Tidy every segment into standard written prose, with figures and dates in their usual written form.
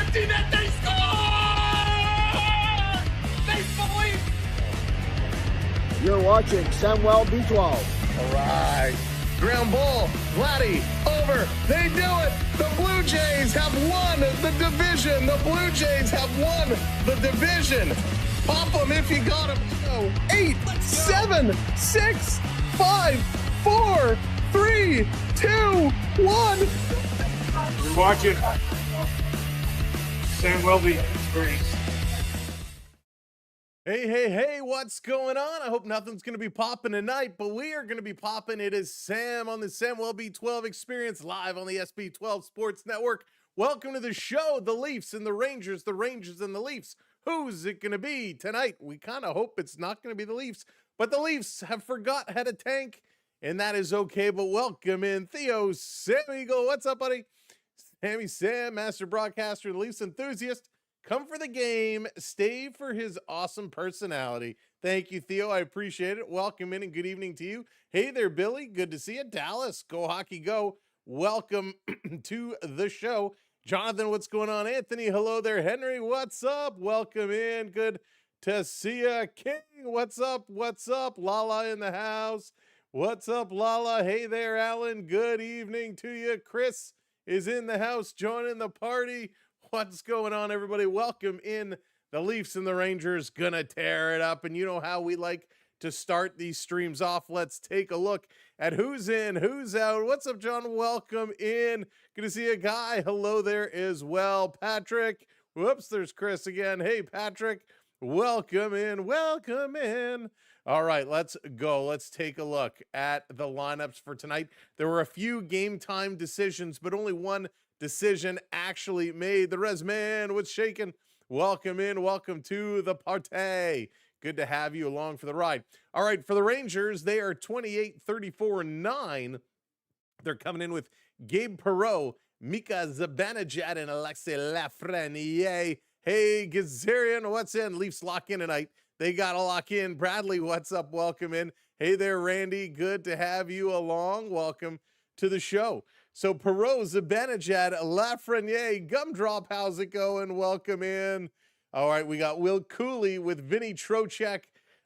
empty net, they score! Baseball lead! You're watching Samwelb12. All right. Ground ball. Vladdy. Over. They do it. The Blue Jays have won the division. The Blue Jays have won the division. Pop them if you got them. 8, 7, 6, 5, 4, 3, 2, 1. You're watching Samwelb12 Experience. Hey, what's going on? I hope nothing's going to be popping tonight, but we are going to be popping. It is Sam on the Samwelb12 Experience live on the SB12 Sports Network. Welcome to the show, the Leafs and the Rangers and the Leafs. Who's it going to be tonight? We kind of hope it's not going to be the Leafs, but the Leafs have forgot how to tank, and that is okay, but welcome in Theo Sam Eagle. What's up, buddy? Sammy Sam, master broadcaster, the Leafs enthusiast. Come for the game, stay for his awesome personality. Thank you, Theo. I appreciate it. Welcome in and good evening to you. Hey there, Billy. Good to see you. Dallas, go hockey, go. Welcome to the show. Jonathan, what's going on? Anthony, hello there. Henry, what's up? Welcome in. Good to see you. King, what's up? What's up? Lala in the house. What's up, Lala? Hey there, Alan. Good evening to you. Chris is in the house joining the party. What's going on, everybody? Welcome in. The Leafs and the Rangers gonna tear it up, and you know how we like to start these streams off. Let's take a look at who's in, who's out. What's up, John? Welcome in. Good to see a guy. Hello there as well, Patrick. Whoops, there's Chris again. Hey, Patrick. Welcome in. Welcome in. All right, let's go. Let's take a look at the lineups for tonight. There were a few game time decisions, but only one decision actually made. The Res Man was shaken. Welcome in. Welcome to the party. Good to have you along for the ride. All right, for the Rangers, they are 28-34-9. They're coming in with Gabe Perreault, Mika Zibanejad, and Alexei Lafreniere. Hey, Gazarian, what's in? Leafs lock in tonight. They got to lock in. Bradley, what's up? Welcome in. Hey there, Randy. Good to have you along. Welcome to the show. So Perreault, Zibanejad, Lafreniere, Gumdrop, how's it going? Welcome in. All right, we got Will Cooley with Vinny Trocheck,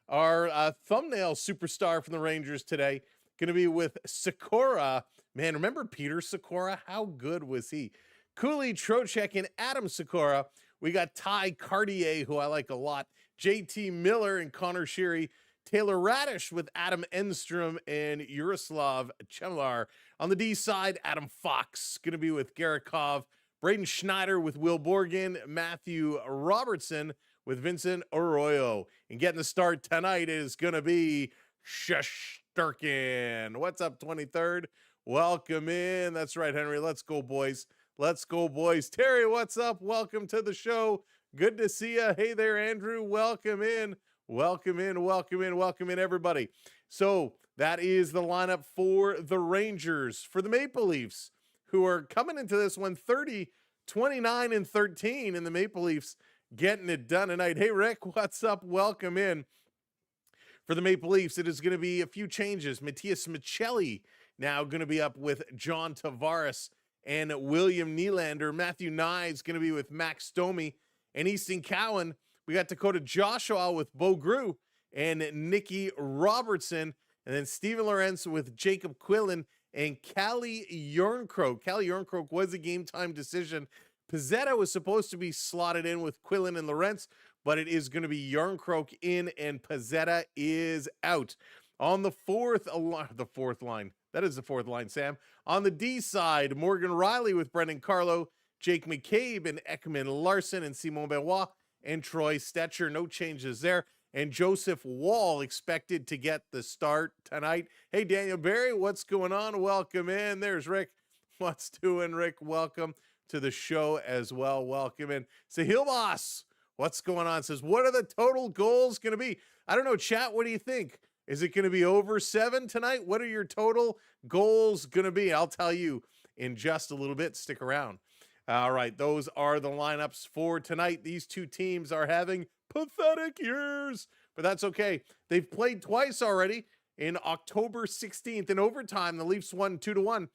our thumbnail superstar from the Rangers today. Going to be with Sikora. Man, remember Peter Sikora? How good was he? Cooley, Trocheck, and Adam Sikora. We got Ty Cartier, who I like a lot. JT Miller and Connor Sheary. Taylor Radish with Adam Enstrom and Yaroslav Chemlar. On the D side, Adam Fox going to be with Garikov, Braden Schneider with Will Borgen, Matthew Robertson with Vincent Arroyo. And getting the start tonight is going to be Shesterkin. What's up, 23rd? Welcome in. That's right, Henry. Let's go, boys. Let's go, boys. Terry, what's up? Welcome to the show. Good to see you. Hey there, Andrew. Welcome in. Welcome in, welcome in, welcome in, everybody. So that is the lineup for the Rangers. For the Maple Leafs, who are coming into this one 30-29-13, and the Maple Leafs getting it done tonight. Hey, Rick, what's up? Welcome in. For the Maple Leafs, it is going to be a few changes. Matthias Michelli now going to be up with John Tavares and William Nylander. Matthew Nye is going to be with Max Domi and Easton Cowan. We got Dakota Joshua with Bo Grew and Nicky Robertson. And then Steven Lorentz with Jacob Quillen and Callie Yarncroke. Callie Yarncroke was a game time decision. Pizzetta was supposed to be slotted in with Quillen and Lorentz, but it is going to be Yarncroke in and Pizzetta is out. On the fourth line. That is the fourth line, Sam. On the D side, Morgan Riley with Brendan Carlo, Jake McCabe and Ekman Larson and Simon Benoit and Troy Stetcher. No changes there. And Joseph Wall expected to get the start tonight. Hey, Daniel Barry, what's going on? Welcome in. There's Rick. What's doing, Rick? Welcome to the show as well. Welcome in. Sahil Boss, what's going on? Says, what are the total goals going to be? I don't know, chat. What do you think? Is it going to be over 7 tonight? What are your total goals going to be? I'll tell you in just a little bit. Stick around. All right, those are the lineups for tonight. These two teams are having pathetic years, but that's okay. They've played twice already. In October 16th in overtime, the Leafs won 2-1.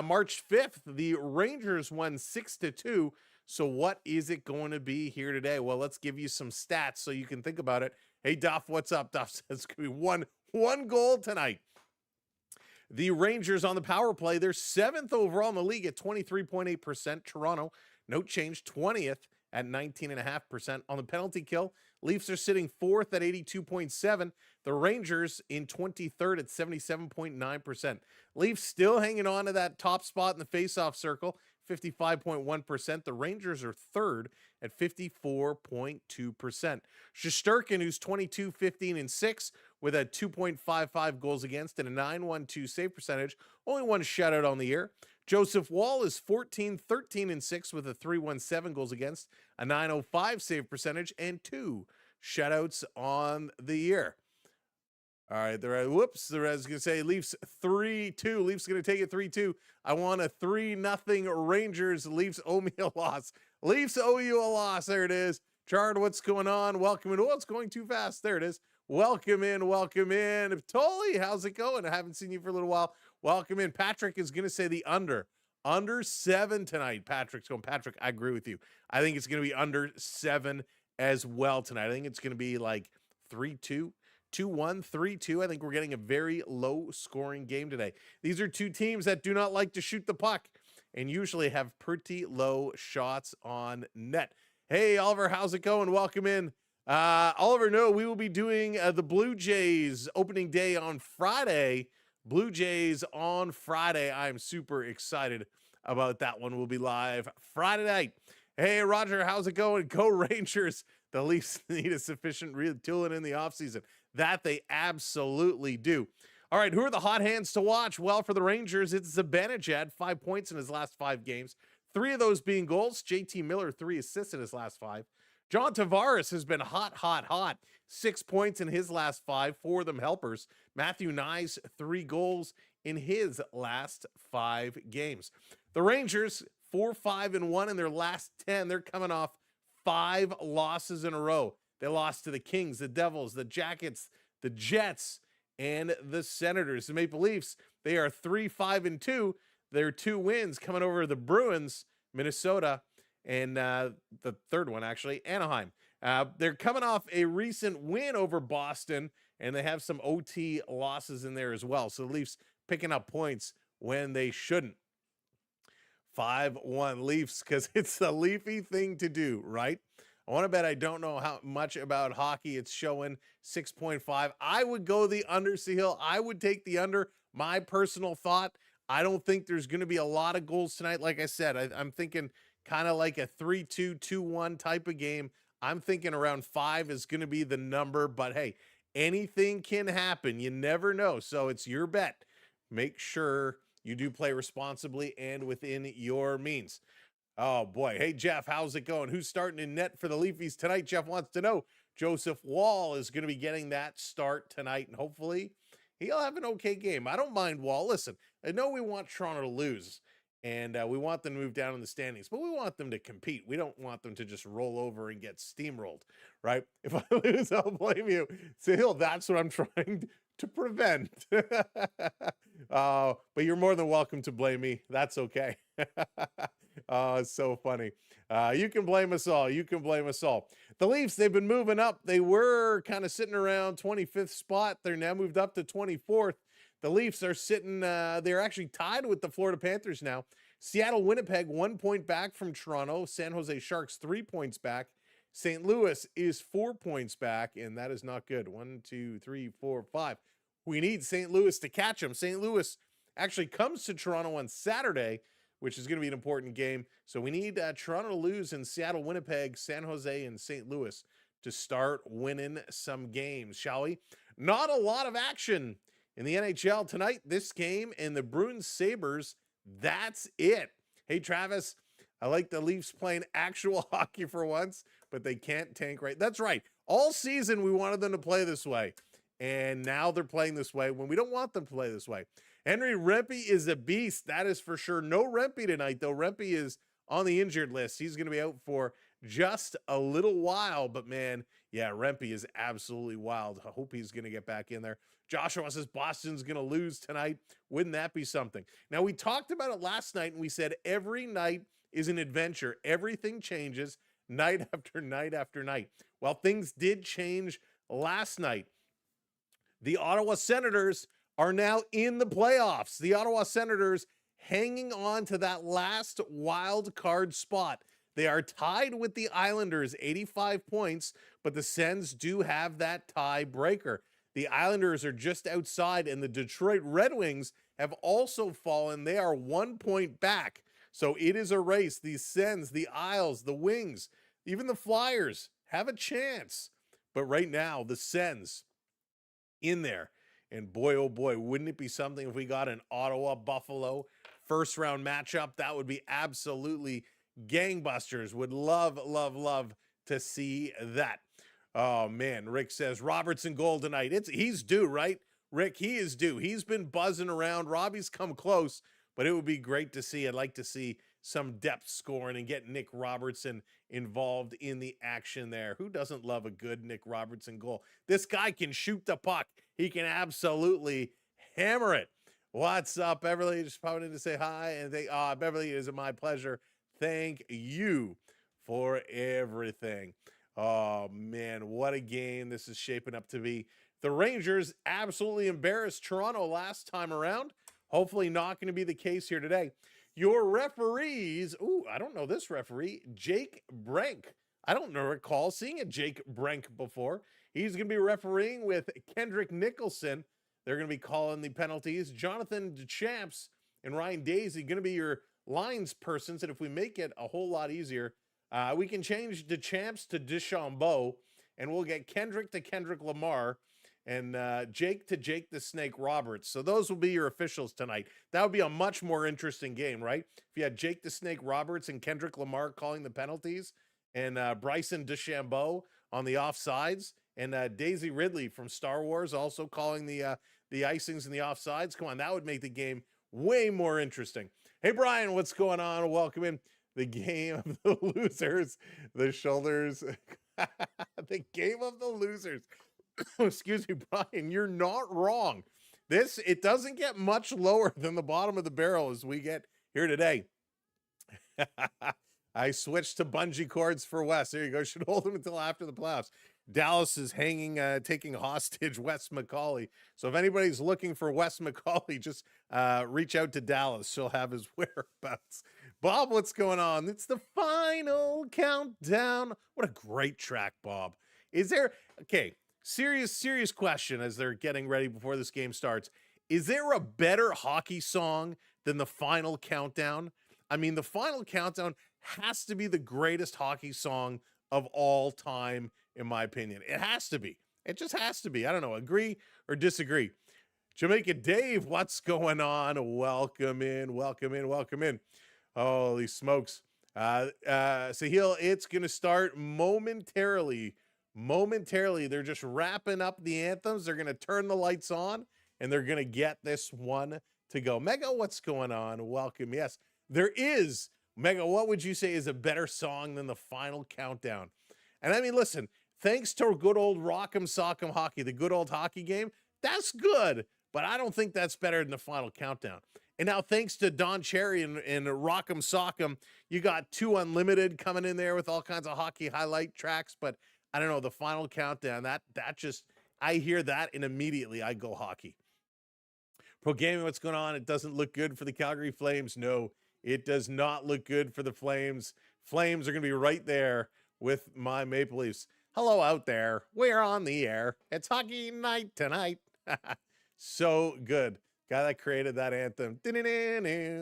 March 5th, the Rangers won 6-2. So what is it going to be here today? Well, let's give you some stats so you can think about it. Hey, Duff, what's up? Duff says it's going to be one goal tonight. The Rangers on the power play, they're 7th overall in the league at 23.8%. Toronto, no change, 20th at 19.5%. On the penalty kill, Leafs are sitting 4th at 82.7%. The Rangers in 23rd at 77.9%. Leafs still hanging on to that top spot in the faceoff circle, 55.1%. The Rangers are 3rd at 54.2%. Shesterkin, who's 22, 15, and 6 with a 2.55 goals against and a 912 save percentage. Only one shutout on the year. Joseph Woll is 14, 13, and 6 with a 317 goals against, a 905 save percentage, and 2 shutouts on the year. All right, I was going to say Leafs 3-2. Leafs going to take it 3-2. I want a 3-0 Rangers. Leafs owe me a loss. Leafs owe you a loss. There it is. Chard, what's going on? Welcome in. Oh, it's going too fast. There it is. Welcome in. Welcome in. Tolly, how's it going? I haven't seen you for a little while. Welcome in. Patrick is going to say the under. Under 7 tonight. Patrick's going. Patrick, I agree with you. I think it's going to be under 7 as well tonight. I think it's going to be like 3-2. 2-1, 3-2. I think we're getting a very low-scoring game today. These are two teams that do not like to shoot the puck and usually have pretty low shots on net. Hey, Oliver, how's it going? Welcome in. Oliver, no, we will be doing the Blue Jays opening day on Friday. Blue Jays on Friday. I'm super excited about that one. We'll be live Friday night. Hey, Roger, how's it going? Go Rangers. The Leafs need a sufficient retooling in the offseason. That they absolutely do. All right, who are the hot hands to watch? Well, for the Rangers, it's Zibanejad, 5 points in his last 5 games. 3 of those being goals. JT Miller, 3 assists in his last 5. John Tavares has been hot. 6 points in his last 5, 4 of them helpers. Matthew Nyes, 3 goals in his last 5 games. The Rangers, 4-5-1 in their last 10. They're coming off 5 losses in a row. They lost to the Kings, the Devils, the Jackets, the Jets, and the Senators. The Maple Leafs, they are 3-5-2. Their 2 wins coming over the Bruins, Minnesota, and the third one, actually, Anaheim. They're coming off a recent win over Boston, and they have some OT losses in there as well. So the Leafs picking up points when they shouldn't. 5-1 Leafs, because it's the Leafy thing to do, right? I want to bet I don't know how much about hockey. It's showing 6.5. I would go the under, Sahil. I would take the under. My personal thought, I don't think there's going to be a lot of goals tonight. Like I said, I'm thinking kind of like a 3-2, 2-1 type of game. I'm thinking around 5 is going to be the number. But, hey, anything can happen. You never know. So it's your bet. Make sure you do play responsibly and within your means. Oh, boy. Hey, Jeff, how's it going? Who's starting in net for the Leafies tonight? Jeff wants to know. Joseph Woll is going to be getting that start tonight, and hopefully he'll have an okay game. I don't mind Woll. Listen, I know we want Toronto to lose, and we want them to move down in the standings, but we want them to compete. We don't want them to just roll over and get steamrolled, right? If I lose, I'll blame you. Sahil, that's what I'm trying to prevent. But you're more than welcome to blame me. That's okay. Oh, it's so funny. You can blame us all. You can blame us all. The Leafs, they've been moving up. They were kind of sitting around 25th spot. They're now moved up to 24th. The Leafs are sitting, they're actually tied with the Florida Panthers now. Seattle, Winnipeg, 1 point back from Toronto. San Jose Sharks, 3 points back. St. Louis is 4 points back, and that is not good. 1, 2, 3, 4, 5. We need St. Louis to catch them. St. Louis actually comes to Toronto on Saturday, which is going to be an important game. So we need Toronto to lose in Seattle, Winnipeg, San Jose, and St. Louis to start winning some games, shall we? Not a lot of action in the NHL tonight. This game and the Bruins Sabres, that's it. Hey, Travis, I like the Leafs playing actual hockey for once, but they can't tank right. That's right. All season we wanted them to play this way, and now they're playing this way when we don't want them to play this way. Henry Rempe is a beast, that is for sure. No Rempe tonight, though. Rempe is on the injured list. He's going to be out for just a little while. But man, yeah, Rempe is absolutely wild. I hope he's going to get back in there. Joshua says Boston's going to lose tonight. Wouldn't that be something? Now, we talked about it last night, and we said every night is an adventure. Everything changes night after night after night. Well, things did change last night. The Ottawa Senators are now in the playoffs. The Ottawa Senators hanging on to that last wild card spot. They are tied with the Islanders, 85 points, but the Sens do have that tiebreaker. The Islanders are just outside, and the Detroit Red Wings have also fallen. They are 1 point back. So it is a race. The Sens, the Isles, the Wings, even the Flyers have a chance. But right now, the Sens in there. And boy, oh boy, wouldn't it be something if we got an Ottawa-Buffalo first-round matchup? That would be absolutely gangbusters. Would love, love, love to see that. Oh, man, Rick says, Robertson goal tonight. He's due, right? Rick, he is due. He's been buzzing around. Robbie's come close, but it would be great to see. I'd like to see some depth scoring and get Nick Robertson involved in the action there. Who doesn't love a good Nick Robertson goal? This guy can shoot the puck. He can absolutely hammer it. What's up, Beverly? Just popping in to say hi. And Beverly, it is my pleasure. Thank you for everything. Oh, man, what a game this is shaping up to be. The Rangers absolutely embarrassed Toronto last time around. Hopefully not going to be the case here today. Your referees, I don't know this referee, Jake Brink. I don't recall seeing a Jake Brink before. He's going to be refereeing with Kendrick Nicholson. They're going to be calling the penalties. Jonathan Deschamps and Ryan Daisy going to be your lines persons. And if we make it a whole lot easier, we can change Deschamps to Deschambeau, and we'll get Kendrick to Kendrick Lamar, and Jake to Jake the Snake Roberts. So those will be your officials tonight. That would be a much more interesting game, right? If you had Jake the Snake Roberts and Kendrick Lamar calling the penalties, and Bryson DeChambeau on the offsides, and Daisy Ridley from Star Wars also calling the icings and the offsides. Come on, that would make the game way more interesting. Hey, Brian, what's going on? Welcome in. The game of the losers, the shoulders, the game of the losers. Excuse me, Brian, you're not wrong. It doesn't get much lower than the bottom of the barrel as we get here today. I switched to bungee cords for Wes. There you go. Should hold them until after the playoffs. Dallas is taking hostage Wes McCauley. So if anybody's looking for Wes McCauley, just reach out to Dallas. She'll have his whereabouts. Bob, what's going on? It's the final countdown. What a great track, Bob. Is there, okay, serious question as they're getting ready before this game starts. Is there a better hockey song than the final countdown? I mean, the final countdown has to be the greatest hockey song of all time, in my opinion. It has to be. It just has to be. I don't know. Agree or disagree? Jamaica Dave, what's going on? Welcome in, welcome in, welcome in. Holy smokes. Sahil, it's going to start momentarily. Momentarily. They're just wrapping up the anthems. They're going to turn the lights on, and they're going to get this one to go. Mega, what's going on? Welcome. Yes, there is. Mega, what would you say is a better song than the final countdown? And I mean, listen, thanks to good old Rock'em Sock'em Hockey, the good old hockey game, that's good, but I don't think that's better than the final countdown. And now thanks to Don Cherry and Rock'em Sock'em, you got 2 Unlimited coming in there with all kinds of hockey highlight tracks, but I don't know, the final countdown, that just, I hear that and immediately I go hockey. Pro Gaming, what's going on? It doesn't look good for the Calgary Flames. No, it does not look good for the Flames. Flames are going to be right there with my Maple Leafs. Hello out there. We're on the air. It's hockey night tonight. So good. Guy that created that anthem. It's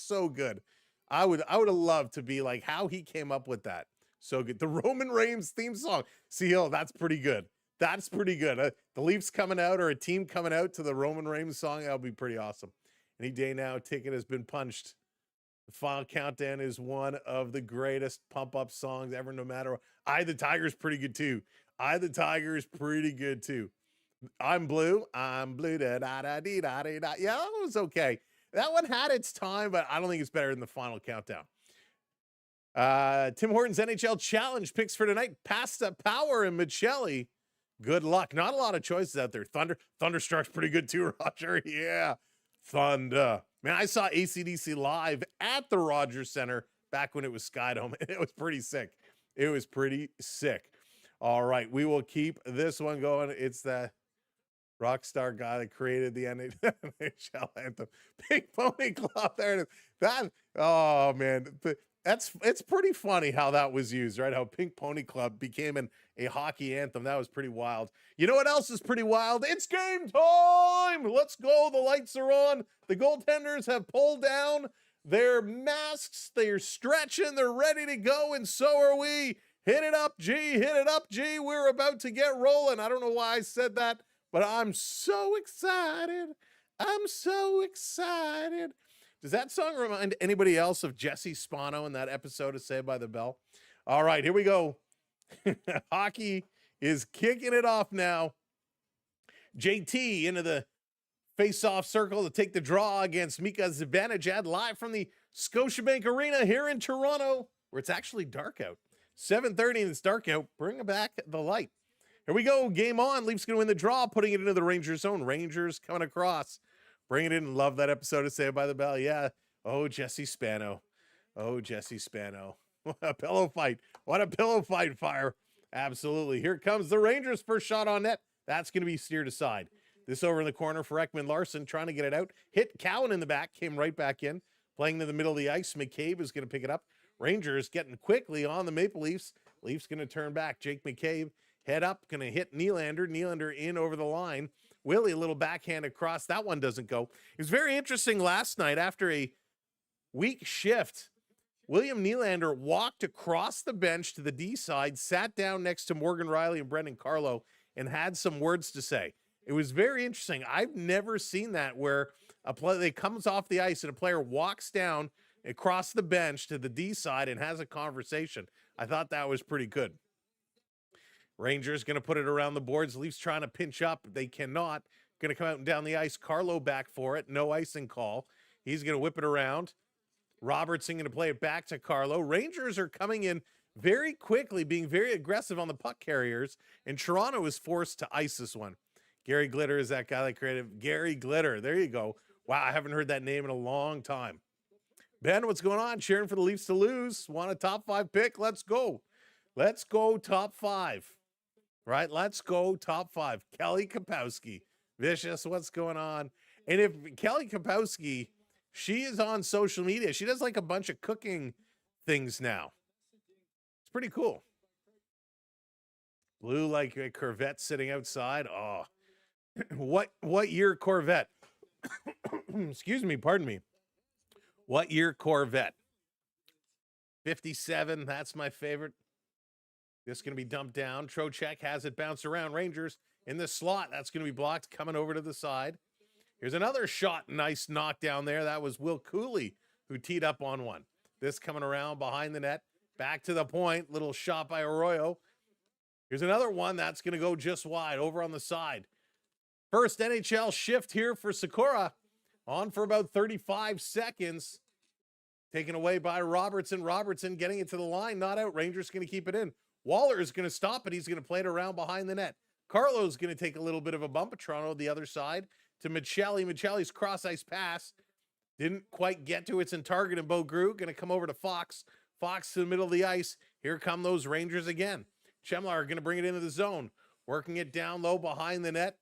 so good. I would have loved to be like how he came up with that. So good. The Roman Reigns theme song. CL, that's pretty good. That's pretty good. The Leafs coming out or a team coming out to the Roman Reigns song, that'll be pretty awesome. Any day now, ticket has been punched. The final countdown is one of the greatest pump-up songs ever, no matter what. I the Tiger's pretty good too. I the Tiger's pretty good too. I'm blue, da da da dee da dee da. Yeah, that was okay. That one had its time, but I don't think it's better than the final countdown. Tim Hortons NHL Challenge picks for tonight. Pasta Power and Michelli. Good luck. Not a lot of choices out there. Thunderstruck's pretty good too, Roger. Yeah. Thunder. Man, I saw AC/DC live at the Rogers Center back when it was Skydome. It was pretty sick. It was pretty sick. All right, we will keep this one going. It's the rock star guy that created the NHL anthem. Pink Pony Club. There it is. That, oh man, it's pretty funny how that was used, right? How Pink Pony Club became a hockey anthem. That was pretty wild. You know what else is pretty wild? It's game time. Let's go. The lights are on. The goaltenders have pulled down their masks. They're stretching. They're ready to go, and so are we. Hit it up, G. Hit it up, G. We're about to get rolling. I don't know why I said that, but I'm so excited. I'm so excited. Does that song remind anybody else of Jesse Spano in that episode of Saved by the Bell? All right, here we go. Hockey is kicking it off now. JT into the face-off circle to take the draw against Mika Zibanejad live from the Scotiabank Arena here in Toronto, where it's actually dark out. 7:30 and it's dark out. Bring back the light. Here we go. Game on. Leafs going to win the draw, putting it into the Rangers zone. Rangers coming across. Bring it in. Love that episode of Saved by the Bell. Yeah. Oh, Jesse Spano. Oh, Jesse Spano. What a pillow fight. What a pillow fight, Fire. Absolutely. Here comes the Rangers' first shot on net. That's going to be steered aside. This over in the corner for Ekman Larson, trying to get it out. Hit Cowan in the back. Came right back in. Playing to the middle of the ice. McCabe is going to pick it up. Rangers getting quickly on the Maple Leafs. Leafs going to turn back. Jake McCabe head up, going to hit Nylander. Nylander in over the line. Willie, a little backhand across. That one doesn't go. It was very interesting last night after a weak shift. William Nylander walked across the bench to the D side, sat down next to Morgan Riley and Brendan Carlo, and had some words to say. It was very interesting. I've never seen that where a player comes off the ice and a player walks down across the bench to the D side and has a conversation. I thought that was pretty good. Rangers going to put it around the boards. Leafs trying to pinch up. They cannot. Going to come out and down the ice. Carlo back for it. No icing call. He's going to whip it around. Robertson going to play it back to Carlo. Rangers are coming in very quickly, being very aggressive on the puck carriers, and Toronto is forced to ice this one. Gary Glitter is that guy that created Gary Glitter. There you go. Wow, I haven't heard that name in a long time. Ben, what's going on? Cheering for the Leafs to lose. Want a top 5 pick? Let's go. Let's go top 5. Right? Let's go top 5. Kelly Kapowski. Vicious, what's going on? And if Kelly Kapowski, she is on social media. She does like a bunch of cooking things now. It's pretty cool. Blue like a Corvette sitting outside. Oh, what year Corvette? Excuse me, pardon me. What year Corvette? 57, that's my favorite. This is going to be dumped down. Trocheck has it bounce around. Rangers in the slot. That's going to be blocked, coming over to the side. Here's another shot. Nice knockdown there. That was Will Cooley who teed up on one. This coming around behind the net. Back to the point. Little shot by Arroyo. Here's another one. That's going to go just wide over on the side. First NHL shift here for Sakura. On for about 35 seconds. Taken away by Robertson. Robertson getting it to the line. Not out. Rangers going to keep it in. Waller is going to stop it. He's going to play it around behind the net. Carlo's going to take a little bit of a bump. Toronto the other side to Michelli. Michelli's cross-ice pass. Didn't quite get to its in target, and Bo Gru going to come over to Fox. Fox to the middle of the ice. Here come those Rangers again. Chemlar going to bring it into the zone. Working it down low behind the net.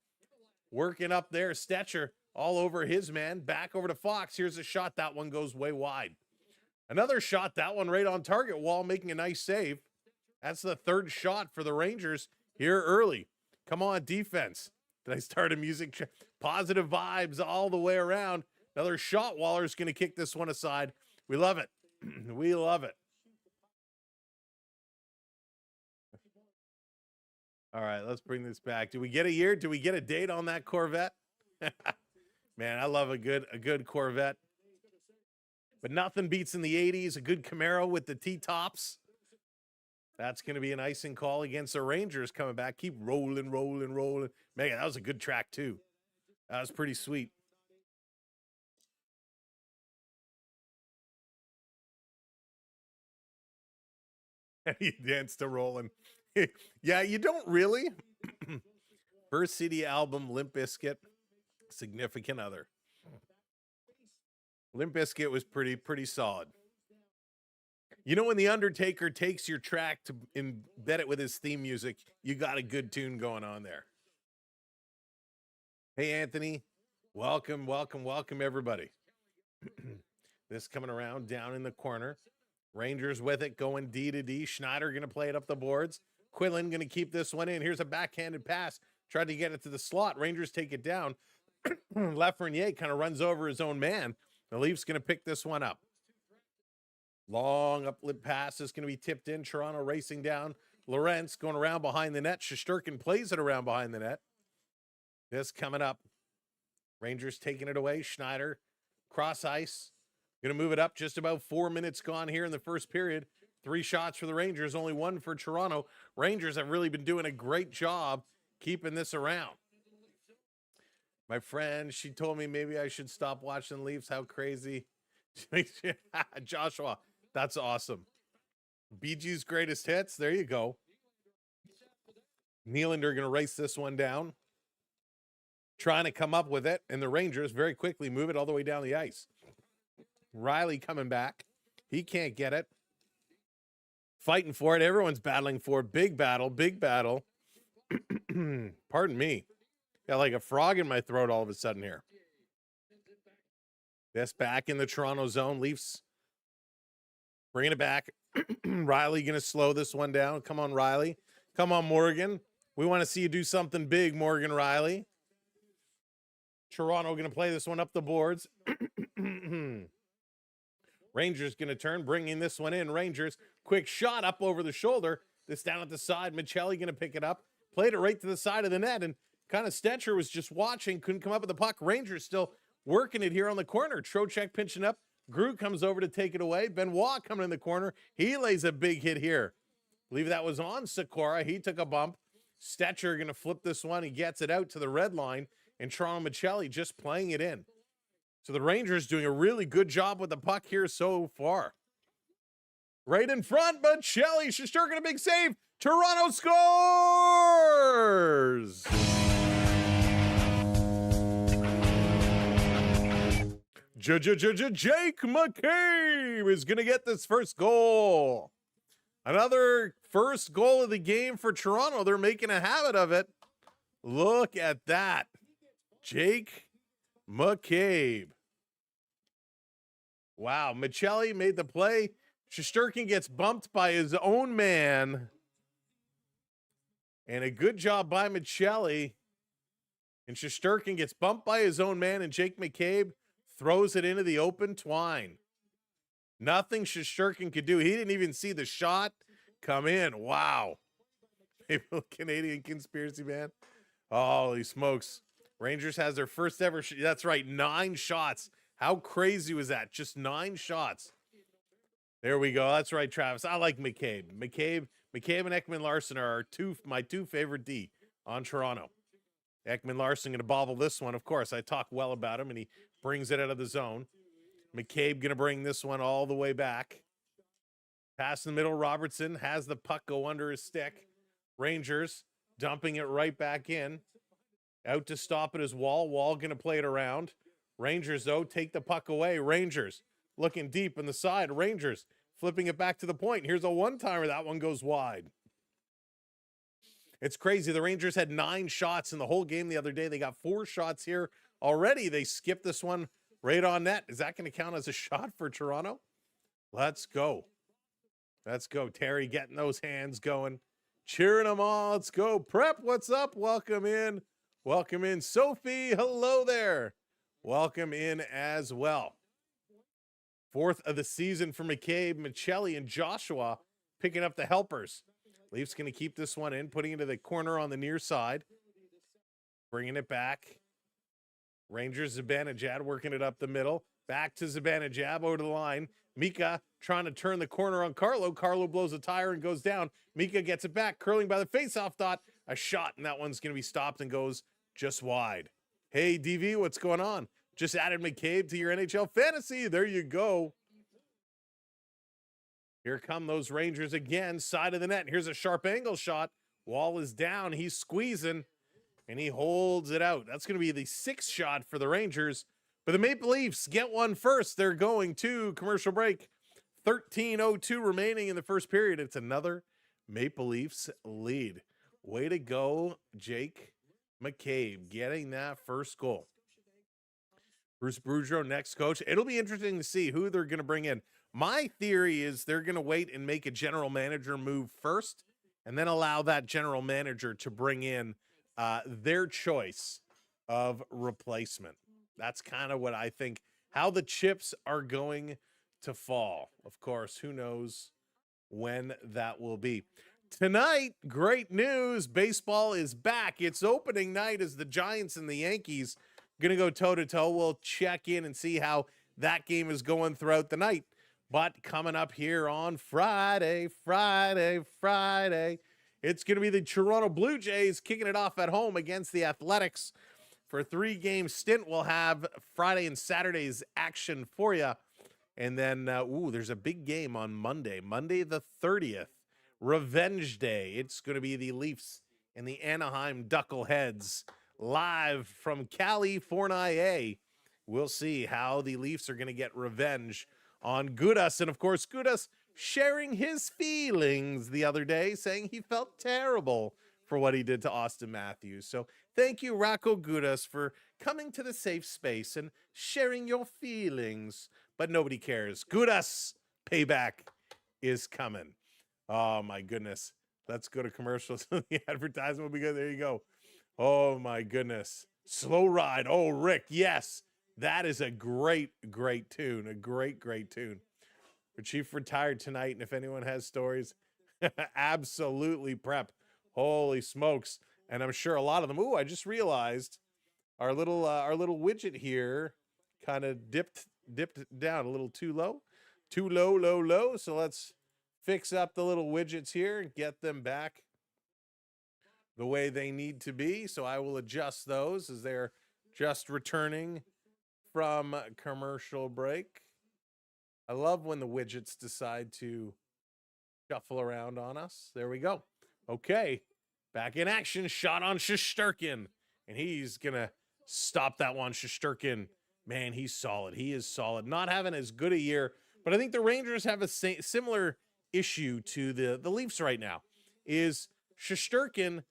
Working up there. Stetcher all over his man. Back over to Fox. Here's a shot. That one goes way wide. Another shot. That one right on target. Wall making a nice save. That's the third shot for the Rangers here early. Come on, defense. Did I start a music? Positive vibes all the way around. Another shot. Waller's going to kick this one aside. We love it. We love it. All right, let's bring this back. Do we get a year? Do we get a date on that Corvette? Man, I love a good Corvette. But nothing beats in the 80s, a good Camaro with the T-tops. That's going to be an icing call against the Rangers coming back. Keep rolling, rolling, rolling. Man, that was a good track, too. That was pretty sweet. He danced to Rollin'. Yeah, you don't really. First CD album, Limp Bizkit, Significant Other. Limp Bizkit was pretty solid. You know, when The Undertaker takes your track to embed it with his theme music, you got a good tune going on there. Hey, Anthony. Welcome, everybody. This coming around down in the corner. Rangers with it, going D to D. Schneider going to play it up the boards. Quillen going to keep this one in. Here's a backhanded pass. Tried to get it to the slot. Rangers take it down. Lafreniere kind of runs over his own man. The Leafs going to pick this one up. Long uplip pass is going to be tipped in. Toronto racing down. Lorentz going around behind the net. Shesterkin plays it around behind the net. This coming up. Rangers taking it away. Schneider, cross ice. Going to move it up. Just about 4 minutes gone here in the first period. 3 shots for the Rangers, only 1 for Toronto. Rangers have really been doing a great job keeping this around. My friend, she told me maybe I should stop watching Leafs. How crazy. Joshua, that's awesome. BG's greatest hits. There you go. Nylander going to race this one down. Trying to come up with it. And the Rangers very quickly move it all the way down the ice. Riley coming back. He can't get it. Fighting for it. Everyone's battling for it. Big battle. Pardon me. Got like a frog in my throat all of a sudden here. This back in the Toronto zone. Leafs bringing it back. Riley going to slow this one down. Come on, Riley. Come on, Morgan. We want to see you do something big, Morgan Riley. Toronto going to play this one up the boards. Rangers going to turn, bringing this one in. Rangers, quick shot up over the shoulder. This down at the side. Michelli going to pick it up. Played it right to the side of the net, and kind of Stetcher was just watching. Couldn't come up with the puck. Rangers still working it here on the corner. Trocheck pinching up. Groot comes over to take it away. Benoit coming in the corner. He lays a big hit here. I believe that was on Sikora. He took a bump. Stetcher going to flip this one. He gets it out to the red line, and Toronto Michelli just playing it in. So the Rangers doing a really good job with the puck here so far. Right in front, but Shelley Shesterkin a big save. Toronto scores! Jake McCabe is going to get this first goal. Another first goal of the game for Toronto. They're making a habit of it. Look at that. Jake McCabe. Wow, Michelli made the play. Shesterkin gets bumped by his own man. And a good job by Michelli. And Shesterkin gets bumped by his own man, and Jake McCabe throws it into the open twine. Nothing Shesterkin could do. He didn't even see the shot come in. Wow. Maybe a Canadian conspiracy man. Holy smokes. Rangers has their first ever, that's right, 9 shots. How crazy was that? Just 9 shots. There we go. That's right, Travis. I like McCabe. McCabe and Ekman-Larsson are my two favorite D on Toronto. Ekman-Larsson going to bobble this one. Of course, I talk well about him, and he brings it out of the zone. McCabe going to bring this one all the way back. Pass in the middle. Robertson has the puck go under his stick. Rangers dumping it right back in. Out to stop it is Wall. Wall going to play it around. Rangers, though, take the puck away. Rangers looking deep in the side. Rangers flipping it back to the point. Here's a one-timer. That one goes wide. It's crazy. The Rangers had 9 shots in the whole game the other day. They got 4 shots here already. They skipped this one right on net. Is that going to count as a shot for Toronto? Let's go. Let's go. Terry getting those hands going. Cheering them all. Let's go. Prep, what's up? Welcome in. Welcome in. Sophie, hello there. Welcome in as well. 4th of the season for McCabe, Michelli, and Joshua picking up the helpers. Leafs going to keep this one in, putting it into the corner on the near side. Bringing it back. Rangers, Zibanejad working it up the middle. Back to Zibanejad over to the line. Mika trying to turn the corner on Carlo. Carlo blows a tire and goes down. Mika gets it back, curling by the faceoff dot. A shot, and that one's going to be stopped and goes just wide. Hey, DV, what's going on? Just added McCabe to your NHL fantasy. There you go. Here come those Rangers again, side of the net. Here's a sharp angle shot. Wall is down. He's squeezing, and he holds it out. That's going to be the 6th shot for the Rangers. But the Maple Leafs get one first. They're going to commercial break. 13:02 remaining in the first period. It's another Maple Leafs lead. Way to go, Jake McCabe, getting that first goal. Bruce Boudreau, next coach. It'll be interesting to see who they're going to bring in. My theory is they're going to wait and make a general manager move first and then allow that general manager to bring in their choice of replacement. That's kind of what I think, how the chips are going to fall. Of course, who knows when that will be. Tonight, great news. Baseball is back. It's opening night as the Giants and the Yankees going to go toe-to-toe. We'll check in and see how that game is going throughout the night. But coming up here on Friday, it's going to be the Toronto Blue Jays kicking it off at home against the Athletics. For a 3-game stint, we'll have Friday and Saturday's action for you. And then, there's a big game on Monday the 30th, Revenge Day. It's going to be the Leafs and the Anaheim Duckleheads live from California. We'll see how the Leafs are going to get revenge on Gudas. And, of course, Gudas sharing his feelings the other day, saying he felt terrible for what he did to Austin Matthews. So thank you, Rocco Gudas, for coming to the safe space and sharing your feelings. But nobody cares. Gudas, payback is coming. Oh, my goodness. Let's go to commercials. The advertisement will be good. There you go. Oh, my goodness. Slow Ride. Oh, Rick, yes. That is a great, great tune. A great, great tune. Our chief retired tonight, and if anyone has stories, absolutely prep. Holy smokes. And I'm sure a lot of them. Ooh, I just realized our little widget here kind of dipped down a little too low. Too low. So let's fix up the little widgets here and get them back the way they need to be. So I will adjust those as they're just returning from commercial break. I love when the widgets decide to shuffle around on us. There we go. Okay, back in action. Shot on Shesterkin, and he's going to stop that one. Shesterkin, man, he's solid. He is solid. Not having as good a year, but I think the Rangers have a similar issue to the Leafs right now. Is Shesterkin,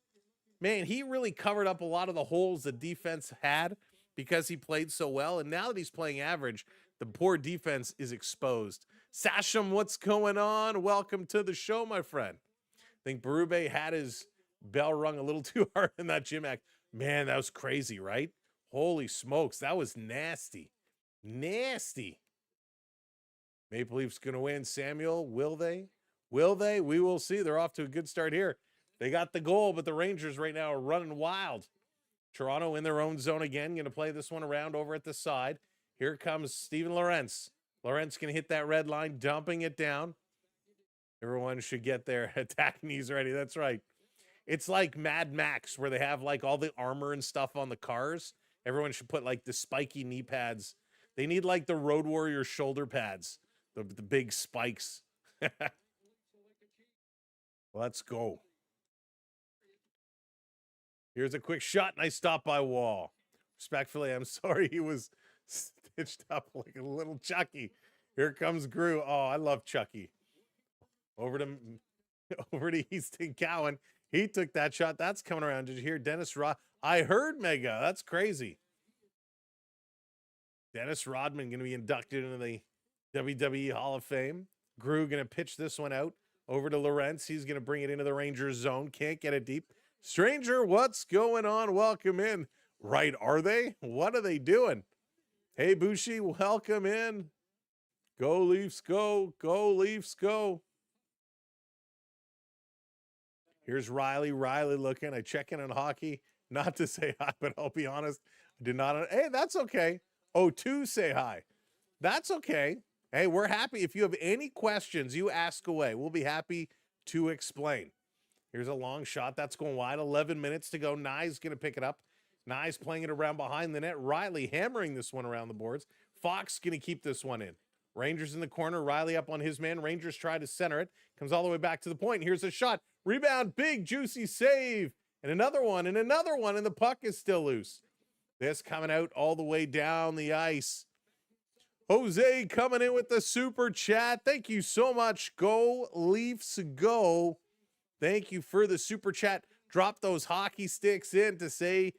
man, he really covered up a lot of the holes the defense had because he played so well, and now that he's playing average, the poor defense is exposed. Sasham, what's going on? Welcome to the show, my friend. I think Berube had his bell rung a little too hard in that gym act. Man, that was crazy, right? Holy smokes, that was nasty. Nasty. Maple Leafs going to win. Samuel, will they? Will they? We will see. They're off to a good start here. They got the goal, but the Rangers right now are running wild. Toronto in their own zone again, going to play this one around over at the side. Here comes Steven Lorentz. Lorentz going to hit that red line, dumping it down. Everyone should get their attack knees ready. That's right. It's like Mad Max, where they have like all the armor and stuff on the cars. Everyone should put like the spiky knee pads. They need like the Road Warrior shoulder pads, the big spikes. Let's go. Here's a quick shot. Nice stop by Wall. Respectfully, I'm sorry he was stitched up like a little Chucky. Here comes Grew. Oh, I love Chucky. Over to Easton Cowan. He took that shot. That's coming around. Did you hear Dennis Rod? I heard Mega. That's crazy. Dennis Rodman going to be inducted into the WWE Hall of Fame. Grew going to pitch this one out over to Lorentz. He's going to bring it into the Rangers zone. Can't get it deep. Stranger, what's going on? Welcome in. Right, are they? What are they doing? Hey, Bushi, welcome in. Go Leafs, go. Go Leafs, go. Here's Riley. Riley looking. I check in on hockey. Not to say hi, but I'll be honest. I did not. Hey, that's okay. Oh, to say hi. That's okay. Hey, we're happy. If you have any questions, you ask away. We'll be happy to explain. Here's a long shot. That's going wide. 11 minutes to go. Nye's going to pick it up. Nye's playing it around behind the net. Riley hammering this one around the boards. Fox going to keep this one in. Rangers in the corner. Riley up on his man. Rangers try to center it. Comes all the way back to the point. Here's a shot. Rebound. Big, juicy save. And another one. And another one. And the puck is still loose. This coming out all the way down the ice. Jose coming in with the super chat. Thank you so much. Go Leafs, go. Thank you for the super chat. Drop those hockey sticks in to say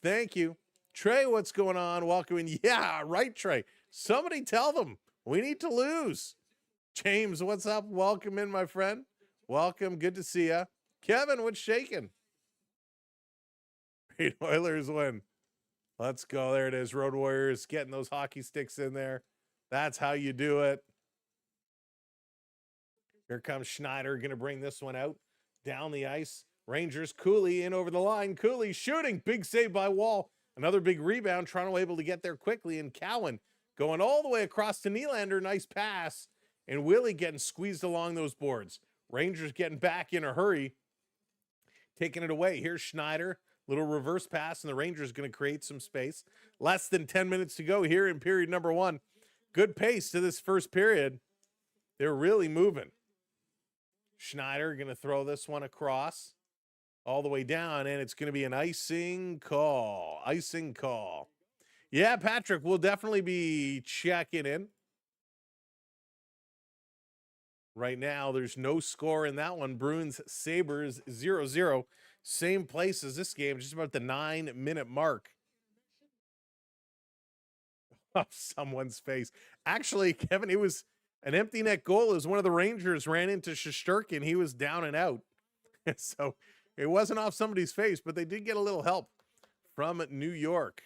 thank you. Trey, what's going on? Welcome in. Yeah, right, Trey. Somebody tell them we need to lose. James, what's up? Welcome in, my friend. Welcome. Good to see ya. Kevin, what's shaking? Great Oilers win. Let's go. There it is. Road Warriors getting those hockey sticks in there. That's how you do it. Here comes Schneider. Going to bring this one out down the ice. Rangers, Cooley in over the line. Cooley shooting. Big save by Wall. Another big rebound. Toronto able to get there quickly. And Cowan going all the way across to Nylander. Nice pass. And Willie getting squeezed along those boards. Rangers getting back in a hurry. Taking it away. Here's Schneider. Little reverse pass. And the Rangers going to create some space. Less than 10 minutes to go here in period number 1. Good pace to this first period. They're really moving. Schneider going to throw this one across all the way down, and it's going to be an icing call. Icing call. Yeah, Patrick, we'll definitely be checking in. Right now, there's no score in that one. Bruins, Sabres, 0-0. Same place as this game, just about the 9-minute mark. Off someone's face. Actually, Kevin, it was an empty net goal as one of the Rangers ran into Shesterkin. He was down and out. So it wasn't off somebody's face, but they did get a little help from New York.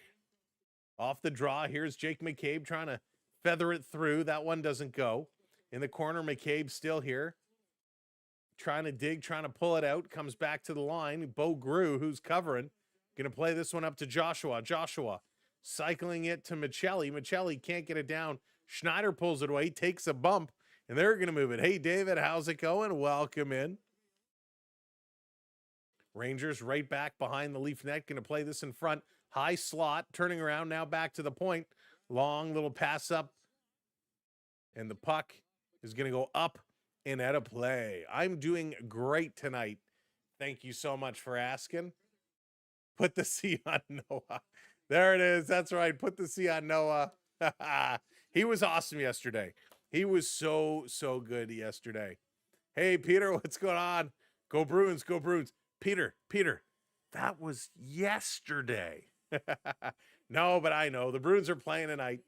Off the draw, here's Jake McCabe trying to feather it through. That one doesn't go. In the corner, McCabe still here. Trying to dig, trying to pull it out. Comes back to the line. Bo Grew, who's covering. Going to play this one up to Joshua. Joshua cycling it to Michelli. Michelli can't get it down. Schneider pulls it away, takes a bump, and they're going to move it. Hey, David, how's it going? Welcome in. Rangers right back behind the Leaf net. Going to play this in front. High slot, turning around now back to the point. Long little pass up. And the puck is going to go up and out of play. I'm doing great tonight. Thank you so much for asking. Put the C on Noah. There it is. That's right. Put the C on Noah. He was awesome yesterday. He was so good yesterday. Hey, Peter, what's going on? Go Bruins, go Bruins. Peter, that was yesterday. No, but I know. The Bruins are playing tonight.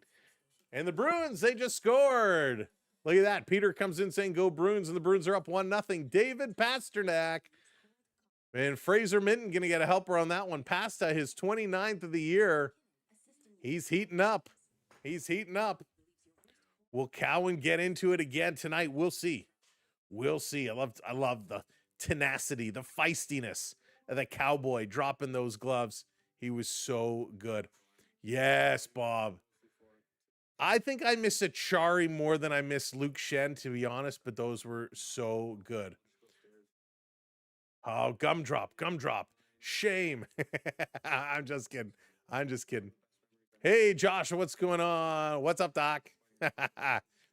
And the Bruins, they just scored. Look at that. Peter comes in saying go Bruins, and the Bruins are up 1-0. David Pasternak. And Fraser Minton going to get a helper on that one. Pasta, his 29th of the year. He's heating up. He's heating up. Will Cowan get into it again tonight? We'll see. We'll see. I love the tenacity, the feistiness of the Cowboy dropping those gloves. He was so good. Yes, Bob. I think I miss Achari more than I miss Luke Shen, to be honest, but those were so good. Oh, gumdrop. Shame. I'm just kidding. Hey, Josh, what's going on? What's up, Doc?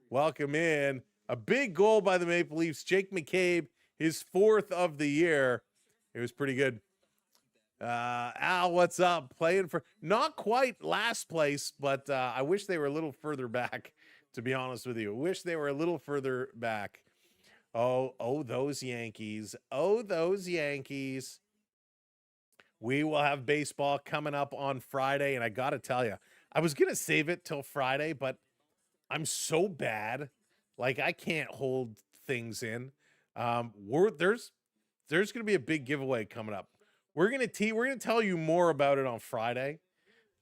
Welcome in. A big goal by the Maple Leafs. Jake McCabe, his 4th of the year. It was pretty good. Al, what's up? Playing for not quite last place, but I wish they were a little further back, to be honest with you. Wish they were a little further back. Oh, those Yankees. Oh, those Yankees. We will have baseball coming up on Friday, and I got to tell you, I was going to save it till Friday, but I'm so bad. Like, I can't hold things in. There's going to be a big giveaway coming up. We're going to tell you more about it on Friday.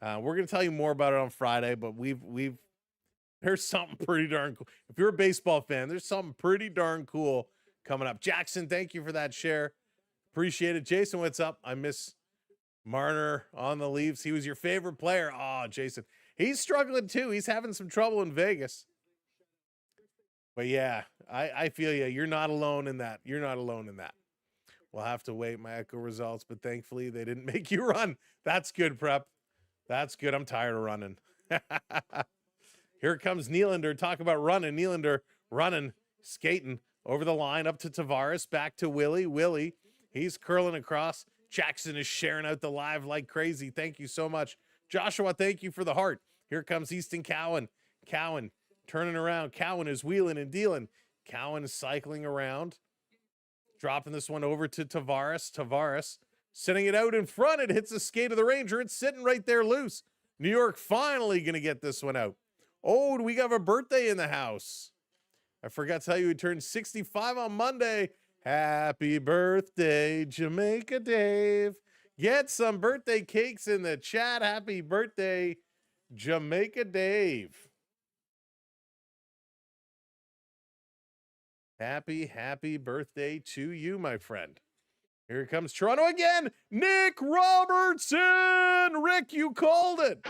But there's something pretty darn cool. If you're a baseball fan, there's something pretty darn cool coming up. Jackson, thank you for that share. Appreciate it. Jason, what's up? I miss Marner on the Leafs. He was your favorite player. Oh, Jason. He's struggling too. He's having some trouble in Vegas. But yeah, I feel you. You're not alone in that. We'll have to wait my echo results, but thankfully they didn't make you run. That's good, Prep. That's good. I'm tired of running. Here comes Nylander. Talk about running. Nylander running, skating over the line up to Tavares. Back to Willie. Willie, he's curling across. Jackson is sharing out the live like crazy. Thank you so much. Joshua, thank you for the heart. Here comes Easton Cowan. Cowan turning around. Cowan is wheeling and dealing. Cowan is cycling around. Dropping this one over to Tavares. Tavares sending it out in front. It hits the skate of the Ranger. It's sitting right there loose. New York finally going to get this one out. Oh, we have a birthday in the house. I forgot to tell you, he turned 65 on Monday. Happy birthday, Jamaica Dave. Get some birthday cakes in the chat. Happy birthday, Jamaica Dave. Happy birthday to you, my friend. Here comes Toronto again. Nick Robertson. Rick, you called it.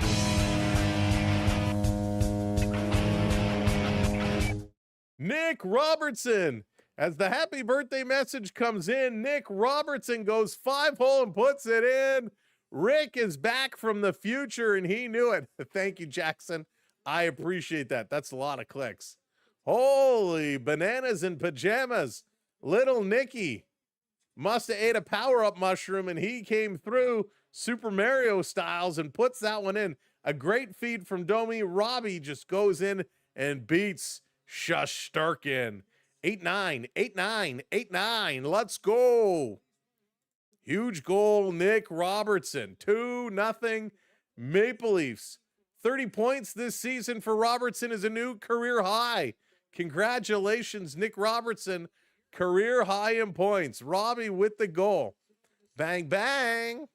Nick Robertson. As the happy birthday message comes in, Nick Robertson goes 5-hole and puts it in. Rick is back from the future, and he knew it. Thank you, Jackson. I appreciate that. That's a lot of clicks. Holy bananas and pajamas. Little Nicky must have ate a power-up mushroom, and he came through Super Mario styles and puts that one in. A great feed from Domi. Robbie just goes in and beats Shesterkin. 8-9, 8-9, 8-9. Let's go. Huge goal, Nick Robertson. 2-0 Maple Leafs. 30 points this season for Robertson is a new career high. Congratulations, Nick Robertson. Career high in points. Robbie with the goal. Bang, bang.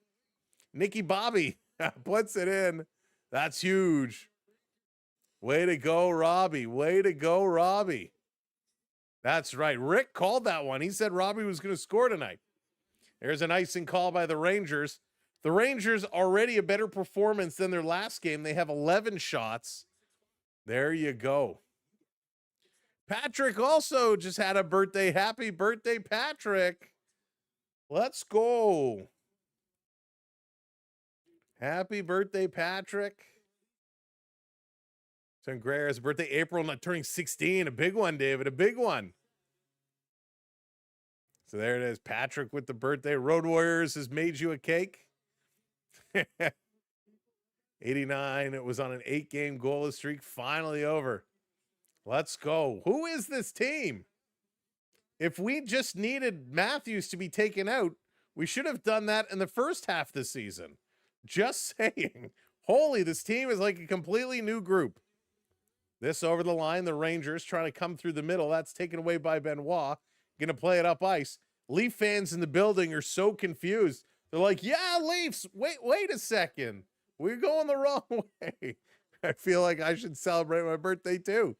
Nicky Bobby puts it in. That's huge. Way to go, Robbie. Way to go, Robbie. That's right. Rick called that one. He said Robbie was going to score tonight. There's an icing call by the Rangers. The Rangers already a better performance than their last game. They have 11 shots. There you go. Patrick also just had a birthday. Happy birthday, Patrick. Let's go. Happy birthday, Patrick. Son Greer's birthday, April, not turning 16. A big one, David. A big one. So there it is. Patrick with the birthday. Road Warriors has made you a cake. 89. It was on an 8-game goalless streak. Finally over. Let's go. Who is this team? If we just needed Matthews to be taken out, we should have done that in the first half of the season. Just saying. Holy, this team is like a completely new group. This over the line, the Rangers trying to come through the middle. That's taken away by Benoit. Going to play it up ice. Leaf fans in the building are so confused. They're like, yeah, Leafs, wait a second. We're going the wrong way. I feel like I should celebrate my birthday too.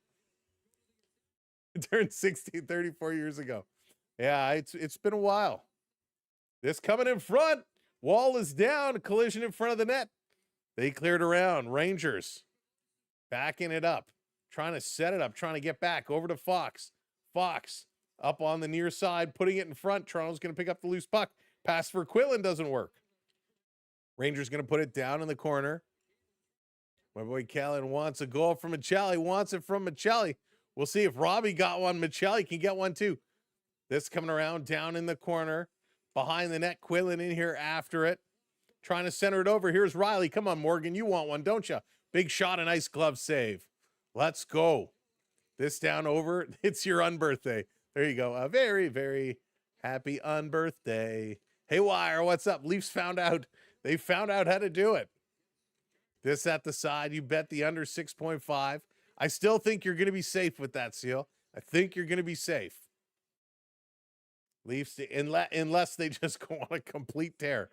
I turned 60 34 years ago. Yeah, it's been a while. This coming in front. Wall is down. Collision in front of the net. They cleared around. Rangers backing it up. Trying to set it up. Trying to get back over to Fox. Fox up on the near side. Putting it in front. Toronto's going to pick up the loose puck. Pass for Quillen doesn't work. Rangers going to put it down in the corner. My boy Callan wants a goal from Michelli. Wants it from Michelli. We'll see if Robbie got one. Michelli can get one too. This coming around down in the corner. Behind the net. Quillen in here after it. Trying to center it over. Here's Riley. Come on, Morgan. You want one, don't you? Big shot, a nice glove save. Let's go. This down over. It's your unbirthday. There you go. A very, very happy unbirthday. Hey, Wire, what's up? Leafs found out. They found out how to do it. This at the side. You bet the under 6.5. I still think you're going to be safe with that, Seal. I think you're going to be safe. Leafs, unless they just go on a complete tear.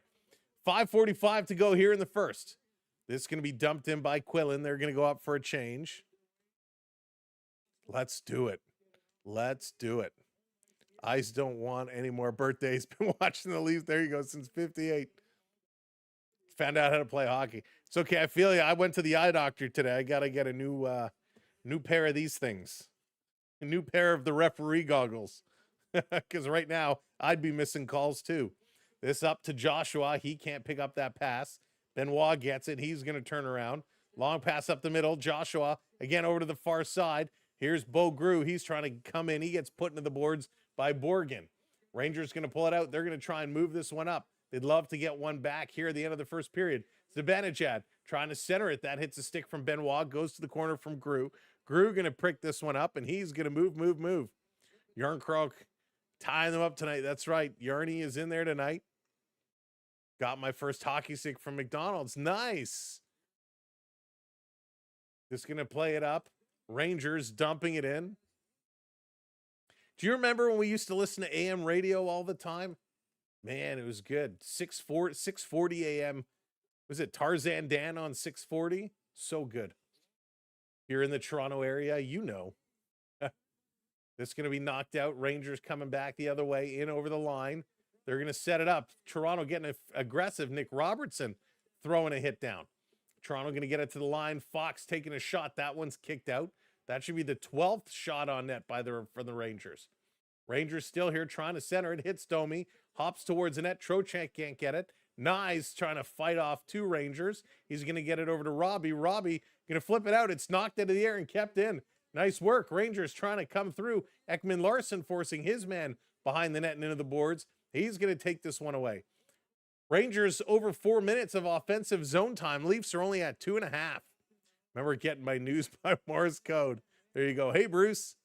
5:45 to go here in the first. This is going to be dumped in by Quillen. They're going to go up for a change. Let's do it. Let's do it. Ice don't want any more birthdays. Been watching the Leafs. There you go. Since 58. Found out how to play hockey. It's okay. I feel you. I went to the eye doctor today. I got to get a new pair of these things. A new pair of the referee goggles. Because right now, I'd be missing calls too. This up to Joshua. He can't pick up that pass. Benoit gets it. He's going to turn around. Long pass up the middle. Joshua again over to the far side. Here's Bo Grew. He's trying to come in. He gets put into the boards by Borgen. Rangers going to pull it out. They're going to try and move this one up. They'd love to get one back here at the end of the first period. Zibanejad trying to center it. That hits a stick from Benoit. Goes to the corner from Grew. Grew going to prick this one up, and he's going to move. Yarncroc tying them up tonight. That's right. Yarny is in there tonight. Got my first hockey stick from McDonald's. Nice. Just going to play it up. Rangers dumping it in. Do you remember when we used to listen to AM radio all the time? Man, it was good. 640 AM. Was it Tarzan Dan on 640? So good. Here in the Toronto area, you know. This is going to be knocked out. Rangers coming back the other way, in over the line. They're going to set it up. Toronto getting aggressive. Nick Robertson throwing a hit down. Toronto going to get it to the line. Fox taking a shot. That one's kicked out. That should be the 12th shot on net for the Rangers. Rangers still here trying to center it. Hits Domi. Hops towards the net. Trocheck can't get it. Nyes trying to fight off two Rangers. He's going to get it over to Robbie. Robbie going to flip it out. It's knocked out of the air and kept in. Nice work. Rangers trying to come through. Ekman Larson forcing his man behind the net and into the boards. He's going to take this one away. Rangers over 4 minutes of offensive zone time. Leafs are only at 2.5. Remember getting my news by Morse code. There you go. Hey, Bruce.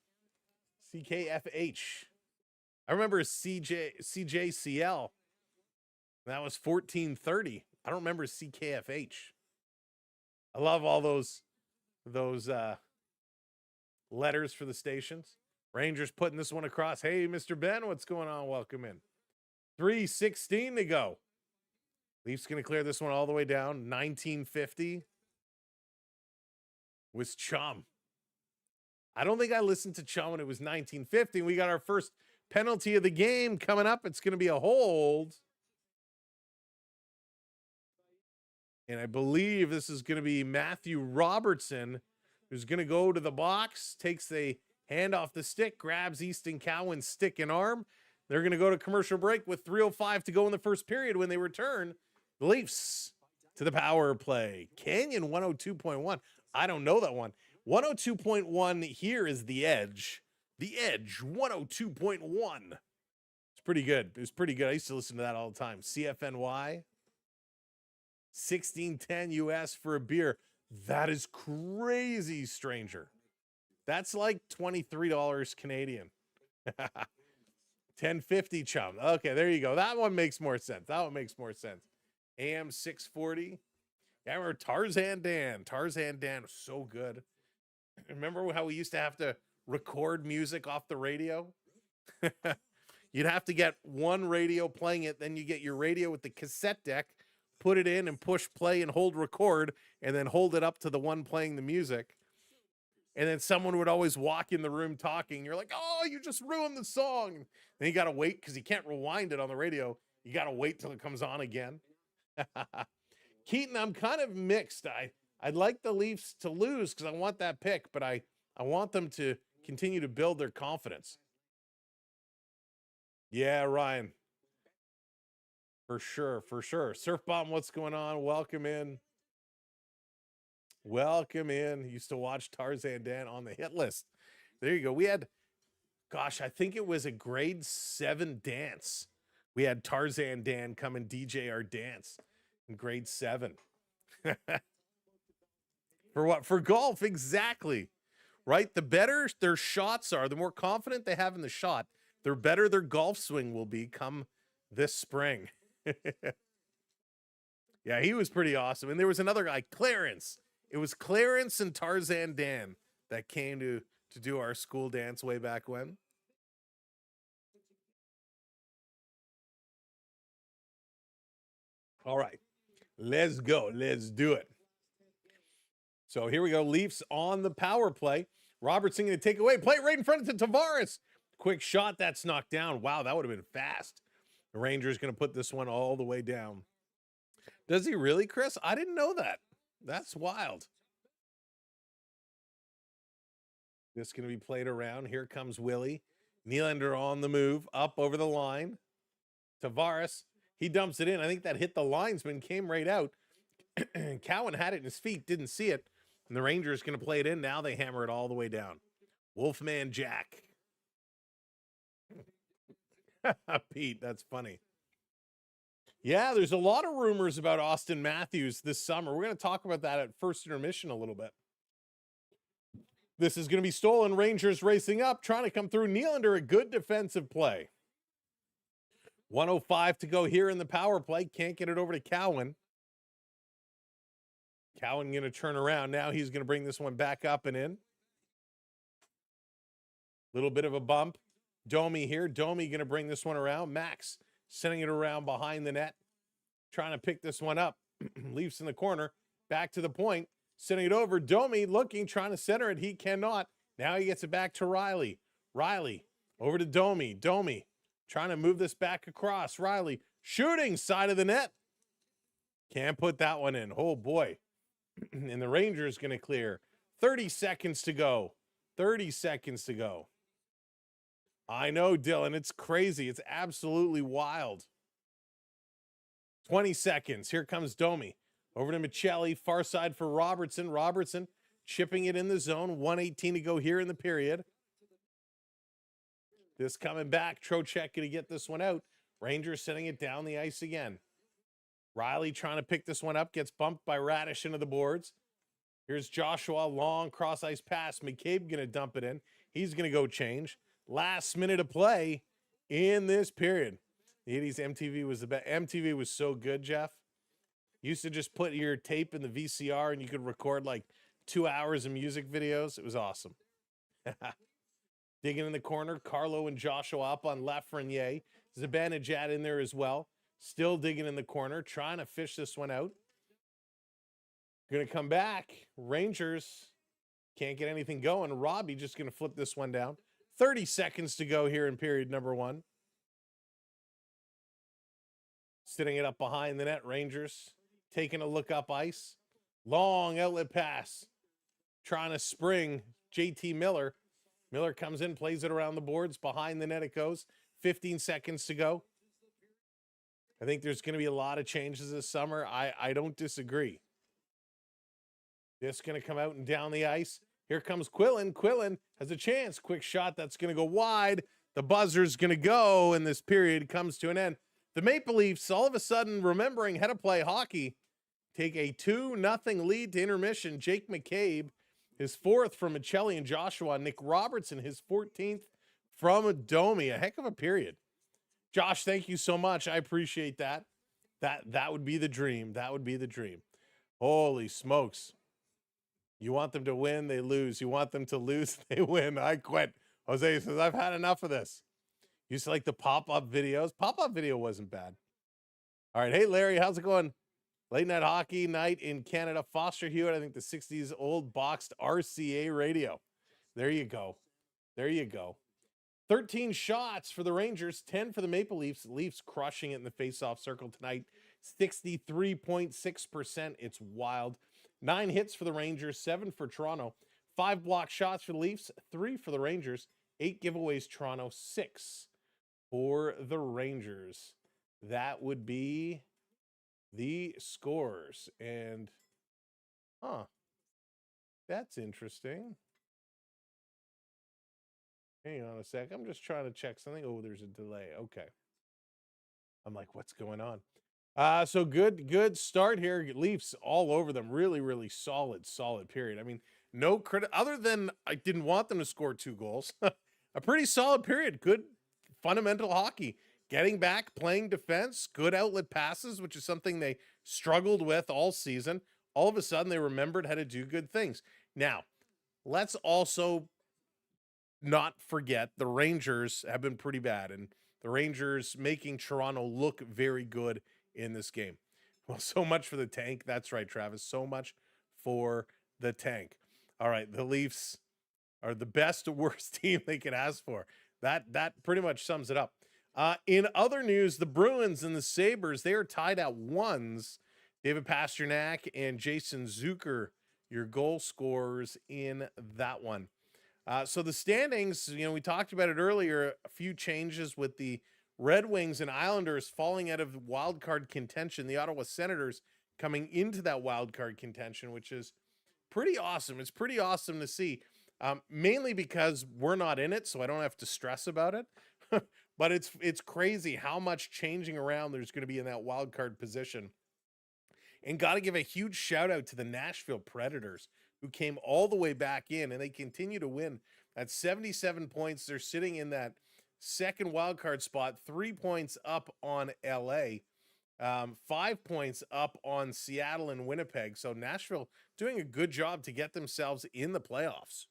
CKFH. I remember CJCL. That was 1430. I don't remember CKFH. I love all those letters for the stations. Rangers putting this one across. Hey, Mr. Ben, what's going on? Welcome in. 3:16 to go. Leafs going to clear this one all the way down. 1950 was Chum. I don't think I listened to Chum when it was 1950. We got our first penalty of the game coming up. It's going to be a hold. And I believe this is going to be Matthew Robertson, who's going to go to the box, takes the hand off the stick, grabs Easton Cowan's stick and arm. They're going to go to commercial break with 3:05 to go in the first period. When they return, the Leafs to the power play. Canyon 102.1. I don't know that one. 102.1 here is The Edge. The Edge 102.1. It's pretty good. It was pretty good. I used to listen to that all the time. CFNY. 1610 US for a beer. That is crazy, stranger. That's like $23 Canadian. 1050 Chum. Okay, there you go. That one makes more sense. AM 640. Yeah, I remember Tarzan Dan. Tarzan Dan was so good. Remember how we used to have to record music off the radio? You'd have to get one radio playing it, then you get your radio with the cassette deck, put it in and push play and hold record, and then hold it up to the one playing the music. And then someone would always walk in the room talking. You're like, oh, you just ruined the song. Then you got to wait because you can't rewind it on the radio. You got to wait till it comes on again. Keaton, I'm kind of mixed. I'd like the Leafs to lose because I want that pick, but I want them to continue to build their confidence. Yeah, Ryan. For sure. Surf Bomb, what's going on? Welcome in. Used to watch Tarzan Dan on the hit list. There you go. We had, gosh, I think it was a grade 7 dance. We had Tarzan Dan come and DJ our dance in grade 7. For what? For golf, exactly. Right? The better their shots are, the more confident they have in the shot, the better their golf swing will be come this spring. Yeah, he was pretty awesome. And there was another guy, Clarence. It was Clarence and Tarzan Dan that came to do our school dance way back when. All right, let's go. Let's do it. So here we go. Leafs on the power play. Robertson going to take away. Play right in front of Tavares. Quick shot. That's knocked down. Wow, that would have been fast. The Rangers going to put this one all the way down. Does he really, Chris? I didn't know that. That's wild. This is going to be played around. Here comes Willie. Nylander on the move. Up over the line. Tavares. He dumps it in. I think that hit the linesman. Came right out. Cowan had it in his feet, didn't see it, and the Rangers going to play it in. Now they hammer it all the way down. Wolfman Jack. Pete, that's funny. Yeah, there's a lot of rumors about Austin Matthews this summer. We're going to talk about that at first intermission a little bit. This is going to be stolen. Rangers racing up, trying to come through. Nylander, a good defensive play. 1:05 to go here in the power play. Can't get it over to Cowan. Cowan going to turn around. Now he's going to bring this one back up and in. Little bit of a bump. Domi here. Domi going to bring this one around. Max sending it around behind the net. Trying to pick this one up. Leafs in the corner. Back to the point. Sending it over. Domi looking, trying to center it. He cannot. Now he gets it back to Riley. Riley over to Domi. Domi trying to move this back across. Riley shooting side of the net. Can't put that one in. Oh, boy. And the Rangers going to clear. 30 seconds to go. 30 seconds to go. I know, Dylan. It's crazy. It's absolutely wild. 20 seconds. Here comes Domi. Over to Michelli. Far side for Robertson. Robertson chipping it in the zone. 1:18 to go here in the period. This coming back. Trocheck going to get this one out. Rangers setting it down the ice again. Riley trying to pick this one up. Gets bumped by Radish into the boards. Here's Joshua. Long cross-ice pass. McCabe going to dump it in. He's going to go change. Last minute of play in this period. The 80s MTV was the best. MTV was so good, Jeff. You used to just put your tape in the VCR and you could record like 2 hours of music videos. It was awesome. Digging in the corner. Carlo and Joshua up on Lafreniere. Zibanejad in there as well. Still digging in the corner. Trying to fish this one out. Going to come back. Rangers can't get anything going. Robbie just going to flip this one down. 30 seconds to go here in period number one. Sitting it up behind the net. Rangers taking a look up ice. Long outlet pass. Trying to spring JT Miller. Miller comes in, plays it around the boards. Behind the net it goes. 15 seconds to go. I think there's going to be a lot of changes this summer. I don't disagree. This going to come out and down the ice. Here comes Quillen. Quillen has a chance. Quick shot. That's going to go wide. The buzzer's going to go, and this period comes to an end. The Maple Leafs, all of a sudden, remembering how to play hockey, take a 2-0 lead to intermission. Jake McCabe, his fourth from Michelli and Joshua. Nick Robertson, his 14th from Domi. A heck of a period. Josh, thank you so much. I appreciate that. That would be the dream. That would be the dream. Holy smokes. You want them to win, they lose. You want them to lose, they win. I quit. Jose says, I've had enough of this. Used to like the pop-up videos. Pop-up video wasn't bad. All right. Hey, Larry, how's it going? Late night hockey night in Canada. Foster Hewitt, I think the 60s old boxed RCA radio. There you go. There you go. 13 shots for the Rangers, 10 for the Maple Leafs. Leafs crushing it in the face-off circle tonight. 63.6%. It's wild. 9 hits for the Rangers, 7 for Toronto. 5 block shots for the Leafs, 3 for the Rangers. 8 giveaways, Toronto, 6 for the Rangers. That would be the scores. And, that's interesting. Hang on a sec. I'm just trying to check something. Oh, there's a delay. Okay. I'm like, what's going on? So good start here. Leafs all over them. Really, really solid period. I mean, no credit other than I didn't want them to score 2 goals. A pretty solid period. Good fundamental hockey. Getting back, playing defense, good outlet passes, which is something they struggled with all season. All of a sudden, they remembered how to do good things. Now, let's also not forget the Rangers have been pretty bad, and the Rangers making Toronto look very good in this game. Well, so much for the tank. That's right, Travis. So much for the tank. All right, the Leafs are the best or worst team they can ask for. That pretty much sums it up. In other news, the Bruins and the Sabres, they are tied at 1s. David Pasternak and Jason Zucker, your goal scorers in that one. So the standings, we talked about it earlier, a few changes with the Red Wings and Islanders falling out of wild card contention. The Ottawa Senators coming into that wild card contention, which is pretty awesome. It's pretty awesome to see, mainly because we're not in it, so I don't have to stress about it. But it's crazy how much changing around there's going to be in that wild card position. And got to give a huge shout out to the Nashville Predators, who came all the way back in, and they continue to win at 77 points. They're sitting in that second wild card spot, 3 points up on LA, 5 points up on Seattle and Winnipeg. So Nashville doing a good job to get themselves in the playoffs.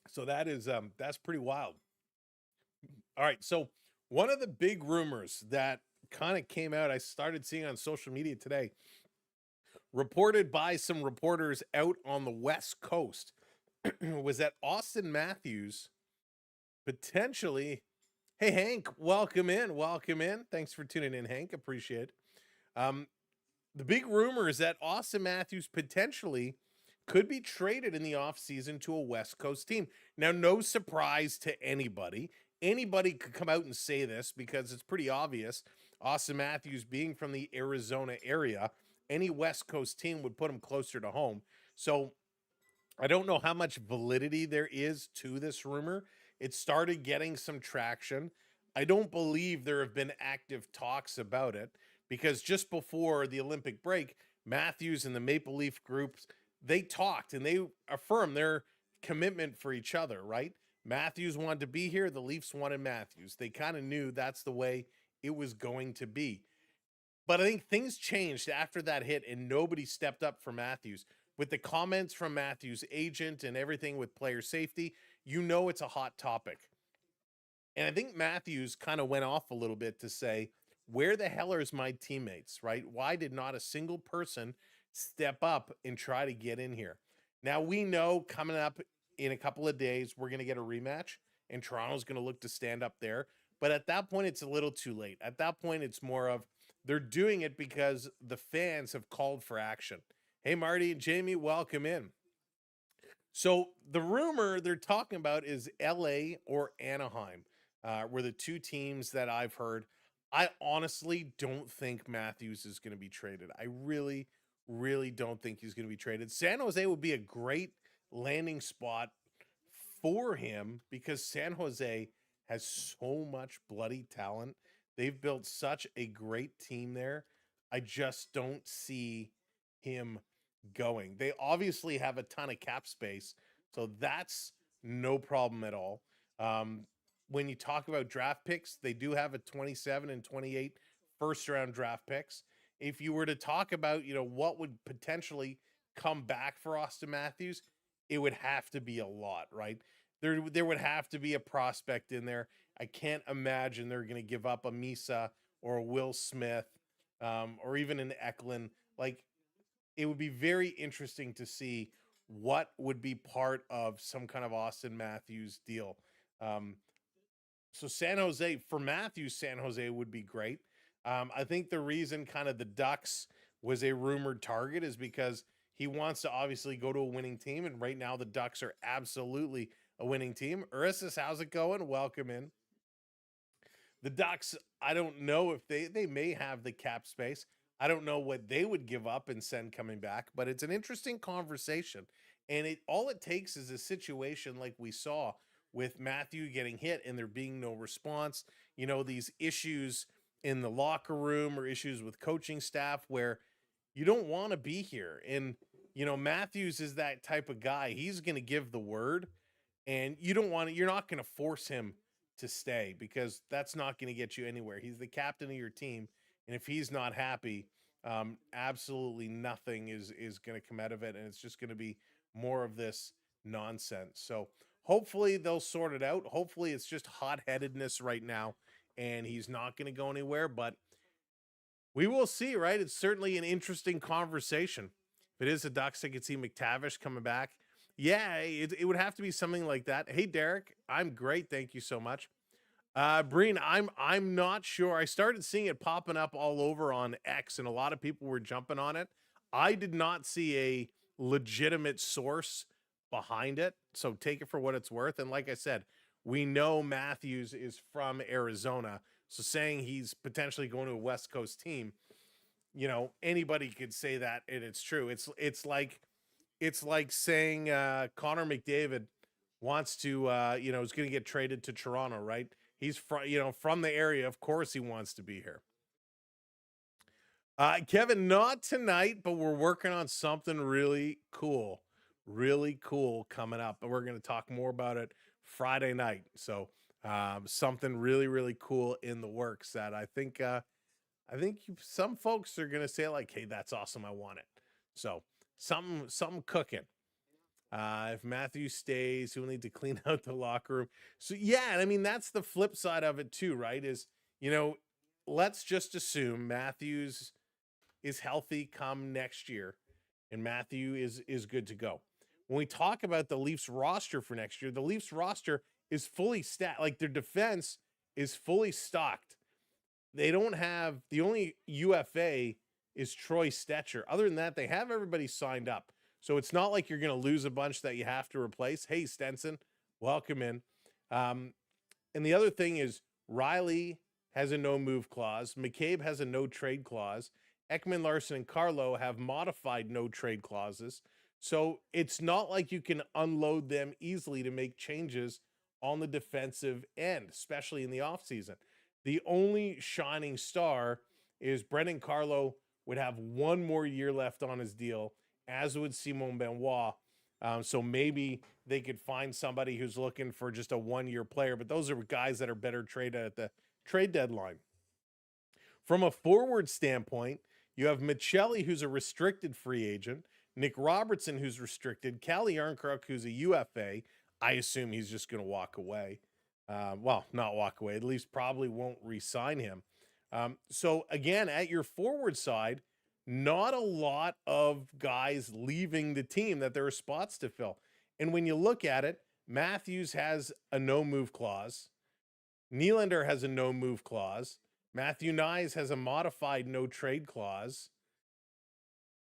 So that's pretty wild. All right, so one of the big rumors that kind of came out, I started seeing on social media today, reported by some reporters out on the West Coast, was that Austin Matthews potentially, hey Hank, welcome in. Thanks for tuning in, Hank, appreciate it. The big rumor is that Austin Matthews potentially could be traded in the offseason to a West Coast team. Now, no surprise to anybody. Anybody could come out and say this because it's pretty obvious. Austin Matthews being from the Arizona area, any West Coast team would put him closer to home. So I don't know how much validity there is to this rumor. It started getting some traction. I don't believe there have been active talks about it because just before the Olympic break, Matthews and the Maple Leaf groups, they talked and they affirmed their commitment for each other, right? Matthews wanted to be here. The Leafs wanted Matthews. They kind of knew that's the way it was going to be. But I think things changed after that hit and nobody stepped up for Matthews. With the comments from Matthews' agent and everything with player safety, you know it's a hot topic. And I think Matthews kind of went off a little bit to say, where the hell are my teammates, right? Why did not a single person step up and try to get in here? Now, we know coming up in a couple of days, we're going to get a rematch, and Toronto's going to look to stand up there. But at that point, it's a little too late. At that point, it's more of they're doing it because the fans have called for action. Hey, Marty and Jamie, welcome in. So the rumor they're talking about is LA or Anaheim were the two teams that I've heard. I honestly don't think Matthews is going to be traded. I really, really don't think he's going to be traded. San Jose would be a great landing spot for him because San Jose has so much bloody talent. They've built such a great team there. I just don't see him going. They obviously have a ton of cap space, so that's no problem at all. When you talk about draft picks, they do have a 27 and 28 first round draft picks. If you were to talk about, what would potentially come back for Austin Matthews, it would have to be a lot, right? There would have to be a prospect in there. I can't imagine they're going to give up a Misa or a Will Smith or even an Eklund. Like, it would be very interesting to see what would be part of some kind of Austin Matthews deal. So San Jose, for Matthews, San Jose would be great. I think the reason kind of the Ducks was a rumored target is because he wants to obviously go to a winning team. And right now the Ducks are absolutely a winning team. Urisas, how's it going? Welcome in. The Ducks, I don't know if they may have the cap space. I don't know what they would give up and send coming back, but it's an interesting conversation. And all it takes is a situation like we saw with Matthew getting hit and there being no response, these issues in the locker room or issues with coaching staff where you don't want to be here. And, Matthews is that type of guy. He's going to give the word and you're not going to force him to stay because that's not going to get you anywhere. He's the captain of your team. And if he's not happy, absolutely nothing is going to come out of it. And it's just going to be more of this nonsense. So hopefully they'll sort it out. Hopefully it's just hot-headedness right now and he's not going to go anywhere, but we will see, right? It's certainly an interesting conversation. If it is the Ducks, I could see McTavish coming back. Yeah, it would have to be something like that. Hey, Derek, I'm great. Thank you so much. Breen, I'm not sure. I started seeing it popping up all over on X and a lot of people were jumping on it. I did not see a legitimate source behind it. So take it for what it's worth. And like I said, we know Matthews is from Arizona, So saying he's potentially going to a West Coast team, you know, anybody could say that, and it's true. It's like saying Connor McDavid wants to you know, is going to get traded to Toronto, right? He's from the area. Of course he wants to be here. Kevin, not tonight, but we're working on something really cool coming up, and we're going to talk more about it Friday night. So something really cool in the works that I think some folks are going to say like, hey, that's awesome, I want it. So something cooking. If Matthews stays, he'll need to clean out the locker room. So yeah, I mean, that's the flip side of it too, right? Is, you know, let's just assume Matthews is healthy come next year and Matthew is good to go. When we talk about the Leafs roster for next year, the Leafs roster is fully stacked. Like, their defense is fully stocked. They don't have, the only UFA is Troy Stetcher. Other than that, they have everybody signed up. So it's not like you're going to lose a bunch that you have to replace. Hey, Stenson, welcome in. And the other thing is Riley has a no move clause. McCabe has a no trade clause. Ekman, Larson, and Carlo have modified no trade clauses. So it's not like you can unload them easily to make changes on the defensive end, especially in the offseason. The only shining star is Brendan Carlo would have one more year left on his deal, as would Simon Benoit. So maybe they could find somebody who's looking for just a one-year player, but those are guys that are better traded at the trade deadline. From a forward standpoint, you have Michelli, who's a restricted free agent, Nick Robertson, who's restricted, Calle Yarncroc, who's a UFA. I assume he's just going to walk away. Well, not walk away, at least probably won't re-sign him. So again, at your forward side, not a lot of guys leaving the team that there are spots to fill. And when you look at it, Matthews has a no-move clause. Nylander has a no-move clause. Matthew Nyes has a modified no-trade clause.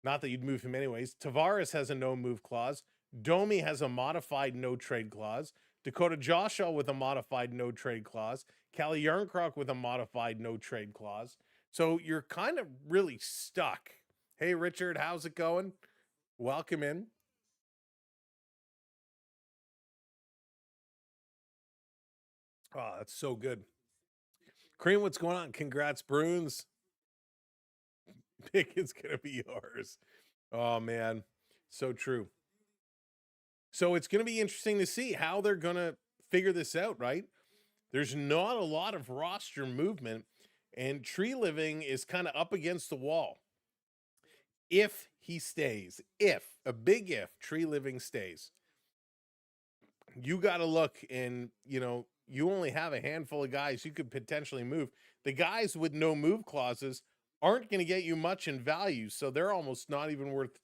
Not that you'd move him anyways. Tavares has a no-move clause. Domi has a modified no-trade clause. Dakota Joshua with a modified no-trade clause. Calle Yarncroc with a modified no-trade clause. So you're kind of really stuck. Hey, Richard, how's it going? Welcome in. Oh, that's so good. Cream, what's going on? Congrats, Bruins. Pick is going to be yours. Oh, man. So true. So it's going to be interesting to see how they're going to figure this out, right? There's not a lot of roster movement, and Tree Living is kind of up against the wall. If he stays, a big if, Tree Living stays, you got to look, and, you know, you only have a handful of guys you could potentially move. The guys with no move clauses aren't going to get you much in value, so they're almost not even worth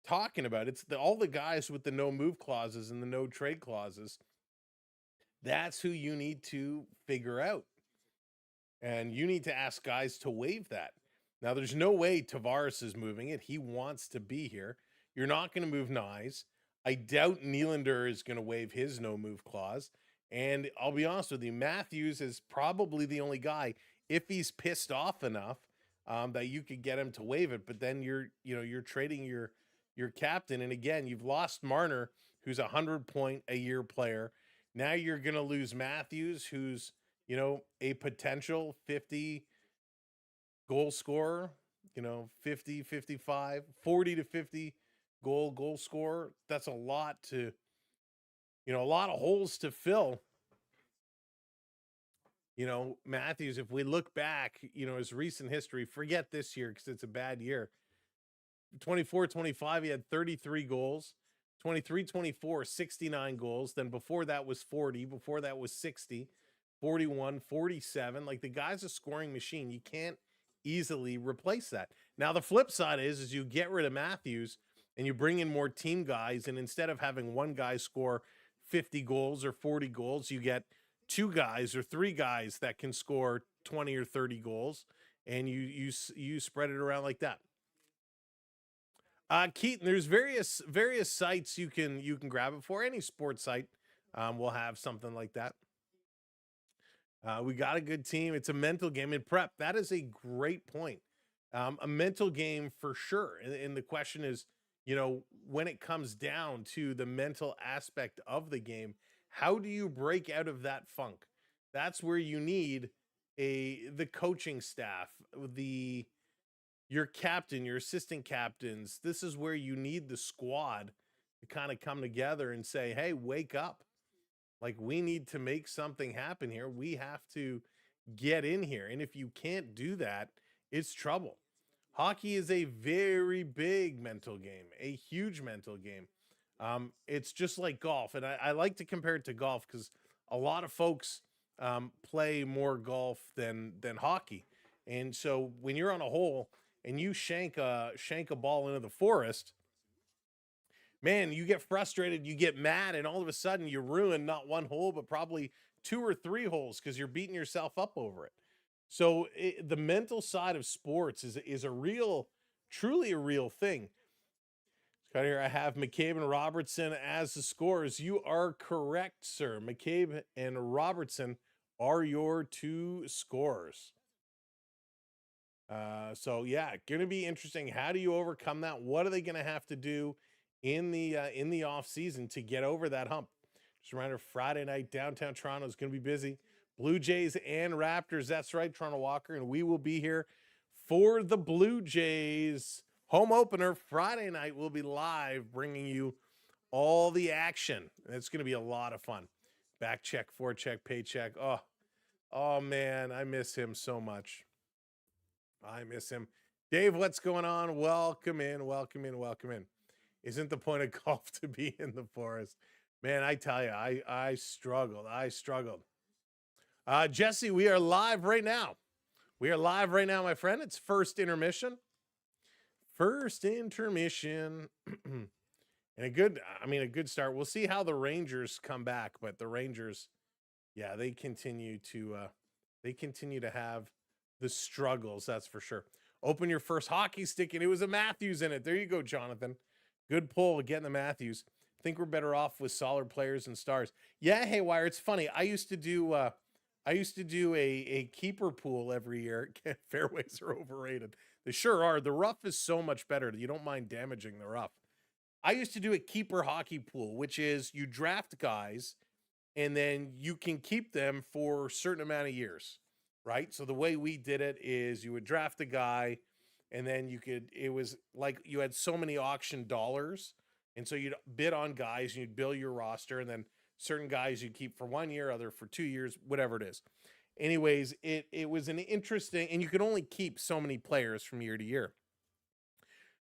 talking about. It's all the guys with the no move clauses and the no trade clauses. That's who you need to figure out. And you need to ask guys to waive that. Now, there's no way Tavares is moving it. He wants to be here. You're not going to move Nyes. I doubt Nylander is going to waive his no move clause. And I'll be honest with you, Matthews is probably the only guy, if he's pissed off enough, that you could get him to waive it. But then you're trading your captain. And again, you've lost Marner, who's a 100-point-a-year player. Now you're going to lose Matthews, who's, you know, a potential 50 goal scorer, you know, 50, 55, 40 to 50 goal scorer. That's a lot to, you know, a lot of holes to fill. You know, Matthews, if we look back, you know, his recent history, forget this year because it's a bad year. 24-25, he had 33 goals. 23-24, 69 goals. Then before that was 40. Before that was 60, 41, 47. Like, the guy's a scoring machine. You can't easily replace that. Now, the flip side is you get rid of Matthews and you bring in more team guys. And instead of having one guy score 50 goals or 40 goals, you get two guys or three guys that can score 20 or 30 goals. And you spread it around like that. Keaton, there's various sites you can grab it for. Any sports site will have something like that. We got a good team. It's a mental game in prep. That is a great point. A mental game for sure. And the question is, when it comes down to the mental aspect of the game, how do you break out of that funk? That's where you need the coaching staff, your captain, your assistant captains. This is where you need the squad to kind of come together and say, hey, wake up. Like, we need to make something happen here. We have to get in here. And if you can't do that, it's trouble. Hockey is a very big mental game, a huge mental game. It's just like golf. And I like to compare it to golf because a lot of folks play more golf than hockey. And so when you're on a hole and you shank a ball into the forest, man, you get frustrated, you get mad, and all of a sudden you ruin not one hole, but probably 2 or 3 holes because you're beating yourself up over it. So the mental side of sports is a real, truly a real thing. Scott here, I have McCabe and Robertson as the scorers. You are correct, sir. McCabe and Robertson are your 2 scorers. So yeah, going to be interesting. How do you overcome that? What are they going to have to do in the off season to get over that hump? Just a reminder, Friday night, downtown Toronto is going to be busy. Blue Jays and Raptors. That's right, Toronto Walker. And we will be here for the Blue Jays home opener. Friday night, we'll be live bringing you all the action. It's going to be a lot of fun. Back check, forecheck, paycheck. Oh man, I miss him so much. I miss him. Dave, what's going on? Welcome in, welcome in, welcome in. Isn't the point of golf to be in the forest? Man, I tell you, I struggled. Jesse, we are live right now. We are live right now, my friend. It's first intermission. First intermission. And a good start. We'll see how the Rangers come back, but the Rangers, yeah, they continue to have the struggles, that's for sure. Open your first hockey stick, and it was a Matthews in it. There you go, Jonathan. Good pull, getting the Matthews. Think we're better off with solid players and stars. Yeah, Haywire, it's funny. I used to do a keeper pool every year. Fairways are overrated. They sure are. The rough is so much better. You don't mind damaging the rough. I used to do a keeper hockey pool, which is you draft guys and then you can keep them for a certain amount of years, right? So the way we did it is you would draft a guy and then it was like you had so many auction dollars. And so you'd bid on guys and you'd build your roster, and then certain guys you keep for 1 year, other for 2 years, whatever it is. Anyways, it was an interesting, and you could only keep so many players from year to year.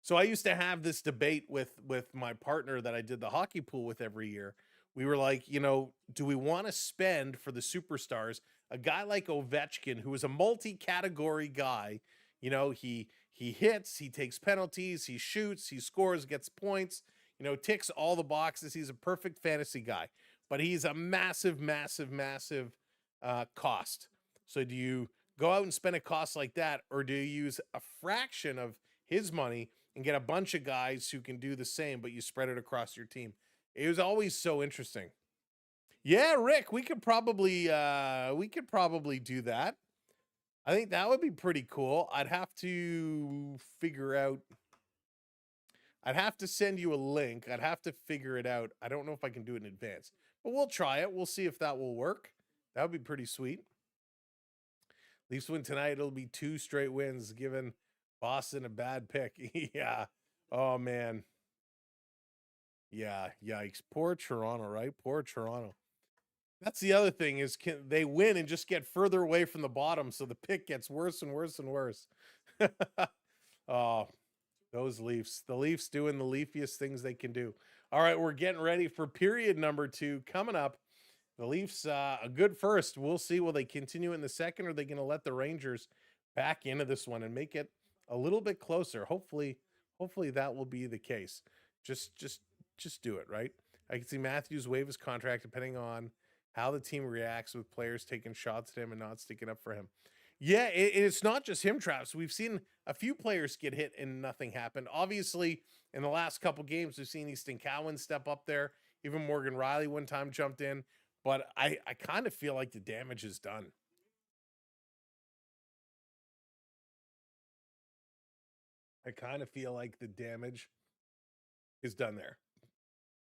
So I used to have this debate with my partner that I did the hockey pool with every year. We were like, do we want to spend for the superstars a guy like Ovechkin, who is a multi-category guy? He hits, he takes penalties, he shoots, he scores, gets points, ticks all the boxes. He's a perfect fantasy guy, but he's a massive, massive, massive cost. So do you go out and spend a cost like that, or do you use a fraction of his money and get a bunch of guys who can do the same, but you spread it across your team? It was always so interesting. Yeah, Rick, we could probably do that. I think that would be pretty cool. I'd have to send you a link. I'd have to figure it out. I don't know if I can do it in advance, but we'll try it. We'll see if that will work. That would be pretty sweet. Leafs win tonight. It'll be 2 straight wins, giving Boston a bad pick. Yeah. Oh, man. Yeah. Yikes. Poor Toronto, right? Poor Toronto. That's the other thing is, can they win and just get further away from the bottom, so the pick gets worse and worse and worse. Oh, those Leafs. The Leafs doing the leafiest things they can do. All right, we're getting ready for period number 2 coming up. The Leafs, a good first. We'll see. Will they continue in the second, or are they going to let the Rangers back into this one and make it a little bit closer? Hopefully that will be the case. Just do it, right? I can see Matthews waive his contract depending on how the team reacts with players taking shots at him and not sticking up for him. Yeah, it's not just him, Travis. We've seen a few players get hit and nothing happened. Obviously, in the last couple games, we've seen Easton Cowan step up there. Even Morgan Riley one time jumped in. But I kind of feel like the damage is done. I kind of feel like the damage is done there.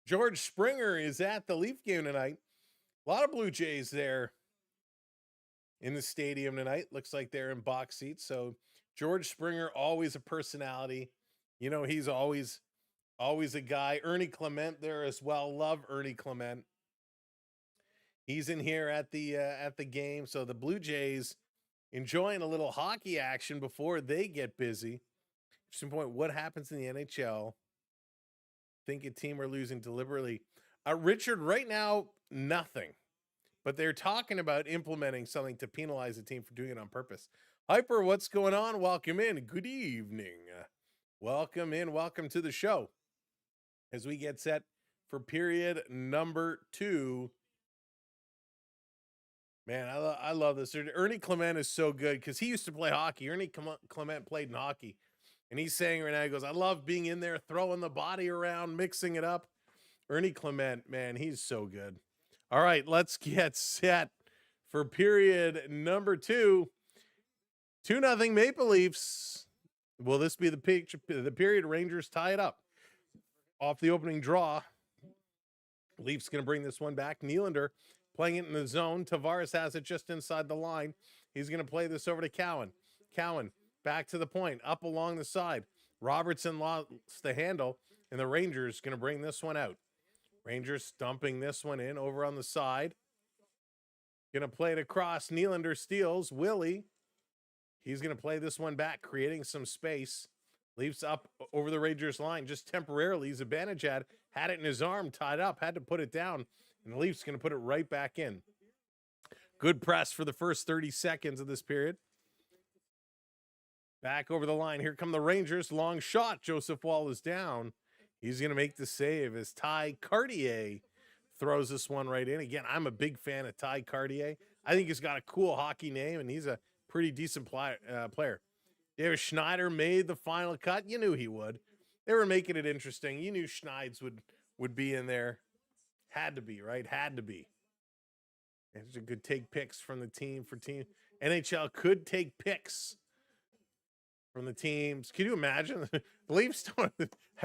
George Springer is at the Leaf game tonight. A lot of Blue Jays there in the stadium tonight. Looks like they're in box seats. So George Springer, always a personality. You know, he's always a guy. Ernie Clement there as well. Love Ernie Clement. He's in here at the game. So the Blue Jays enjoying a little hockey action before they get busy. Interesting point. What happens in the NHL? Think a team are losing deliberately. Richard, right now, nothing. But they're talking about implementing something to penalize a team for doing it on purpose. Hyper, what's going on? Welcome in. Good evening. Welcome in. Welcome to the show. As we get set for period number 2. Man, I love this. Ernie Clement is so good because he used to play hockey. Ernie Clement played in hockey. And he's saying right now, he goes, I love being in there, throwing the body around, mixing it up. Ernie Clement, man, he's so good. All right, let's get set for period number 2. 2-0 Maple Leafs. Will this be the period? Rangers tie it up. Off the opening draw. Leafs going to bring this one back. Nylander playing it in the zone. Tavares has it just inside the line. He's going to play this over to Cowan. Cowan back to the point, up along the side. Robertson lost the handle, and the Rangers going to bring this one out. Rangers dumping this one in over on the side. Going to play it across. Nylander steals. Willie. He's going to play this one back, creating some space. Leafs up over the Rangers line just temporarily. Zibanejad had it in his arm, tied up, had to put it down, and the Leafs going to put it right back in. Good press for the first 30 seconds of this period. Back over the line. Here come the Rangers. Long shot. Joseph Wall is down. He's going to make the save as Ty Cartier throws this one right in. Again, I'm a big fan of Ty Cartier. I think he's got a cool hockey name, and he's a pretty decent player. David Schneider made the final cut. You knew he would. They were making it interesting. You knew Schneids would be in there. Had to be, right? Had to be. And could take picks from the team for team. NHL could take picks from the teams. Can you imagine? The Leafs don't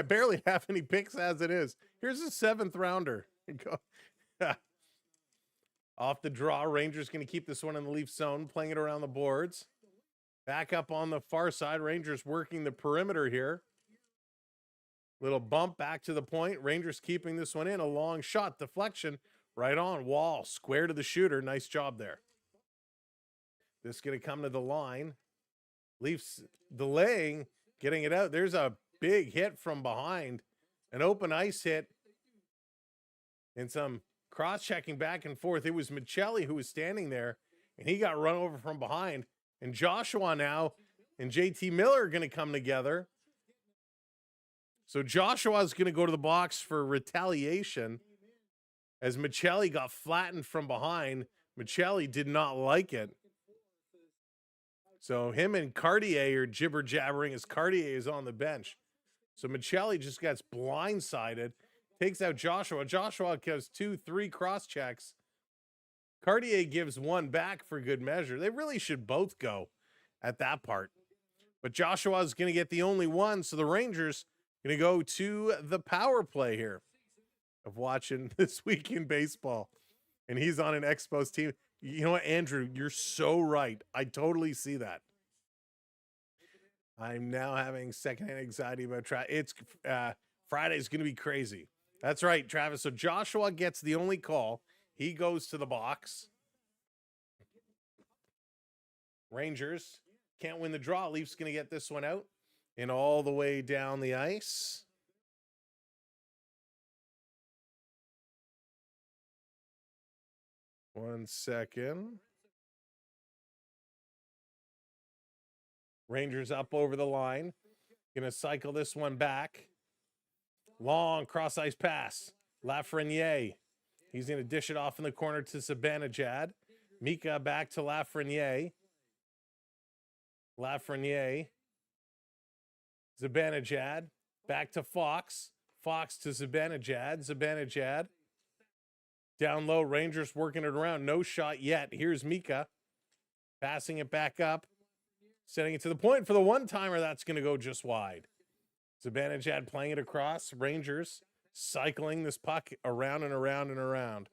barely have any picks as it is. Here's a 7th rounder. Off the draw. Rangers going to keep this one in the Leaf zone, playing it around the boards. Back up on the far side. Rangers working the perimeter here. Little bump back to the point. Rangers keeping this one in. A long shot. Deflection. Right on. Wall. Square to the shooter. Nice job there. This is going to come to the line. Leafs delaying, getting it out. There's a big hit from behind. An open ice hit. And some cross-checking back and forth. It was Michelli who was standing there. And he got run over from behind. And Joshua now and JT Miller are going to come together. So Joshua's going to go to the box for retaliation as Michelli got flattened from behind. Michelli did not like it. So him and Cartier are jibber-jabbering as Cartier is on the bench. So Michelli just gets blindsided, takes out Joshua. Joshua gives 2-3 cross-checks. Cartier gives one back for good measure. They really should both go at that part. But Joshua's going to get the only one, so the Rangers going to go to the power play here of watching this week in baseball. And he's on an Expos team. You know what, Andrew, you're so right. I totally see that. I'm now having secondhand anxiety about It's Friday's going to be crazy. That's right, Travis. So Joshua gets the only call. He goes to the box. Rangers can't win the draw. Leafs going to get this one out and all the way down the ice. One second. Rangers up over the line. Going to cycle this one back. Long cross-ice pass. Lafreniere. He's going to dish it off in the corner to Zibanejad. Mika back to Lafreniere. Lafreniere. Zibanejad. Back to Fox. Fox to Zibanejad. Zibanejad. Down low, Rangers working it around. No shot yet. Here's Mika. Passing it back up. Setting it to the point for the one-timer. That's going to go just wide. Zibanejad playing it across. Rangers cycling this puck around and around and around.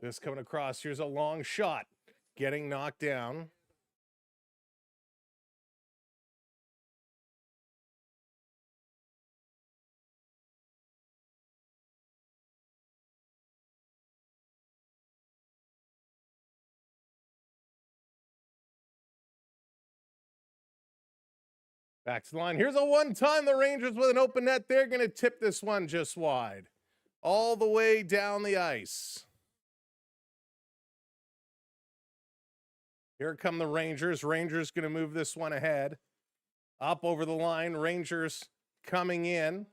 This coming across. Here's a long shot. Getting knocked down. Back to the line. Here's a one-time. The Rangers with an open net. They're going to tip this one just wide. All the way down the ice. Here come the Rangers. Rangers going to move this one ahead. Up over the line. Rangers coming in.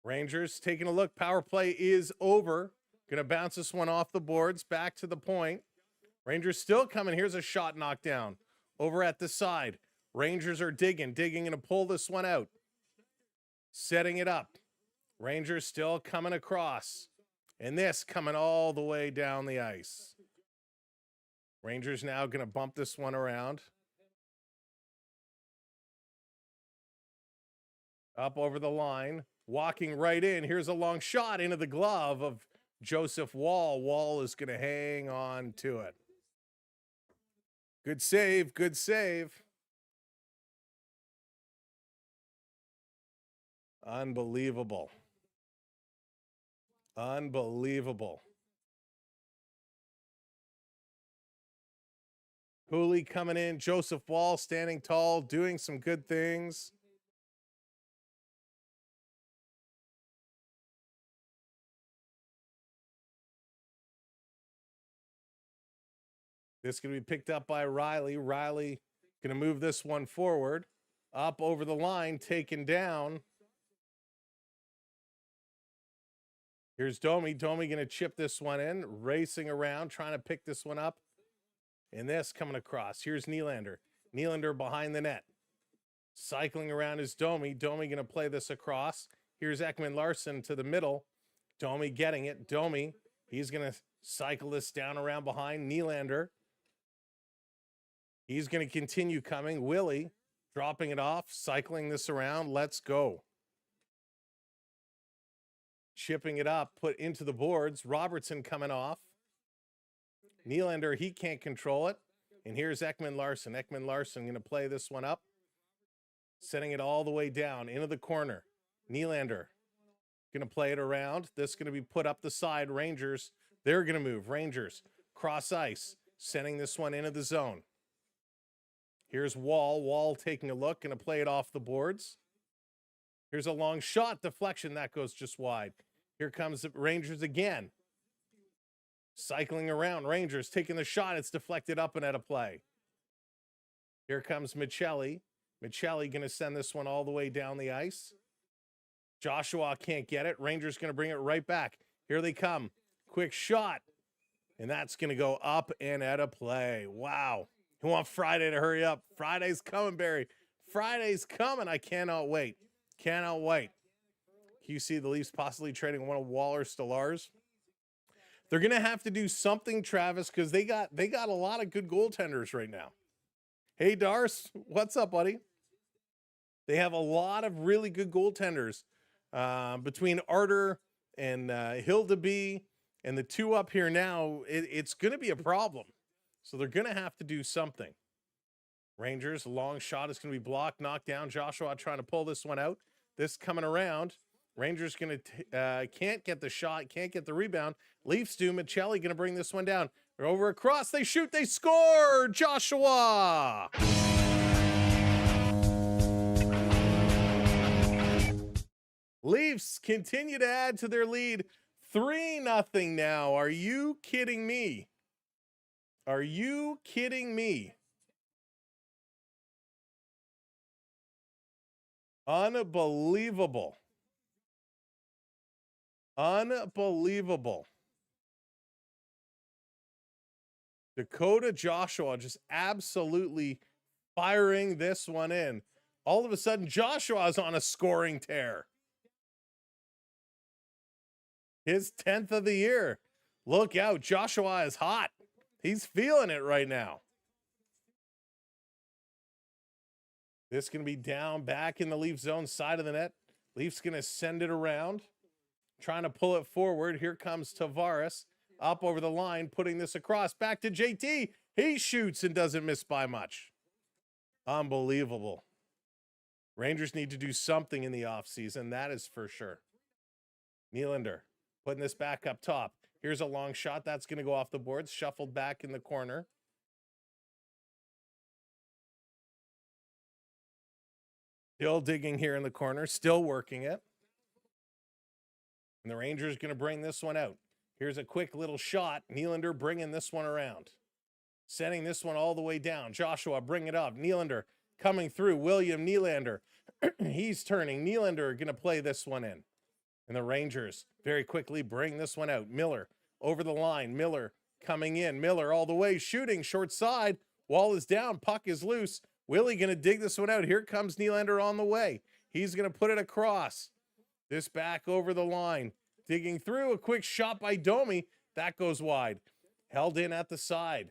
Rangers taking a look. Power play is over. Going to bounce this one off the boards. Back to the point. Rangers still coming. Here's a shot knocked down. Over at the side. Rangers are digging and to pull this one out. Setting it up. Rangers still coming across. And this coming all the way down the ice. Rangers now going to bump this one around. Up over the line. Walking right in. Here's a long shot into the glove of Joseph Woll. Woll is going to hang on to it. Good save. Good save. Unbelievable. Unbelievable. Cooley coming in. Joseph Woll standing tall, doing some good things. This is going to be picked up by Riley. Riley going to move this one forward. Up over the line, taken down. Here's Domi. Domi going to chip this one in, racing around, trying to pick this one up. And this coming across. Here's Nylander. Nylander behind the net. Cycling around is Domi. Domi going to play this across. Here's Ekman Larsson to the middle. Domi getting it. Domi, he's going to cycle this down around behind Nylander. He's going to continue coming. Willie dropping it off, cycling this around. Let's go. Chipping it up, put into the boards. Robertson coming off. Nylander, he can't control it. And here's Ekman Larsson. Ekman Larsson going to play this one up. Setting it all the way down into the corner. Nylander going to play it around. This going to be put up the side. Rangers, they're going to move. Rangers, cross ice. Sending this one into the zone. Here's Woll. Woll taking a look. Going to play it off the boards. Here's a long shot. Deflection. That goes just wide. Here comes the Rangers again. Cycling around. Rangers taking the shot. It's deflected up and out of play. Here comes Michelli. Michelli going to send this one all the way down the ice. Joshua can't get it. Rangers going to bring it right back. Here they come. Quick shot. And that's going to go up and out of play. Wow. You want Friday to hurry up. Friday's coming, Barry. Friday's coming. I cannot wait. Cannot wait. You see the Leafs possibly trading one of Waller Stallars. They're going to have to do something, Travis, because they got a lot of good goaltenders right now. Hey, Darce, what's up, buddy? They have a lot of really good goaltenders between Arter and Hildeby and the two up here now. It's going to be a problem. So they're going to have to do something. Rangers, long shot is going to be blocked, knocked down. Joshua trying to pull this one out. This coming around. Rangers going to can't get the shot, can't get the rebound. Leafs do. Michelli going to bring this one down. They're over across. They shoot. They score. Joshua. Leafs continue to add to their lead. 3-0 now. Are you kidding me? Are you kidding me? Unbelievable. Unbelievable. Dakota Joshua just absolutely firing this one in. All of a sudden, Joshua's on a scoring tear. His 10th of the year. Look out, Joshua is hot. He's feeling it right now. This going to be down back in the Leaf zone side of the net. Leafs going to send it around. Trying to pull it forward. Here comes Tavares. Up over the line, putting this across. Back to JT. He shoots and doesn't miss by much. Unbelievable. Rangers need to do something in the offseason, that is for sure. Nylander putting this back up top. Here's a long shot. That's going to go off the boards. Shuffled back in the corner. Still digging here in the corner. Still working it. And the Rangers going to bring this one out. Here's a quick little shot. Nylander bringing this one around. Sending this one all the way down. Joshua bring it up. Nylander coming through. William Nylander. He's turning. Nylander going to play this one in. And the Rangers very quickly bring this one out. Miller over the line. Miller coming in. Miller all the way. Shooting. Short side. Wall is down. Puck is loose. Willie going to dig this one out. Here comes Nylander on the way. He's going to put it across. This back over the line. Digging through, a quick shot by Domi. That goes wide. Held in at the side.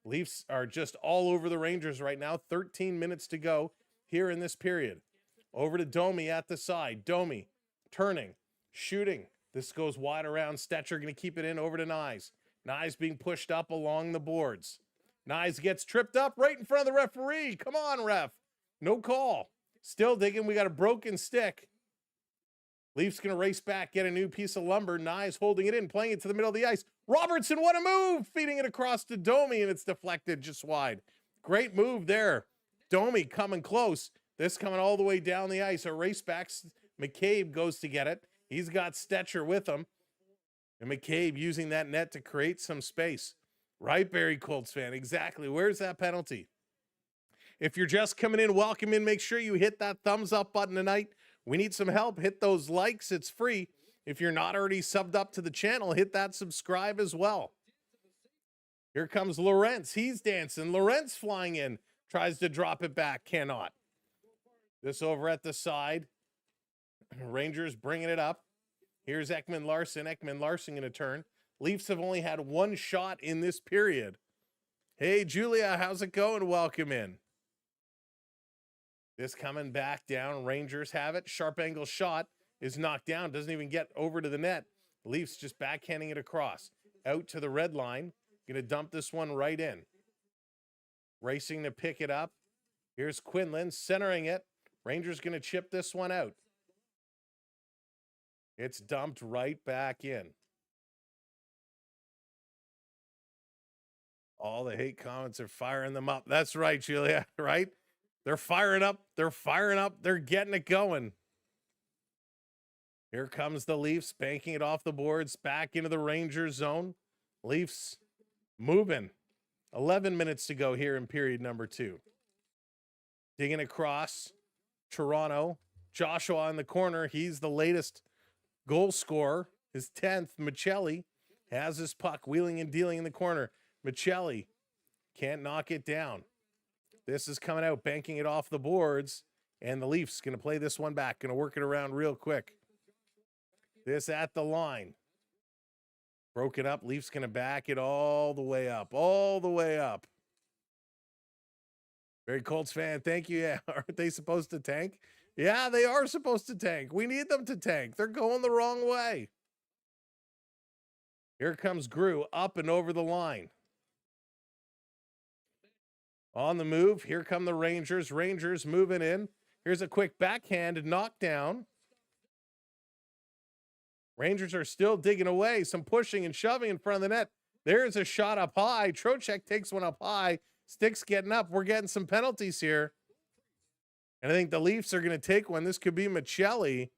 Leafs are just all over the Rangers right now. 13 minutes to go here in this period. Over to Domi at the side. Domi turning, shooting. This goes wide around. Stetcher going to keep it in over to Nyes. Nyes being pushed up along the boards. Nyes gets tripped up right in front of the referee. Come on, ref. No call. Still digging. We got a broken stick. Leafs going to race back, get a new piece of lumber. Nyes holding it in, playing it to the middle of the ice. Robertson, what a move! Feeding it across to Domi, and it's deflected just wide. Great move there. Domi coming close. This coming all the way down the ice. A race back. McCabe goes to get it. He's got Stetcher with him. And McCabe using that net to create some space. Right, Barry Colts fan. Exactly. Where's that penalty? If you're just coming in, welcome in. Make sure you hit that thumbs up button tonight. We need some help. Hit those likes. It's free. If you're not already subbed up to the channel, hit that subscribe as well. Here comes Lorentz. He's dancing. Lorentz flying in. Tries to drop it back. Cannot. This over at the side. Rangers bringing it up. Here's Ekman Larson. Ekman Larson going to turn. Leafs have only had one shot in this period. Hey, Julia, how's it going? Welcome in. This coming back down. Rangers have it. Sharp angle shot is knocked down. Doesn't even get over to the net. Leafs just backhanding it across. Out to the red line. Going to dump this one right in. Racing to pick it up. Here's Quinlan centering it. Rangers going to chip this one out. It's dumped right back in. All the hate comments are firing them up. That's right, Julia, right? They're firing up. They're firing up. They're getting it going. Here comes the Leafs, banking it off the boards, back into the Rangers zone. Leafs moving. 11 minutes to go here in period number 2. Digging across. Toronto. Joshua in the corner. He's the latest goal scorer. His 10th. Michelli has his puck, wheeling and dealing in the corner. Michelli can't knock it down. This is coming out, banking it off the boards, and the Leafs going to play this one back. Going to work it around real quick. This at the line. Broken up. Leafs going to back it all the way up. All the way up. Very Colts fan. Thank you. Yeah, aren't they supposed to tank? Yeah, they are supposed to tank. We need them to tank. They're going the wrong way. Here comes Grew up and over the line. On the move. Here come the Rangers. Rangers moving in. Here's a quick backhand knockdown. Rangers are still digging away. Some pushing and shoving in front of the net. There's a shot up high. Trocheck takes one up high. Sticks getting up. We're getting some penalties here. And I think the Leafs are going to take one. This could be Michelli.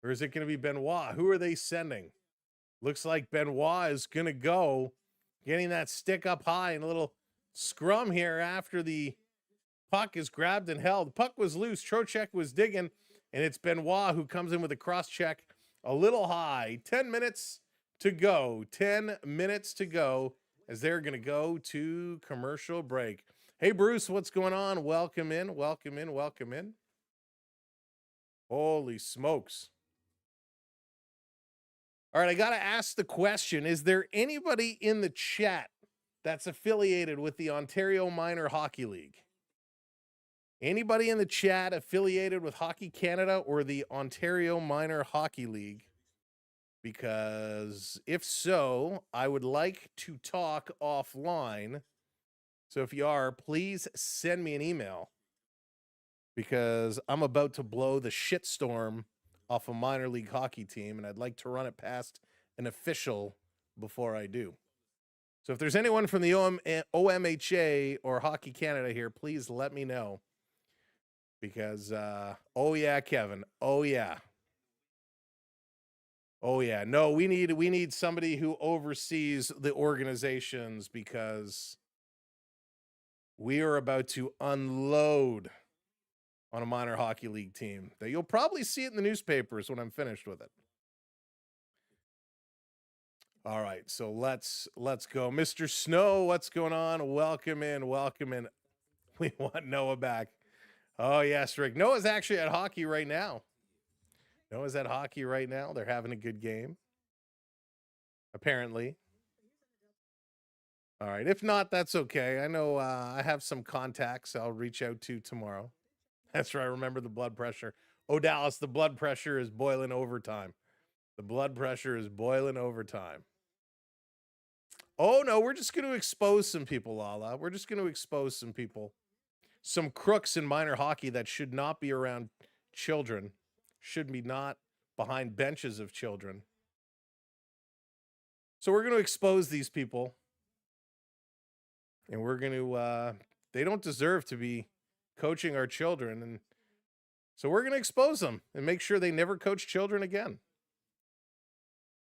Or is it going to be Benoit? Who are they sending? Looks like Benoit is going to go. Getting that stick up high and a little scrum here after the puck is grabbed and held. Puck was loose. Trocheck was digging. And it's Benoit who comes in with a cross check a little high. 10 minutes to go. 10 minutes to go as they're going to go to commercial break. Hey, Bruce, what's going on? Welcome in, welcome in, welcome in. Holy smokes. All right, I got to ask the question, is there anybody in the chat that's affiliated with the Ontario Minor Hockey League? Anybody in the chat affiliated with Hockey Canada or the Ontario Minor Hockey League? Because if so, I would like to talk offline. So if you are, please send me an email because I'm about to blow the shitstorm off a minor league hockey team, and I'd like to run it past an official before I do. So if there's anyone from the OMHA or Hockey Canada here, please let me know. Because, oh yeah, Kevin. Oh yeah. Oh yeah. No, we need somebody who oversees the organizations because we are about to unload on a minor hockey league team that you'll probably see it in the newspapers when I'm finished with it. All right, so let's go. Mr. Snow, what's going on? Welcome in, welcome in. We want Noah back. Oh, yes, Rick. Noah's actually at hockey right now. Noah's at hockey right now. They're having a good game, apparently. All right. If not, that's okay. I know I have some contacts I'll reach out to tomorrow. That's right. Remember the blood pressure. Oh, Dallas, the blood pressure is boiling overtime. The blood pressure is boiling overtime. Oh, no, we're just going to expose some people, Lala. We're just going to expose some people. Some crooks in minor hockey that should not be around children, should be not behind benches of children. So we're going to expose these people. And we're going to, they don't deserve to be coaching our children. And so we're going to expose them and make sure they never coach children again.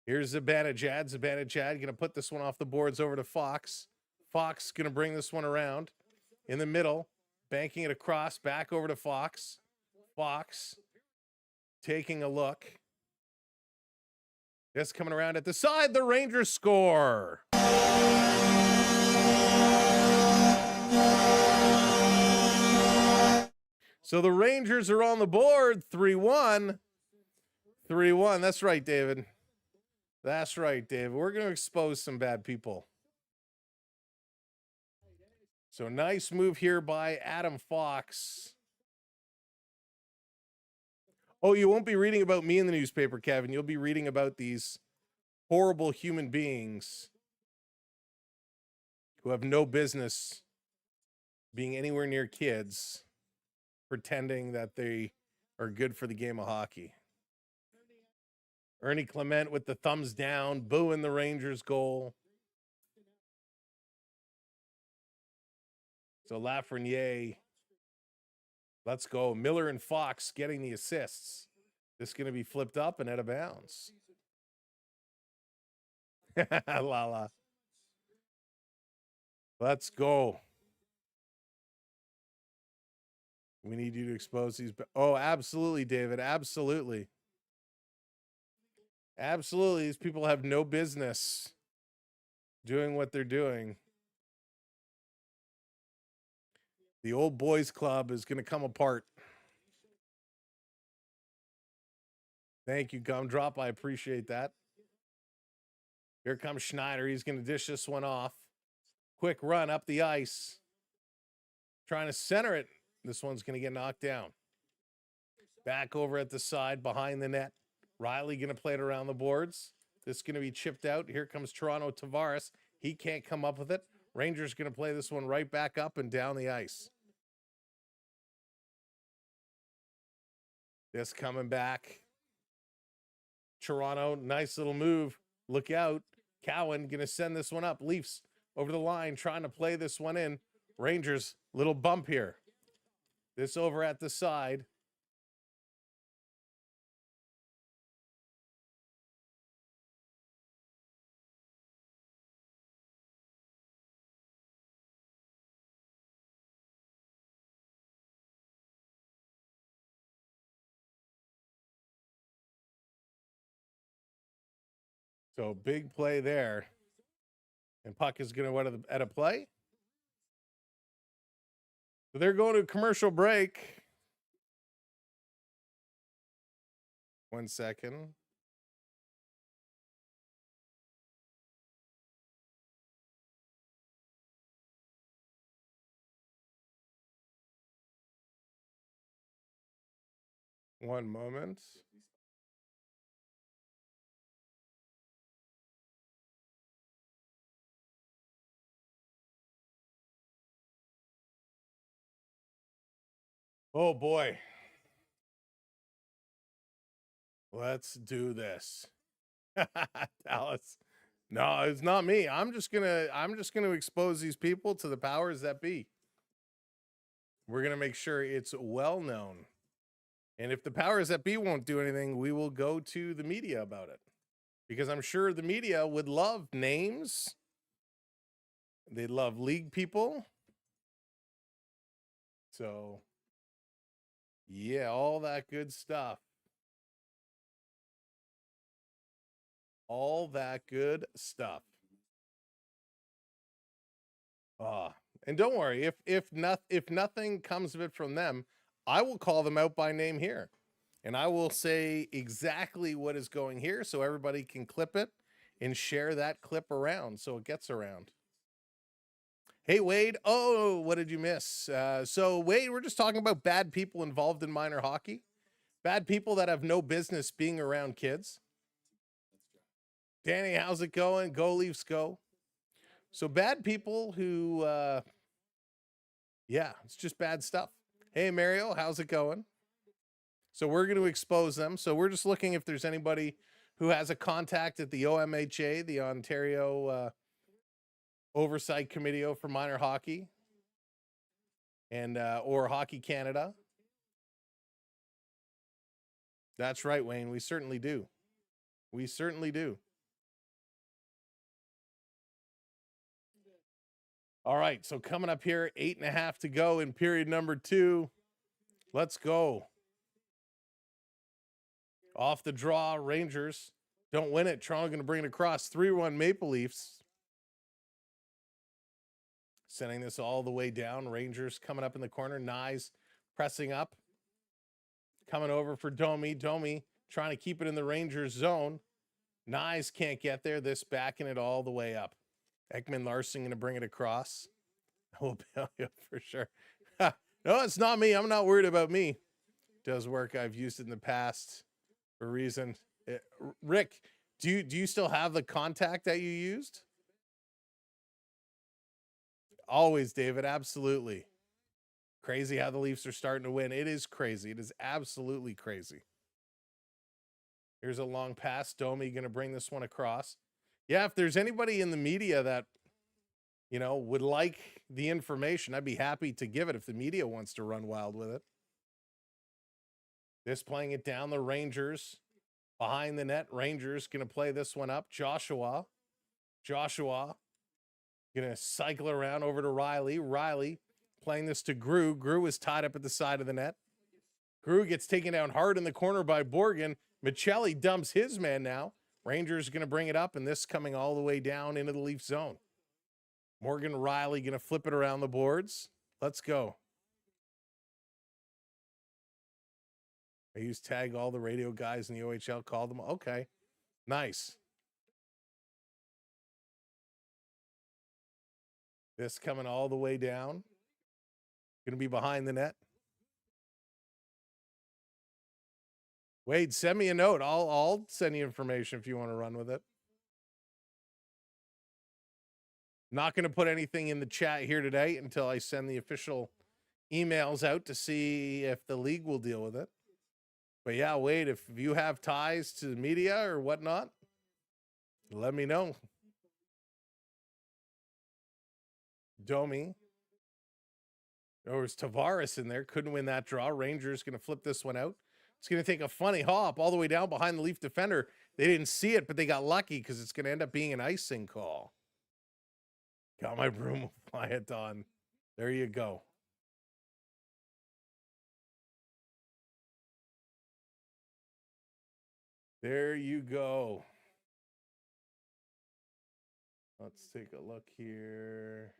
Here's Zibanejad. Zibanejad going to put this one off the boards over to Fox. Fox going to bring this one around in the middle, banking it across, back over to Fox. Fox taking a look. Just coming around at the side, the Rangers score. So the Rangers are on the board, 3-1. 3-1. That's right, David. That's right, David. We're going to expose some bad people. So nice move here by Adam Fox. Oh, you won't be reading about me in the newspaper, Kevin. You'll be reading about these horrible human beings who have no business being anywhere near kids, pretending that they are good for the game of hockey. Ernie Clement with the thumbs down, booing the Rangers goal. So Lafreniere, let's go. Miller and Fox getting the assists. This is going to be flipped up and out of bounds. Lala. Let's go. We need you to expose these. Oh, absolutely, David. Absolutely. Absolutely. These people have no business doing what they're doing. The old boys club is going to come apart. Thank you, Gumdrop. I appreciate that. Here comes Schneider. He's going to dish this one off. Quick run up the ice. Trying to center it. This one's going to get knocked down. Back over at the side behind the net. Riley going to play it around the boards. This is going to be chipped out. Here comes Toronto Tavares. He can't come up with it. Rangers going to play this one right back up and down the ice. This coming back. Toronto, nice little move. Look out. Cowan going to send this one up. Leafs over the line trying to play this one in. Rangers, little bump here. This over at the side. So big play there. And puck is going to at a play. So they're going to commercial break. 1 second. One moment. Oh boy. Let's do this. Dallas. No, it's not me. I'm just gonna expose these people to the powers that be. We're gonna make sure it's well known. And if the powers that be won't do anything, we will go to the media about it. Because I'm sure the media would love names. They love league people. So yeah, all that good stuff. All that good stuff. And don't worry, if nothing comes of it from them, I will call them out by name here. And I will say exactly what is going here so everybody can clip it and share that clip around so it gets around. Hey, Wade. Oh, what did you miss? So, Wade, we're just talking about bad people involved in minor hockey. Bad people that have no business being around kids. Danny, how's it going? Go Leafs, go. So bad people who, yeah, it's just bad stuff. Hey, Mario, how's it going? So we're going to expose them. So we're just looking if there's anybody who has a contact at the OMHA, the Ontario Oversight Committee for Minor Hockey, and or Hockey Canada. That's right, Wayne. We certainly do. We certainly do. All right, so coming up here, 8.5 to go in period number 2. Let's go. Off the draw, Rangers don't win it. Toronto going to bring it across. 3-1 Maple Leafs. Sending this all the way down. Rangers coming up in the corner. Nyes pressing up. Coming over for Domi. Domi trying to keep it in the Rangers zone. Nyes can't get there. This backing it all the way up. Ekman Larson going to bring it across. Oh, for sure. No, it's not me. I'm not worried about me. Does work. I've used it in the past for a reason. Rick, do you still have the contact that you used? Always, David. Absolutely. Crazy how the Leafs are starting to win. It is crazy. It is absolutely crazy. Here's a long pass. Domi going to bring this one across. Yeah, if there's anybody in the media that, you know, would like the information, I'd be happy to give it if the media wants to run wild with it. This playing it down the Rangers. Behind the net, Rangers going to play this one up. Joshua going to cycle around over to Riley. Riley playing this to Grew. Grew is tied up at the side of the net. Grew gets taken down hard in the corner by Borgen. Michelli dumps his man now. Rangers going to bring it up, and this coming all the way down into the Leaf zone. Morgan Riley going to flip it around the boards. Let's go. I use tag all the radio guys in the OHL, call them. Okay, nice. This coming all the way down. Going to be behind the net. Wade, send me a note. I'll send you information if you want to run with it. Not going to put anything in the chat here today until I send the official emails out to see if the league will deal with it. But yeah, Wade, if you have ties to the media or whatnot, let me know. Domi. There was Tavares in there. Couldn't win that draw. Rangers going to flip this one out. It's going to take a funny hop all the way down behind the Leaf defender. They didn't see it, but they got lucky because it's going to end up being an icing call. Got my broom quiet on. There you go. There you go. Let's take a look here.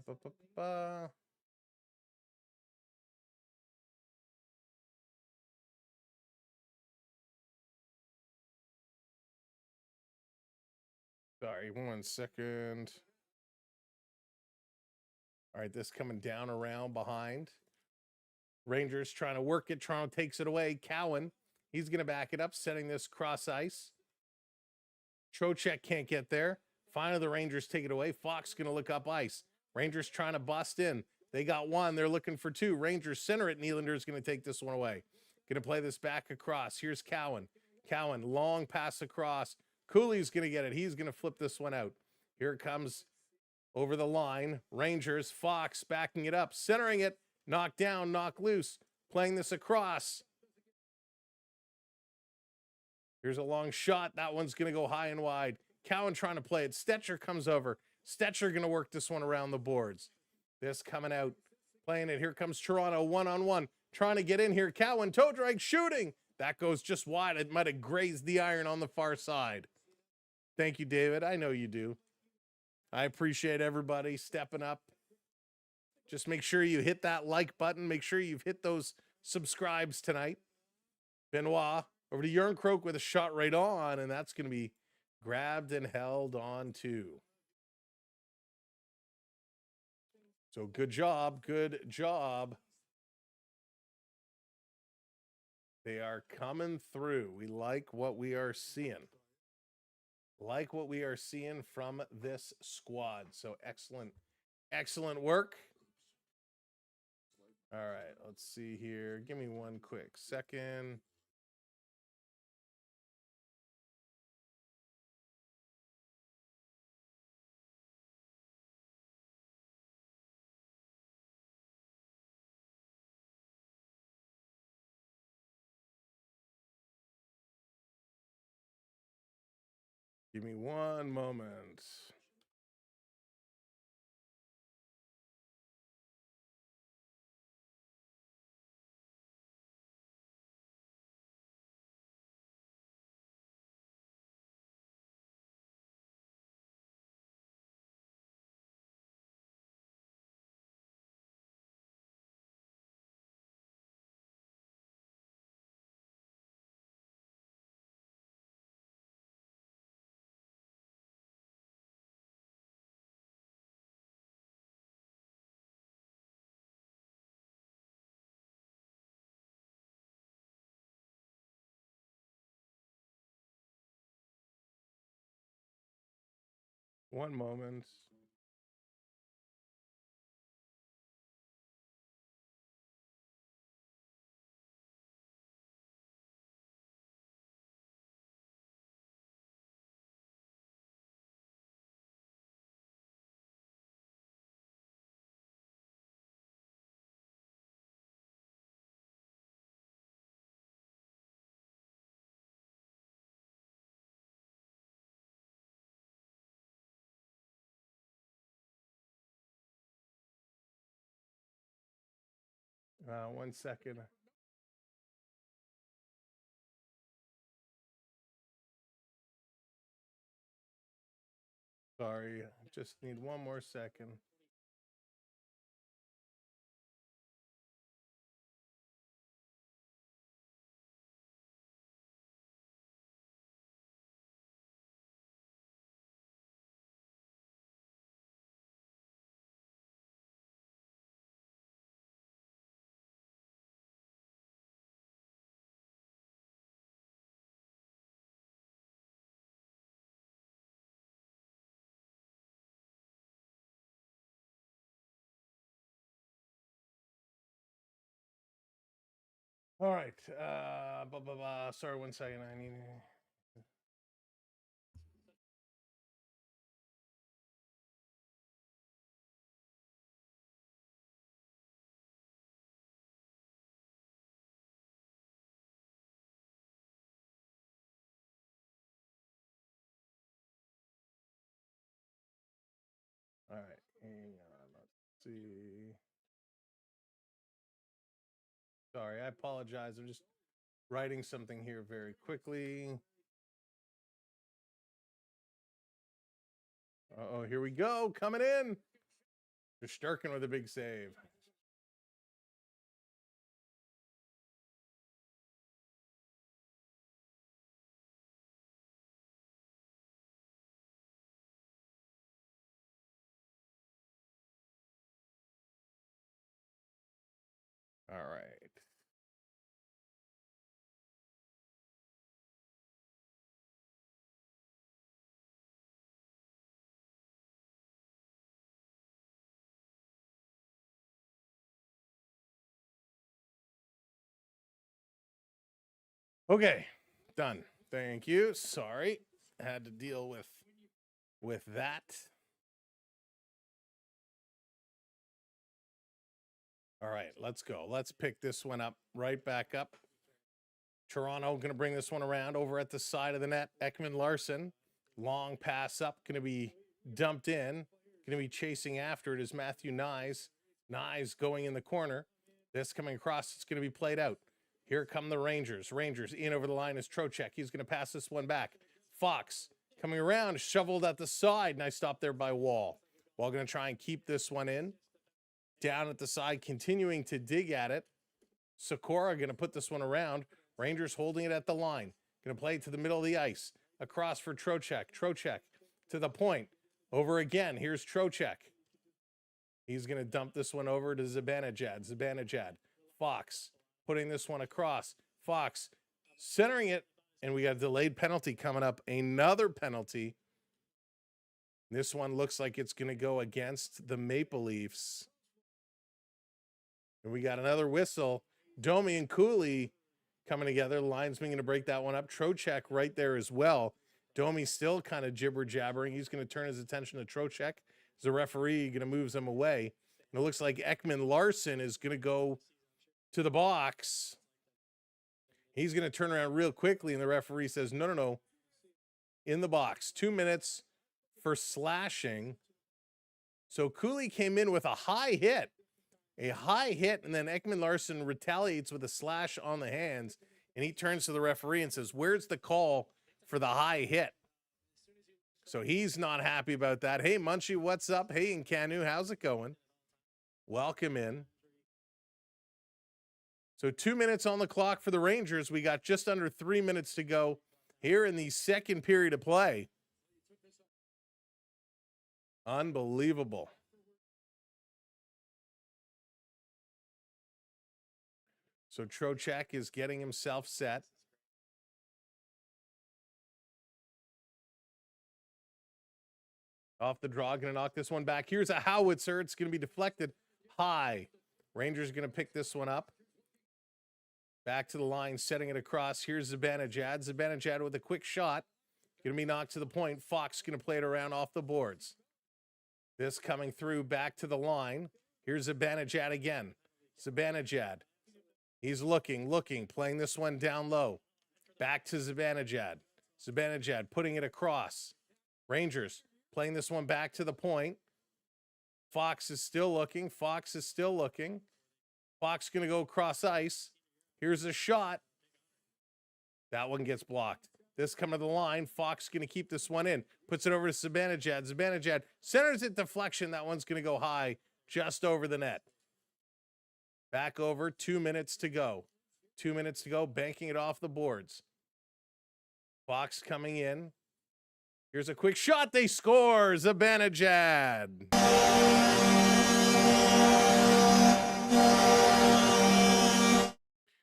Ba, ba, ba. Sorry, 1 second. All right, this coming down around behind. Rangers trying to work it. Toronto takes it away. Cowan, he's going to back it up, setting this cross ice. Trocheck can't get there. Finally, the Rangers take it away. Fox going to look up ice. Rangers trying to bust in. They got one. They're looking for two. Rangers center it. Nylander is going to take this one away. Going to play this back across. Here's Cowan. Cowan, long pass across. Cooley's going to get it. He's going to flip this one out. Here it comes over the line. Rangers, Fox backing it up, centering it. Knocked down, knocked loose. Playing this across. Here's a long shot. That one's going to go high and wide. Cowan trying to play it. Stetcher comes over. Stetcher going to work this one around the boards. This coming out, playing it. Here comes Toronto one-on-one. Trying to get in here. Cowan, toe drag, shooting. That goes just wide. It might have grazed the iron on the far side. Thank you, David. I know you do. I appreciate everybody stepping up. Just make sure you hit that like button. Make sure you've hit those subscribes tonight. Benoit over to Yarncroak with a shot right on, and that's going to be grabbed and held on too. So good job. Good job. They are coming through. We like what we are seeing. Like what we are seeing from this squad. So excellent, excellent work. All right, let's see here. Give me one quick second. Give me one moment. One moment. One second. Sorry, just need one more second. All right. Blah, blah, blah. Sorry, 1 second. I need. All right. Hang on. Let's see. Sorry, I apologize. I'm just writing something here very quickly. Uh-oh, here we go. Coming in. Sturkin with a big save. All right. Okay, done. Thank you. Sorry, had to deal with that. All right, let's go. Let's pick this one up, right back up. Toronto going to bring this one around over at the side of the net. Ekman Larson, long pass up, going to be dumped in. Going to be chasing after it is Matthew Nyes. Nyes going in the corner. This coming across, it's going to be played out. Here come the Rangers. Rangers in over the line is Trocheck. He's going to pass this one back. Fox coming around, shoveled at the side. Nice stop there by Wall. Wall going to try and keep this one in. Down at the side, continuing to dig at it. Sikora going to put this one around. Rangers holding it at the line. Going to play it to the middle of the ice. Across for Trocheck. Trocheck to the point. Over again. Here's Trocheck. He's going to dump this one over to Zibanejad. Zibanejad. Fox putting this one across. Fox centering it. And we got a delayed penalty coming up. Another penalty. This one looks like it's going to go against the Maple Leafs. And we got another whistle. Domi and Cooley coming together. Linesman going to break that one up. Trocheck right there as well. Domi still kind of jibber-jabbering. He's going to turn his attention to Trocheck. As the referee going to move him away. And it looks like Ekman Larson is going to go to the box. He's going to turn around real quickly, and the referee says, no. In the box. 2 minutes for slashing. So Cooley came in with a high hit. A high hit, and then Ekman Larson retaliates with a slash on the hands, and he turns to the referee and says, where's the call for the high hit? So he's not happy about that. Hey, Munchie, what's up? Hey, Nkanu, how's it going? Welcome in. So 2 minutes on the clock for the Rangers. We got just under 3 minutes to go here in the second period of play. Unbelievable. So Trocheck is getting himself set. Off the draw, going to knock this one back. Here's a howitzer. It's going to be deflected high. Rangers going to pick this one up. Back to the line, setting it across. Here's Zibanejad. Zibanejad with a quick shot. Going to be knocked to the point. Fox going to play it around off the boards. This coming through back to the line. Here's Zibanejad again. Zibanejad. He's looking, playing this one down low. Back to Zibanejad. Zibanejad putting it across. Rangers playing this one back to the point. Fox is still looking. Fox going to go across ice. Here's a shot. That one gets blocked. This coming to the line. Fox going to keep this one in. Puts it over to Zibanejad. Zibanejad centers it deflection. That one's going to go high just over the net. Back over, 2 minutes to go. 2 minutes to go, banking it off the boards. Fox coming in. Here's a quick shot. They score. Zibanejad.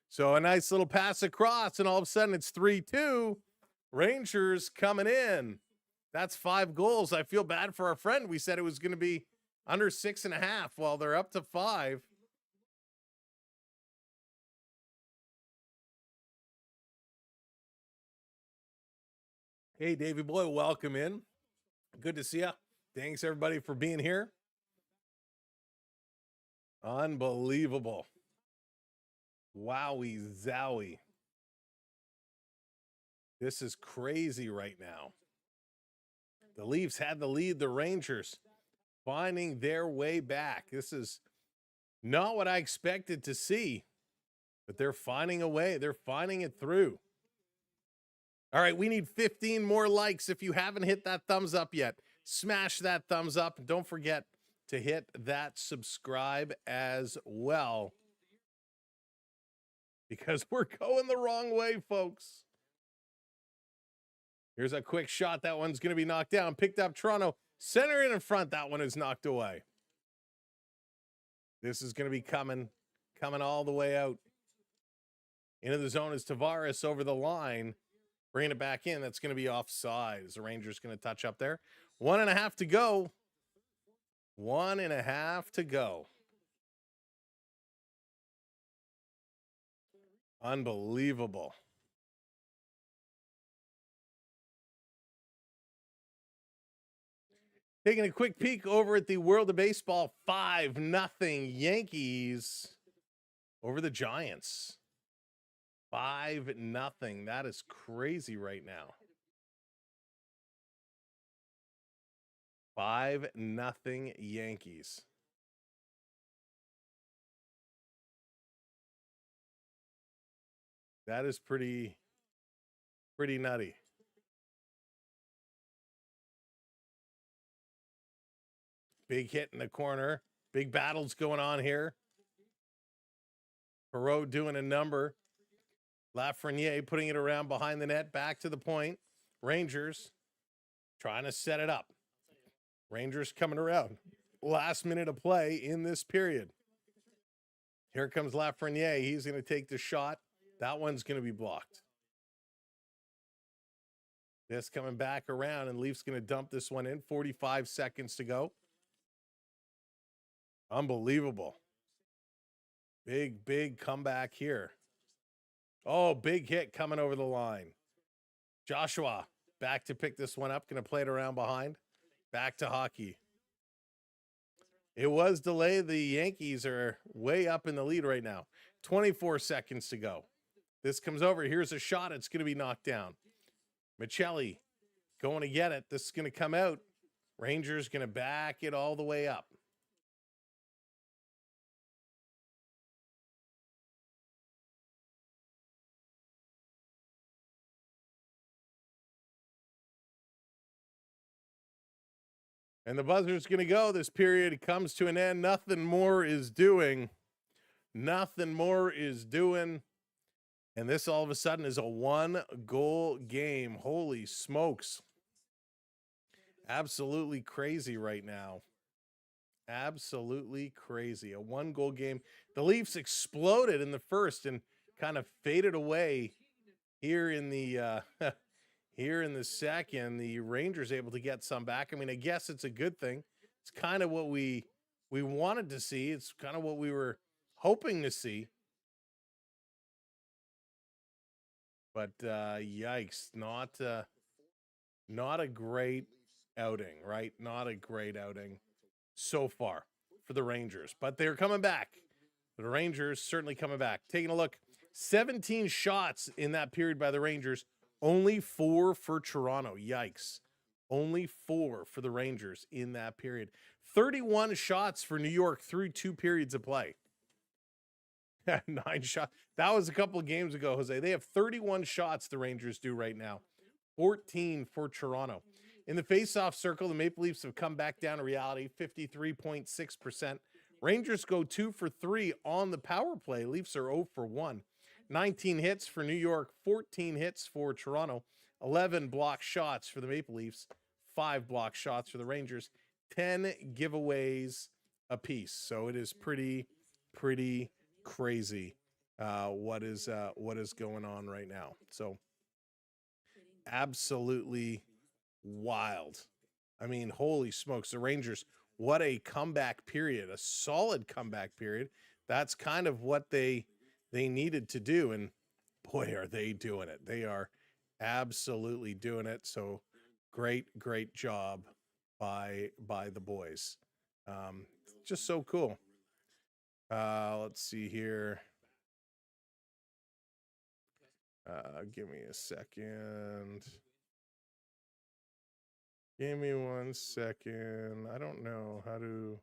So a nice little pass across, and all of a sudden it's 3-2. Rangers coming in. That's 5 goals. I feel bad for our friend. We said it was going to be under 6.5. Well, they're up to 5. Hey, Davey boy, welcome in. Good to see you. Thanks, everybody, for being here. Unbelievable. Wowie zowie. This is crazy right now. The Leafs had the lead. The Rangers finding their way back. This is not what I expected to see. But they're finding a way. They're finding it through. All right, we need 15 more likes. If you haven't hit that thumbs up yet, smash that thumbs up. And don't forget to hit that subscribe as well, because we're going the wrong way, folks. Here's a quick shot. That one's going to be knocked down. Picked up Toronto. Center in front. That one is knocked away. This is going to be coming all the way out. Into the zone is Tavares over the line. Bringing it back in. That's going to be offside. Is the Rangers going to touch up there? 1.5 to go. 1.5 to go. Unbelievable. Taking a quick peek over at the World of Baseball, 5-0 Yankees over the Giants. 5-0. That is crazy right now. 5-0 Yankees. That is pretty nutty. Big hit in the corner. Big battles going on here. Perreault doing a number. Lafreniere putting it around behind the net. Back to the point. Rangers trying to set it up. Rangers coming around. Last minute of play in this period. Here comes Lafreniere. He's going to take the shot. That one's going to be blocked. This coming back around, and Leafs going to dump this one in. 45 seconds to go. Unbelievable. Big comeback here. Oh, big hit coming over the line. Joshua back to pick this one up. Going to play it around behind. Back to hockey. It was delayed. The Yankees are way up in the lead right now. 24 seconds to go. This comes over. Here's a shot. It's going to be knocked down. Michelli going to get it. This is going to come out. Rangers going to back it all the way up. And the buzzer's going to go. This period comes to an end. Nothing more is doing. Nothing more is doing. And this all of a sudden is a 1-goal game. Holy smokes. Absolutely crazy right now. Absolutely crazy. A 1-goal game. The Leafs exploded in the first and kind of faded away here in the here in the second. The Rangers able to get some back. I mean, I guess it's a good thing. It's kind of what we wanted to see. It's kind of what we were hoping to see. But yikes, not a great outing, right? Not a great outing so far for the Rangers. But they're coming back. The Rangers certainly coming back. Taking a look, 17 shots in that period by the Rangers, only 4 for Toronto. Yikes. Only 4 for the Rangers in that period. 31 shots for New York through 2 periods of play. 9 shots. That was a couple of games ago, Jose. They have 31 shots, the Rangers do right now. 14 for Toronto. In the face-off circle, the Maple Leafs have come back down to reality, 53.6%. Rangers go 2 for 3 on the power play. Leafs are 0 for 1. 19 hits for New York, 14 hits for Toronto, 11 block shots for the Maple Leafs, 5 block shots for the Rangers, 10 giveaways apiece. So it is pretty crazy what is going on right now. So absolutely wild. I mean, holy smokes, the Rangers, what a comeback period, a solid comeback period. That's kind of what they needed to do, and boy, are they doing it. They are absolutely doing it. So great job by the boys. Just so cool. Let's see here. Give me a second. Give me 1 second. I don't know how to.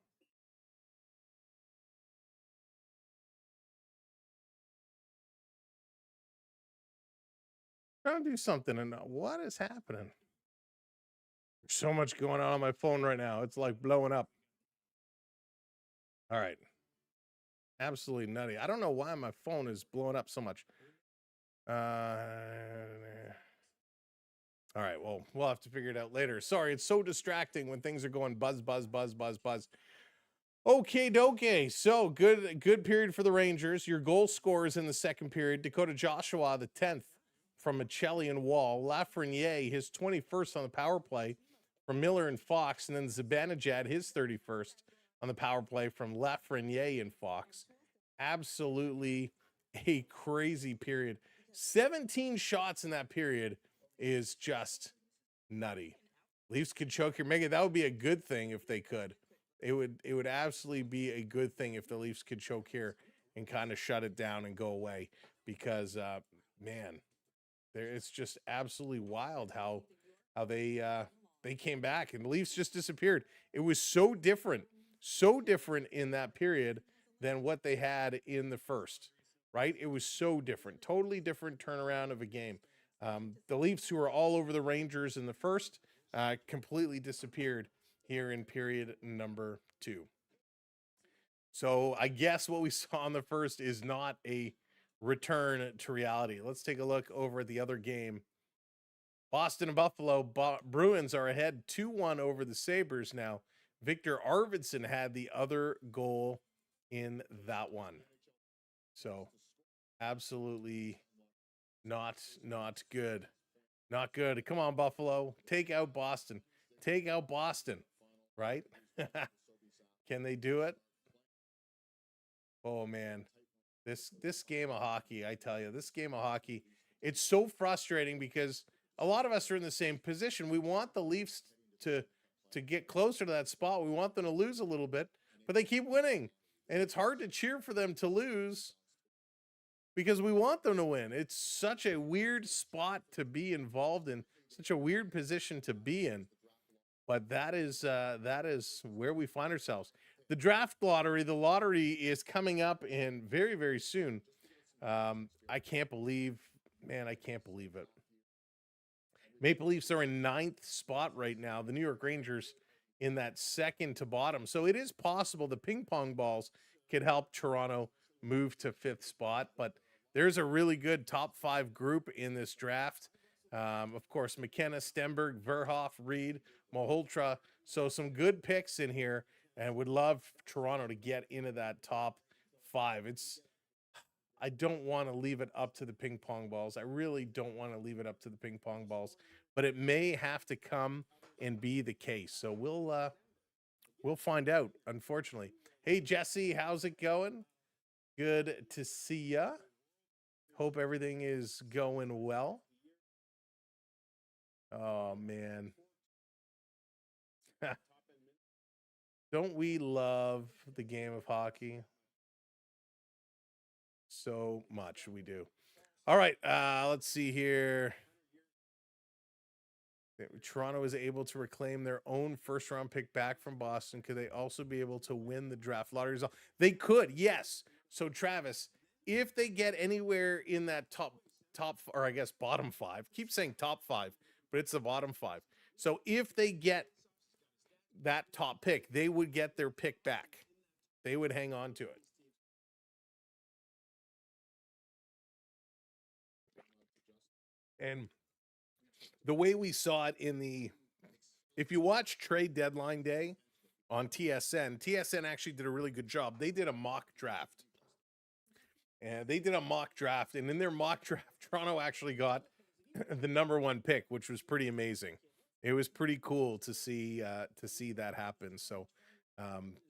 Trying to do something, and what is happening? There's so much going on my phone right now. It's like blowing up. All right. Absolutely nutty. I don't know why my phone is blowing up so much. All right, well, we'll have to figure it out later. Sorry, it's so distracting when things are going buzz, buzz, buzz, buzz, buzz. Okay, doke. So good period for the Rangers. Your goal scorers in the second period: Dakota Joshua, the 10th from Michelli and Wall. Lafreniere, his 21st on the power play from Miller and Fox, and then Zibanejad, his 31st on the power play from Lafreniere and Fox. Absolutely a crazy period. 17 shots in that period is just nutty. Leafs could choke here. Megan, that would be a good thing if they could. It would absolutely be a good thing if the Leafs could choke here and kind of shut it down and go away, because man, it's just absolutely wild how they came back and the Leafs just disappeared. It was so different in that period than what they had in the first, right? It was so different, totally different turnaround of a game. The Leafs, who were all over the Rangers in the first, completely disappeared here in period number 2. So I guess what we saw in the first is not a return to reality. Let's take a look over at the other game. Boston and Buffalo. Bruins are ahead 2-1 over the Sabres now. Victor Arvidsson had the other goal in that one. So absolutely not good. Not good. Come on, Buffalo. Take out Boston. Take out Boston, right? Can they do it? Oh, man. This game of hockey, I tell you, this game of hockey, it's so frustrating because a lot of us are in the same position. We want the Leafs to get closer to that spot. We want them to lose a little bit, but they keep winning. And it's hard to cheer for them to lose because we want them to win. It's such a weird spot to be involved in, such a weird position to be in. But that is where we find ourselves. The draft lottery, the lottery is coming up in very, very soon. I can't believe it. Maple Leafs are in 9th spot right now. The New York Rangers in that second to bottom. So it is possible the ping pong balls could help Toronto move to 5th spot. But there's a really good top 5 group in this draft. Of course, McKenna, Stenberg, Verhoff, Reed, Malhotra. So some good picks in here, and would love Toronto to get into that top 5. I don't want to leave it up to the ping pong balls. I really don't want to leave it up to the ping pong balls, but it may have to come and be the case. So we'll find out, unfortunately. Hey, Jesse, how's it going? Good to see ya. Hope everything is going well. Oh, man. Don't we love the game of hockey? So much we do. All right, let's see here. Toronto is able to reclaim their own first-round pick back from Boston. Could they also be able to win the draft lottery result? They could, yes. So, Travis, if they get anywhere in that top, or I guess bottom 5, keep saying top 5, but it's the bottom 5. So if they get that top pick, they would get their pick back. They would hang on to it. And the way we saw it if you watch Trade Deadline Day on TSN actually did a really good job. They did a mock draft. And in their mock draft, Toronto actually got the number 1 pick, which was pretty amazing. It was pretty cool to see that happen. So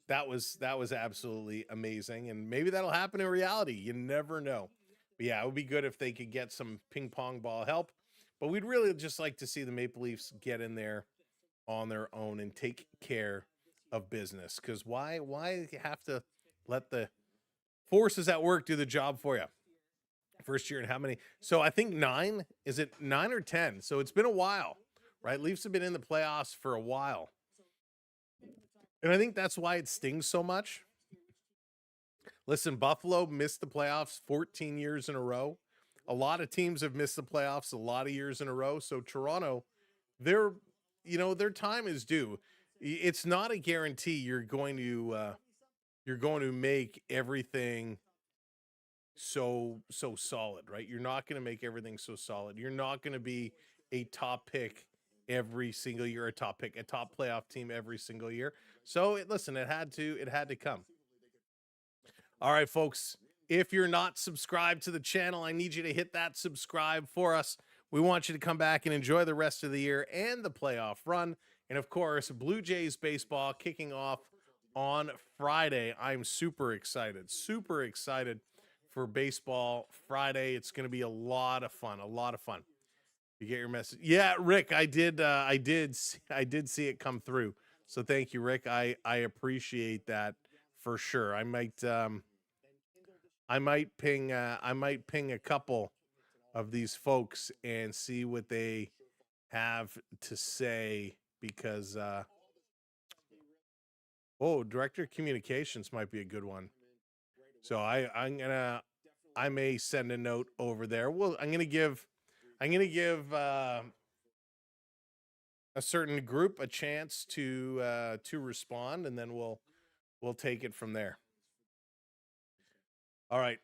that was absolutely amazing, and maybe that'll happen in reality. You never know. But yeah, it would be good if they could get some ping pong ball help. But we'd really just like to see the Maple Leafs get in there on their own and take care of business. Because why have to let the forces at work do the job for you? First year in how many? So I think 9. Is it 9 or 10? So it's been a while, right? Leafs have been in the playoffs for a while. And I think that's why it stings so much. Listen, Buffalo missed the playoffs 14 years in a row. A lot of teams have missed the playoffs a lot of years in a row. So Toronto, their time is due. It's not a guarantee you're going to make everything so solid, right? You're not going to make everything so solid. You're not going to be a top pick every single year, a top playoff team every single year. So listen, it had to come. All right, folks, if you're not subscribed to the channel, I need you to hit that subscribe for us. We want you to come back and enjoy the rest of the year and the playoff run. And of course, Blue Jays baseball kicking off on Friday. I'm super excited for baseball Friday. It's going to be a lot of fun. You get your message. Yeah, Rick, I did see it come through. So thank you, Rick. I appreciate that for sure. I might ping a couple of these folks and see what they have to say, because director of communications might be a good one. So I may send a note over there. Well, I'm gonna give a certain group a chance to respond, and then we'll take it from there. All right.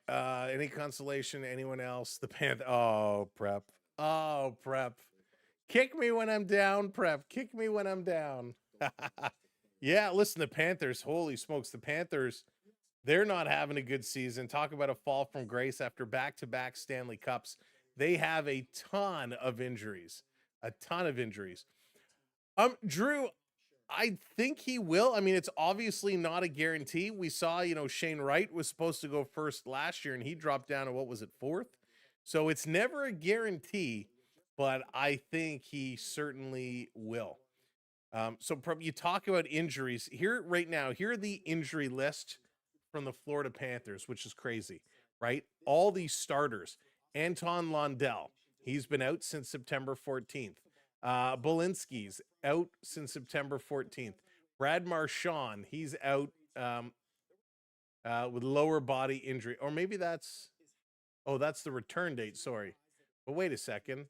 Any consolation? Anyone else? The Panther. Oh, Prep. Kick me when I'm down, Prep. Kick me when I'm down. Yeah, listen, the Panthers. Holy smokes, the Panthers. They're not having a good season. Talk about a fall from grace after back-to-back Stanley Cups. They have a ton of injuries. Drew, I think he will. I mean, it's obviously not a guarantee. We saw, Shane Wright was supposed to go first last year, and he dropped down to, what was it, fourth? So it's never a guarantee, but I think he certainly will. So you talk about injuries. Here right now, here are the injury list from the Florida Panthers, which is crazy, right? All these starters. Anton Lundell, he's been out since September 14th. Bolinski's out since September 14th. Brad Marchand, he's out with lower body injury. Or maybe that's the return date, sorry. But wait a second.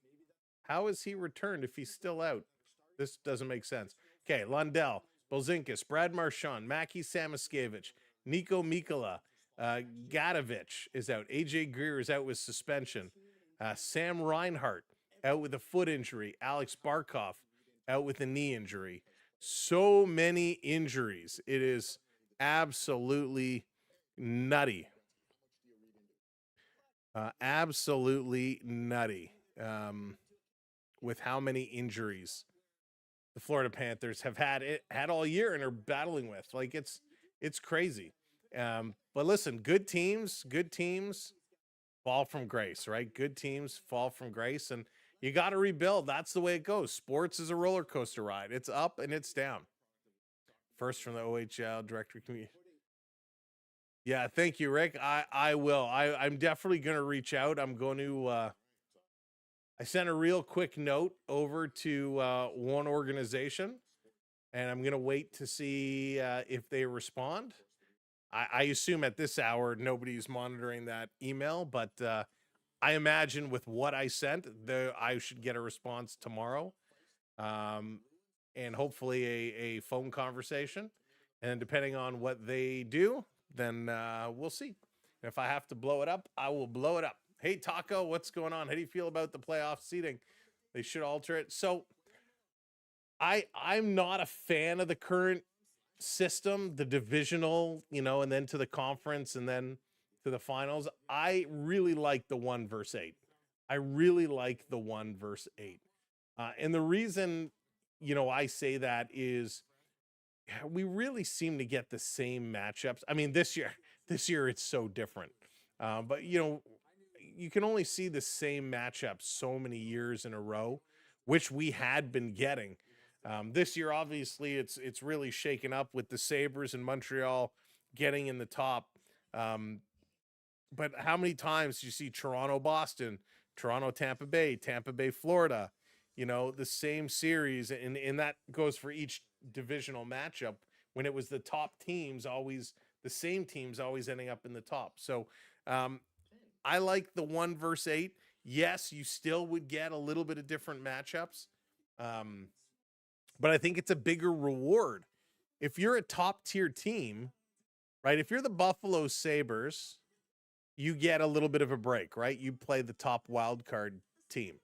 How is he returned if he's still out? This doesn't make sense. Okay, Lundell, Bozinkus, Brad Marchand, Maki Samoskevich, Nico Mikkola, Gadovich is out. AJ Greer is out with suspension. Sam Reinhart out with a foot injury. Alex Barkov out with a knee injury. So many injuries. It is absolutely nutty. Absolutely nutty with how many injuries the Florida Panthers have had all year and are battling with. Like, it's crazy. But listen, good teams fall from grace, right? Good teams fall from grace, and you got to rebuild. That's the way it goes. Sports is a roller coaster ride. It's up and it's down. First from the OHL director community. Yeah, thank you, Rick. I will. I'm definitely going to reach out. I'm going to, I sent a real quick note over to one organization, and I'm going to wait to see if they respond. I assume at this hour, nobody's monitoring that email, but I imagine with what I sent, I should get a response tomorrow, and hopefully a phone conversation. And depending on what they do, then we'll see. And if I have to blow it up, I will blow it up. Hey, Taco, what's going on? How do you feel about the playoff seating? They should alter it. So I'm not a fan of the current system, the divisional, and then to the conference and then to the finals. I really like the 1 versus 8. And the reason, I say that is we really seem to get the same matchups. I mean, this year it's so different. But you can only see the same matchups so many years in a row, which we had been getting. This year, obviously, it's really shaken up with the Sabres and Montreal getting in the top. But how many times do you see Toronto, Boston, Toronto, Tampa Bay, Florida, the same series, and that goes for each divisional matchup when it was the top teams, always the same teams always ending up in the top. So I like the 1 versus 8. Yes, you still would get a little bit of different matchups. But I think it's a bigger reward. If you're a top tier team, right? If you're the Buffalo Sabres, you get a little bit of a break, right? You play the top wild card team.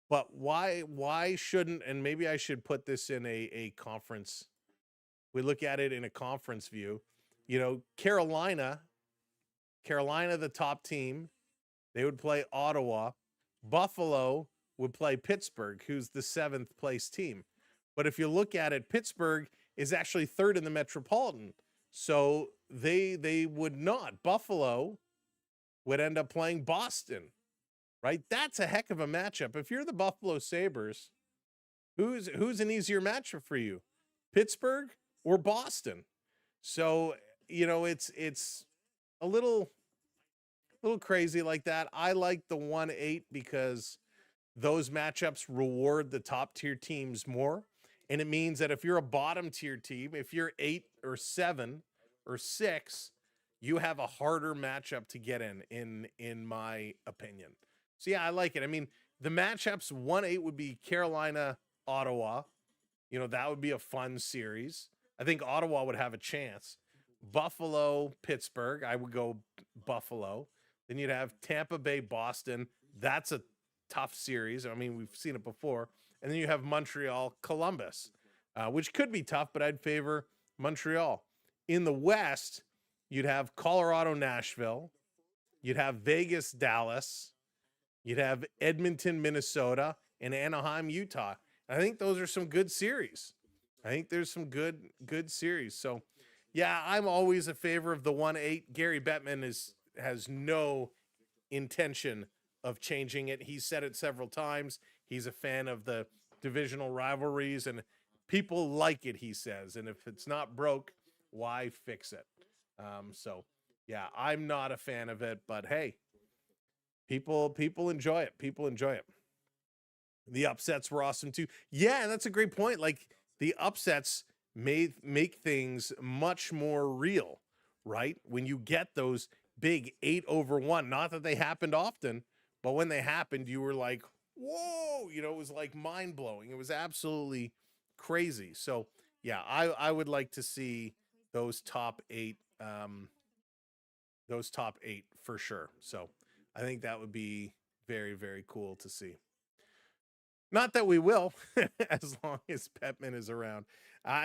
But why shouldn't, and maybe I should put this in a conference. We look at it in a conference view. You know, Carolina, the top team, they would play Ottawa. Buffalo would play Pittsburgh, who's the 7th place team. But if you look at it, Pittsburgh is actually 3rd in the Metropolitan. So they would not. Buffalo would end up playing Boston, right? That's a heck of a matchup. If you're the Buffalo Sabres, who's an easier matchup for you? Pittsburgh or Boston? So, you know, it's a little crazy like that. I like the 1-8 because those matchups reward the top tier teams more. And it means that if you're a bottom tier team, if you're 8 or 7 or 6, you have a harder matchup to get in my opinion. So yeah, I like it. I mean, the matchups 1-8 would be Carolina, Ottawa. You know, that would be a fun series. I think Ottawa would have a chance. Buffalo, Pittsburgh, I would go Buffalo. Then you'd have Tampa Bay, Boston. That's a tough series. I mean, we've seen it before. And then you have Montreal, Columbus, which could be tough, but I'd favor Montreal. In the West, you'd have Colorado, Nashville. You'd have Vegas, Dallas. You'd have Edmonton, Minnesota, and Anaheim, Utah. I think those are some good series. I think there's some good series. So, yeah, I'm always a favor of the 1-8. Gary Bettman has no intention of changing it. He's said it several times. He's a fan of the divisional rivalries, and people like it, he says. And if it's not broke, why fix it? So, yeah, I'm not a fan of it, but hey, people enjoy it. People enjoy it. The upsets were awesome too. Yeah, and that's a great point. Like, the upsets make things much more real, right? When you get those big 8-1, not that they happened often, but when they happened, you were like, whoa, you know, it was like mind blowing. It was absolutely crazy. So yeah, I would like to see those top 8 for sure. So I think that would be very, very cool to see. Not that we will, as long as Bettman is around.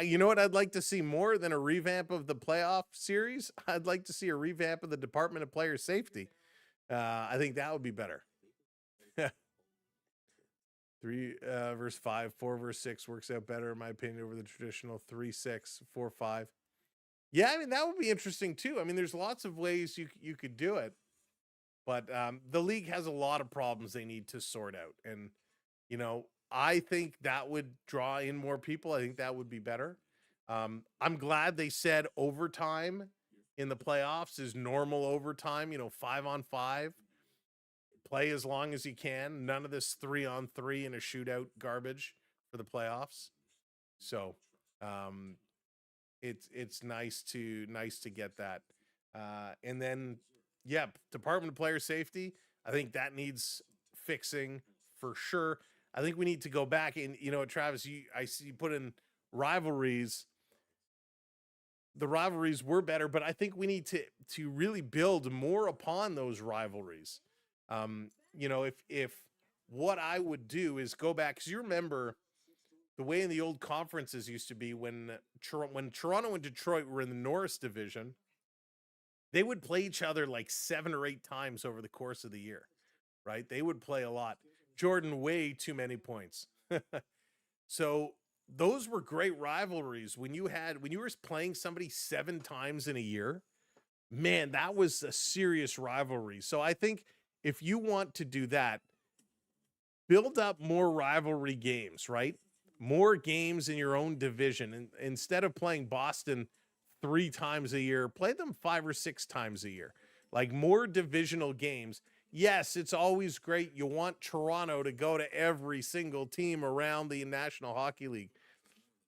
You know what I'd like to see more than a revamp of the playoff series? I'd like to see a revamp of the Department of Player Safety. I think that would be better. 3 versus 5, 4 versus 6 works out better, in my opinion, over the traditional 3-6, 4-5. Yeah, I mean, that would be interesting too. I mean, there's lots of ways you could do it, but the league has a lot of problems they need to sort out. And, you know, I think that would draw in more people. I think that would be better. I'm glad they said overtime in the playoffs is normal overtime, you know, 5-on-5. Play as long as you can. None of this 3-on-3 in a shootout garbage for the playoffs. So it's nice to get that. And then, yeah, Department of Player Safety, I think that needs fixing for sure. I think we need to go back and, you know, Travis, I see you put in rivalries. The rivalries were better, but I think we need to really build more upon those rivalries. You know, if what I would do is go back, because you remember the way in the old conferences used to be when Toronto and Detroit were in the Norris division, they would play each other like 7 or 8 times over the course of the year, right? They would play a lot. Jordan, way too many points. So those were great rivalries. When you were playing somebody 7 times in a year, man, that was a serious rivalry. So I think if you want to do that, build up more rivalry games, right? More games in your own division. And instead of playing Boston 3 times a year, play them 5 or 6 times a year. Like, more divisional games. Yes, it's always great. You want Toronto to go to every single team around the National Hockey League.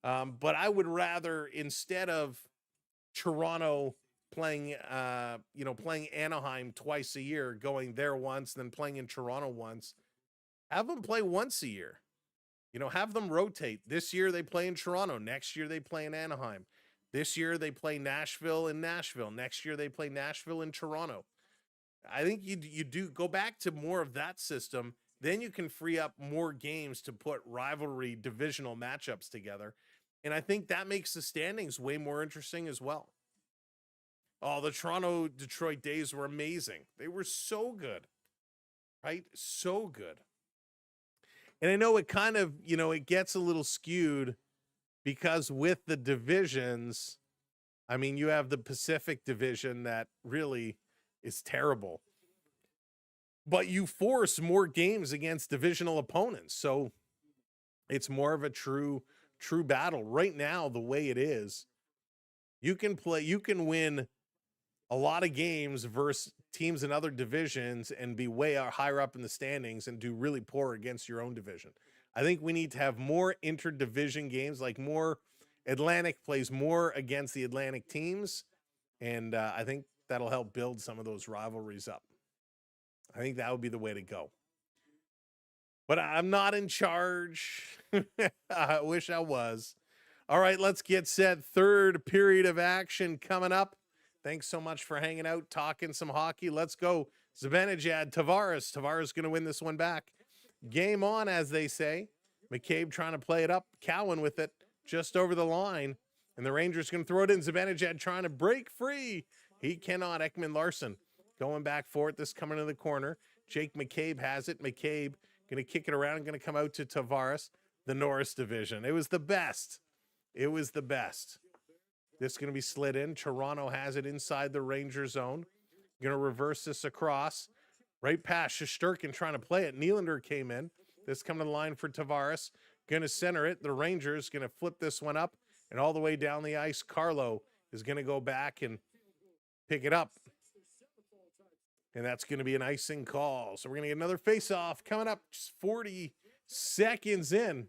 But I would rather, instead of Toronto playing, playing Anaheim twice a year, going there once, then playing in Toronto once. Have them play once a year. Have them rotate. This year they play in Toronto. Next year they play in Anaheim. This year they play Nashville in Nashville. Next year they play Nashville in Toronto. I think you do go back to more of that system. Then you can free up more games to put rivalry divisional matchups together. And I think that makes the standings way more interesting as well. Oh, the Toronto-Detroit days were amazing. They were so good, right? So good. And I know it kind of, it gets a little skewed because with the divisions, I mean, you have the Pacific Division that really is terrible. But you force more games against divisional opponents. So it's more of a true battle. Right now, the way it is, you can win a lot of games versus teams in other divisions and be way higher up in the standings and do really poor against your own division. I think we need to have more interdivision games, like more Atlantic plays more against the Atlantic teams. And I think that'll help build some of those rivalries up. I think that would be the way to go. But I'm not in charge. I wish I was. All right, let's get set. Third period of action coming up. Thanks so much for hanging out, talking some hockey. Let's go. Zibanejad, Tavares. Tavares going to win this one back. Game on, as they say. McCabe trying to play it up. Cowan with it just over the line. And the Rangers going to throw it in. Zibanejad trying to break free. He cannot. Ekman Larson going back for it. This coming to the corner. Jake McCabe has it. McCabe going to kick it around and going to come out to Tavares. The Norris division. It was the best. It was the best. This is going to be slid in. Toronto has it inside the Ranger zone. Going to reverse this across. Right past Shesterkin trying to play it. Nylander came in. This coming to the line for Tavares. Going to center it. The Rangers going to flip this one up. And all the way down the ice, Carlo is going to go back and pick it up. And that's going to be an icing call. So we're going to get another face-off coming up just 40 seconds in.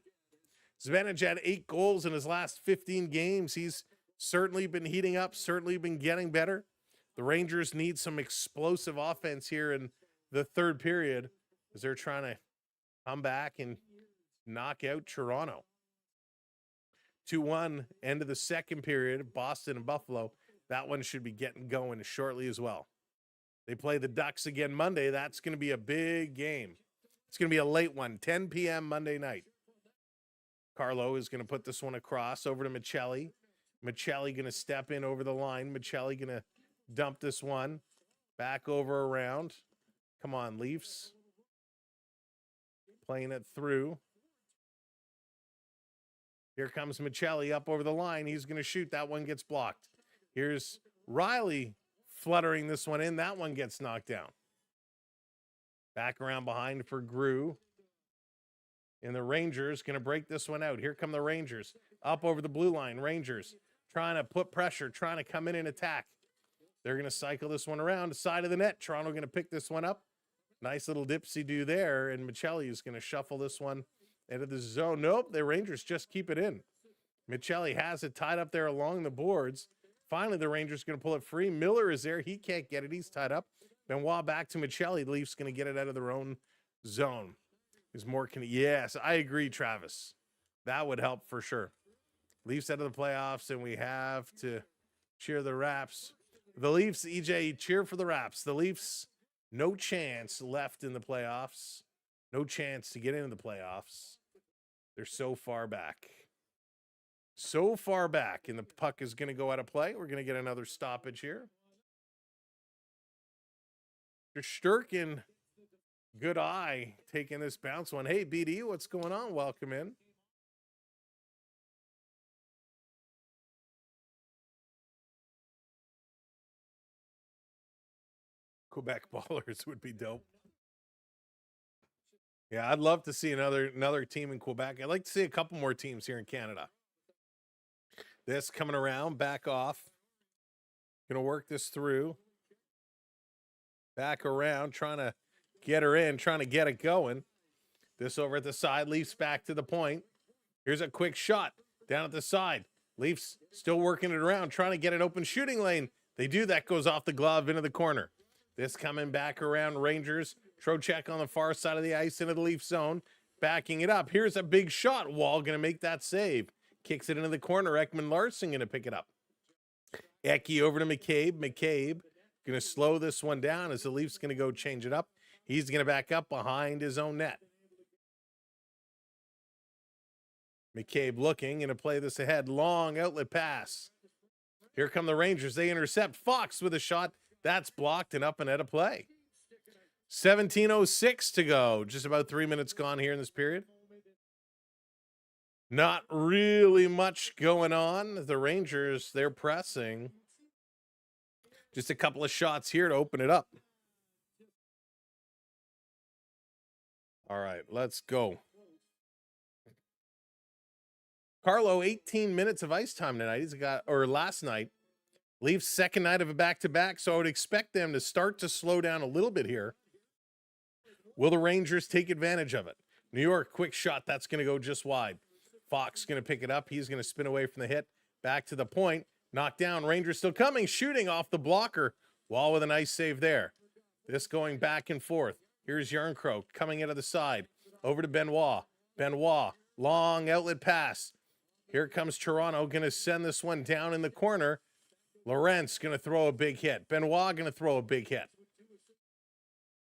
Zibanejad 8 goals in his last 15 games. He's certainly been heating up, certainly been getting better. The Rangers need some explosive offense here in the third period as they're trying to come back and knock out Toronto. 2-1, end of the second period, Boston and Buffalo. That one should be getting going shortly as well. They play the Ducks again Monday. That's going to be a big game. It's going to be a late one, 10 p.m. Monday night. Carlo is going to put this one across over to Michelli. Michelli going to step in over the line. Michelli going to dump this one back over around. Come on, Leafs. Playing it through. Here comes Michelli up over the line. He's going to shoot. That one gets blocked. Here's Riley fluttering this one in. That one gets knocked down. Back around behind for Grew. And the Rangers going to break this one out. Here come the Rangers. Up over the blue line. Rangers trying to put pressure, trying to come in and attack. They're going to cycle this one around the side of the net. Toronto going to pick this one up. Nice little dipsy-do there. And Michelli is going to shuffle this one into the zone. Nope, the Rangers just keep it in. Michelli has it tied up there along the boards. Finally, the Rangers going to pull it free. Miller is there. He can't get it. He's tied up. Benoit back to Michelli. The Leafs going to get it out of their own zone. There's more. Yes, I agree, Travis. That would help for sure. Leafs out of the playoffs, and we have to cheer the Raps. The Leafs, EJ, cheer for the Raps. The Leafs, no chance left in the playoffs. No chance to get into the playoffs. They're so far back. So far back, and the puck is going to go out of play. We're going to get another stoppage here. Shesterkin, good eye, taking this bounce one. Hey, BD, what's going on? Welcome in. Quebec Ballers would be dope. Yeah, I'd love to see another team in Quebec. I'd like to see a couple more teams here in Canada. This coming around, back off. Going to work this through. Back around, trying to get her in, trying to get it going. This over at the side, Leafs back to the point. Here's a quick shot down at the side. Leafs still working it around, trying to get an open shooting lane. They do. That goes off the glove into the corner. This coming back around Rangers. Trocheck on the far side of the ice into the Leaf zone. Backing it up. Here's a big shot. Wall going to make that save. Kicks it into the corner. Ekman-Larsson going to pick it up. Eki over to McCabe. McCabe going to slow this one down as the Leafs going to go change it up. He's going to back up behind his own net. McCabe looking, going to play this ahead. Long outlet pass. Here come the Rangers. They intercept. Fox with a shot. That's blocked and up and out of play. 17:06 to go. Just about 3 minutes gone here in this period. Not really much going on. The Rangers, they're pressing. Just a couple of shots here to open it up. All right, let's go. Carlo, 18 minutes of ice time tonight. He's got, or last night. Leafs second night of a back-to-back, so I would expect them to start to slow down a little bit here. Will the Rangers take advantage of it? New York, quick shot. That's going to go just wide. Fox going to pick it up. He's going to spin away from the hit. Back to the point. Knocked down. Rangers still coming. Shooting off the blocker. Wall with a nice save there. This going back and forth. Here's Yarncroke coming into the side. Over to Benoit. Benoit. Long outlet pass. Here comes Toronto. Going to send this one down in the corner. Lorentz going to throw a big hit. Benoit going to throw a big hit.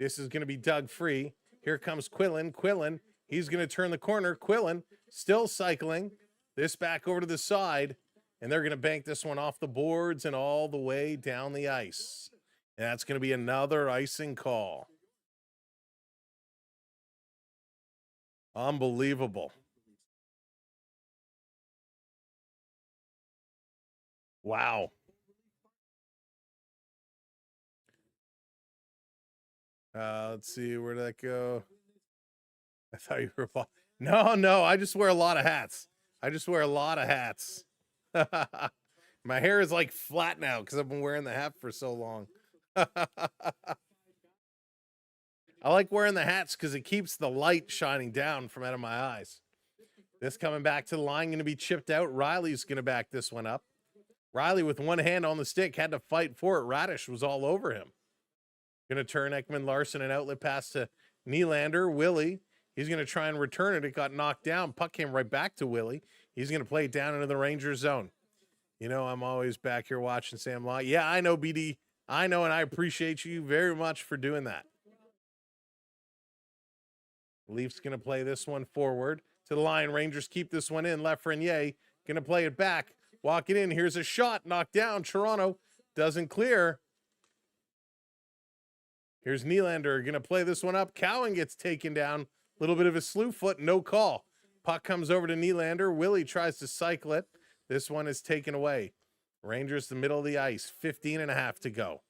This is going to be dug free. Here comes Quillen. Quillen. He's going to turn the corner. Quillen still cycling. This back over to the side. And they're going to bank this one off the boards and all the way down the ice. And that's going to be another icing call. Unbelievable. Wow. Let's see, where did that go? I thought you were... No, I just wear a lot of hats. My hair is like flat now because I've been wearing the hat for so long. I like wearing the hats because it keeps the light shining down from out of my eyes. This coming back to the line, going to be chipped out. Riley's going to back this one up. Riley with one hand on the stick had to fight for it. Radish was all over him. Going to turn Ekman-Larsson, an outlet pass to Nylander. Willie, he's going to try and return it. It got knocked down. Puck came right back to Willie. He's going to play it down into the Rangers zone. You know, I'm always back here watching Sam Law. Yeah, I know, BD. I know, and I appreciate you very much for doing that. Leafs going to play this one forward to the line. Rangers keep this one in. Lafreniere going to play it back. Walk it in. Here's a shot. Knocked down. Toronto doesn't clear. Here's Nylander going to play this one up. Cowan gets taken down. A little bit of a slew foot. No call. Puck comes over to Nylander. Willie tries to cycle it. This one is taken away. Rangers the middle of the ice. 15.5 to go.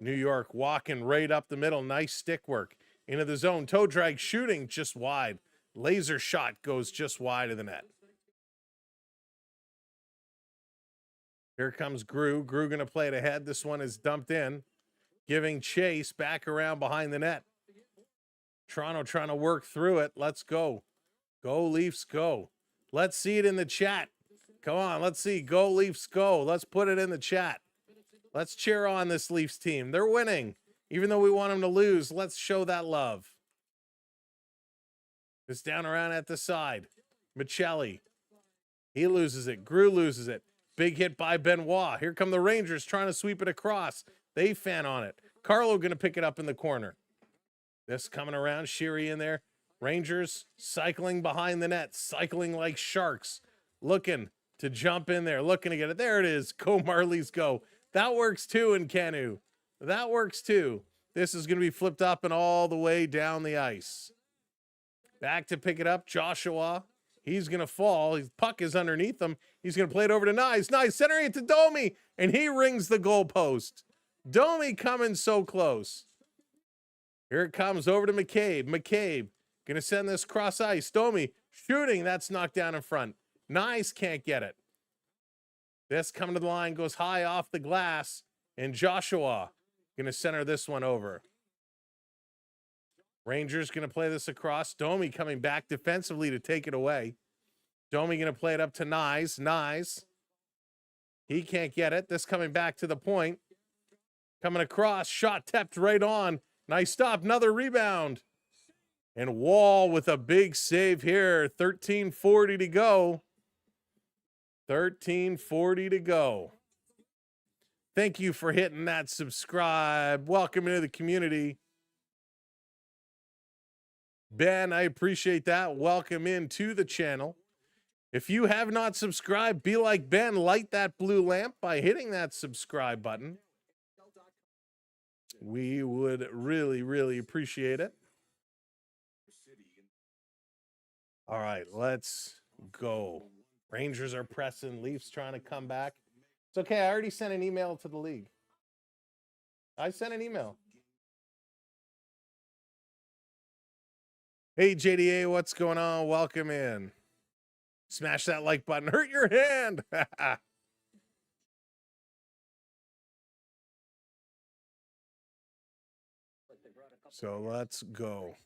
New York walking right up the middle. Nice stick work. Into the zone. Toe drag shooting just wide. Laser shot goes just wide of the net. Here comes Grew. Grew going to play it ahead. This one is dumped in. Giving chase back around behind the net. Toronto trying to work through it. Let's go. Go Leafs, go. Let's see it in the chat. Come on, let's see. Go Leafs, go. Let's put it in the chat. Let's cheer on this Leafs team. They're winning. Even though we want them to lose, let's show that love. It's down around at the side. Michelli. He loses it. Grew loses it. Big hit by Benoit. Here come the Rangers trying to sweep it across. They fan on it. Carlo going to pick it up in the corner. This coming around. Sheary in there. Rangers cycling behind the net. Cycling like sharks. Looking to jump in there. Looking to get it. There it is. Go Marlies, go. That works too in Canu. That works too. This is going to be flipped up and all the way down the ice. Back to pick it up. Joshua. He's going to fall. His puck is underneath him. He's going to play it over to Nyes. Nyes centering it to Domi. And he rings the goalpost. Domi coming so close. Here it comes over to McCabe. McCabe going to send this cross ice. Domi shooting. That's knocked down in front. Nyes can't get it. This coming to the line goes high off the glass. And Joshua going to center this one over. Rangers going to play this across. Domi coming back defensively to take it away. Domi going to play it up to Nyes. Nyes He can't get it. This coming back to the point. Coming across, shot tapped right on. Nice stop, another rebound. And Wall with a big save here. 13:40 to go. 13:40 to go. Thank you for hitting that subscribe. Welcome into the community. Ben, I appreciate that. Welcome into the channel. If you have not subscribed, be like Ben. Light that blue lamp by hitting that subscribe button. We would really, really appreciate it. All right, let's go. Rangers are pressing. Leafs trying to come back. It's okay. I already sent an email to the league. I sent an email. Hey, JDA, what's going on? Welcome in. Smash that like button. Hurt your hand. So let's go.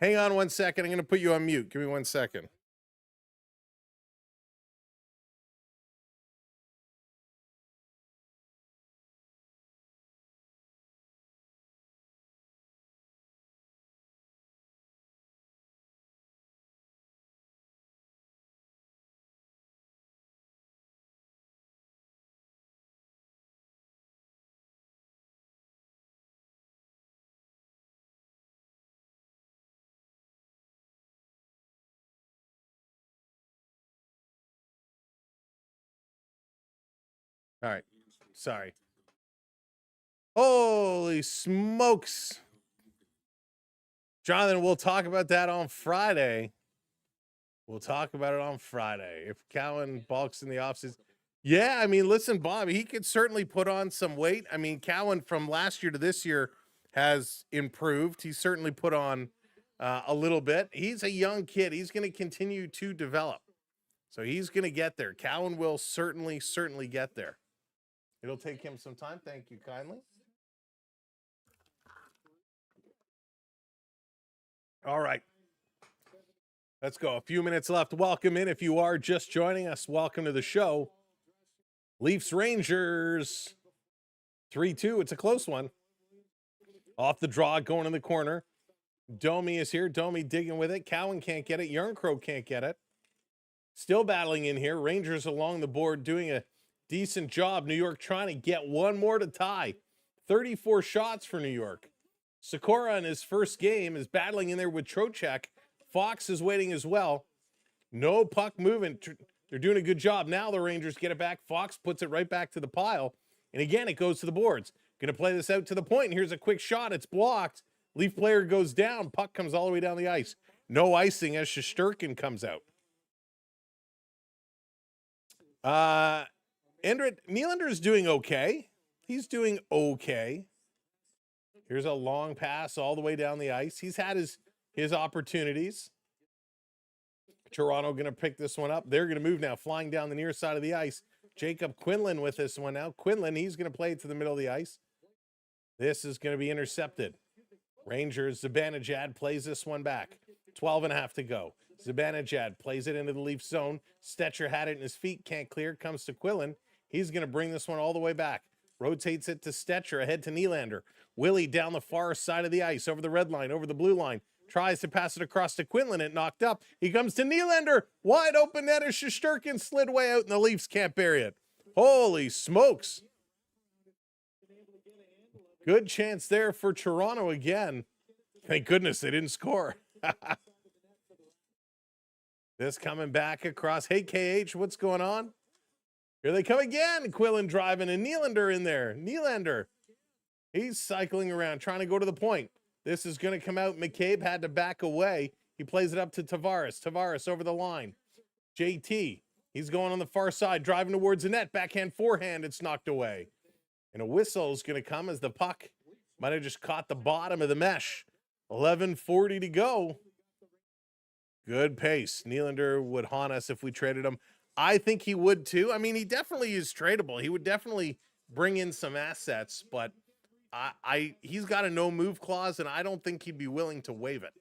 Hang on 1 second. I'm going to put you on mute. Give me 1 second. All right. Sorry. Holy smokes. Jonathan, we'll talk about that on Friday. We'll talk about it on Friday. If Cowan bulks in the offseason. Yeah, I mean, listen, Bob, he could certainly put on some weight. I mean, Cowan from last year to this year has improved. He's certainly put on a little bit. He's a young kid. He's going to continue to develop. So he's going to get there. Cowan will certainly get there. It'll take him some time. Thank you kindly. All right. Let's go. A few minutes left. Welcome in. If you are just joining us, welcome to the show. Leafs Rangers 3-2. It's a close one. Off the draw, going in the corner. Domi is here. Domi digging with it. Cowan can't get it. Yarncrow can't get it. Still battling in here. Rangers along the board doing a decent job. New York trying to get one more to tie. 34 shots for New York. Sikora in his first game is battling in there with Trocheck. Fox is waiting as well. No puck movement. They're doing a good job. Now the Rangers get it back. Fox puts it right back to the pile. And again, it goes to the boards. Going to play this out to the point. And here's a quick shot. It's blocked. Leaf player goes down. Puck comes all the way down the ice. No icing as Shesterkin comes out. Nylander's doing okay. He's doing okay. Here's a long pass all the way down the ice. He's had his opportunities. Toronto going to pick this one up. They're going to move now, flying down the near side of the ice. Jacob Quinlan with this one now. Quinlan, he's going to play it to the middle of the ice. This is going to be intercepted. Rangers, Zibanejad plays this one back. 12.5 to go. Zibanejad plays it into the Leaf zone. Stetcher had it in his feet, can't clear, comes to Quillen. He's going to bring this one all the way back. Rotates it to Stetcher, ahead to Nylander. Willie down the far side of the ice, over the red line, over the blue line. Tries to pass it across to Quinlan, it knocked up. He comes to Nylander, wide open net as Shesterkin slid way out and the Leafs can't bury it. Holy smokes. Good chance there for Toronto again. Thank goodness they didn't score. This coming back across. Hey, KH, what's going on? Here they come again. Quillen driving and Nylander in there. Nylander. He's cycling around, trying to go to the point. This is going to come out. McCabe had to back away. He plays it up to Tavares. Tavares over the line. JT. He's going on the far side, driving towards the net. Backhand, forehand. It's knocked away. And a whistle is going to come as the puck might have just caught the bottom of the mesh. 11:40 to go. Good pace. Nylander would haunt us if we traded him. I think he would too. I mean, he definitely is tradable. He would definitely bring in some assets, but he's got a no move clause, and I don't think he'd be willing to waive it.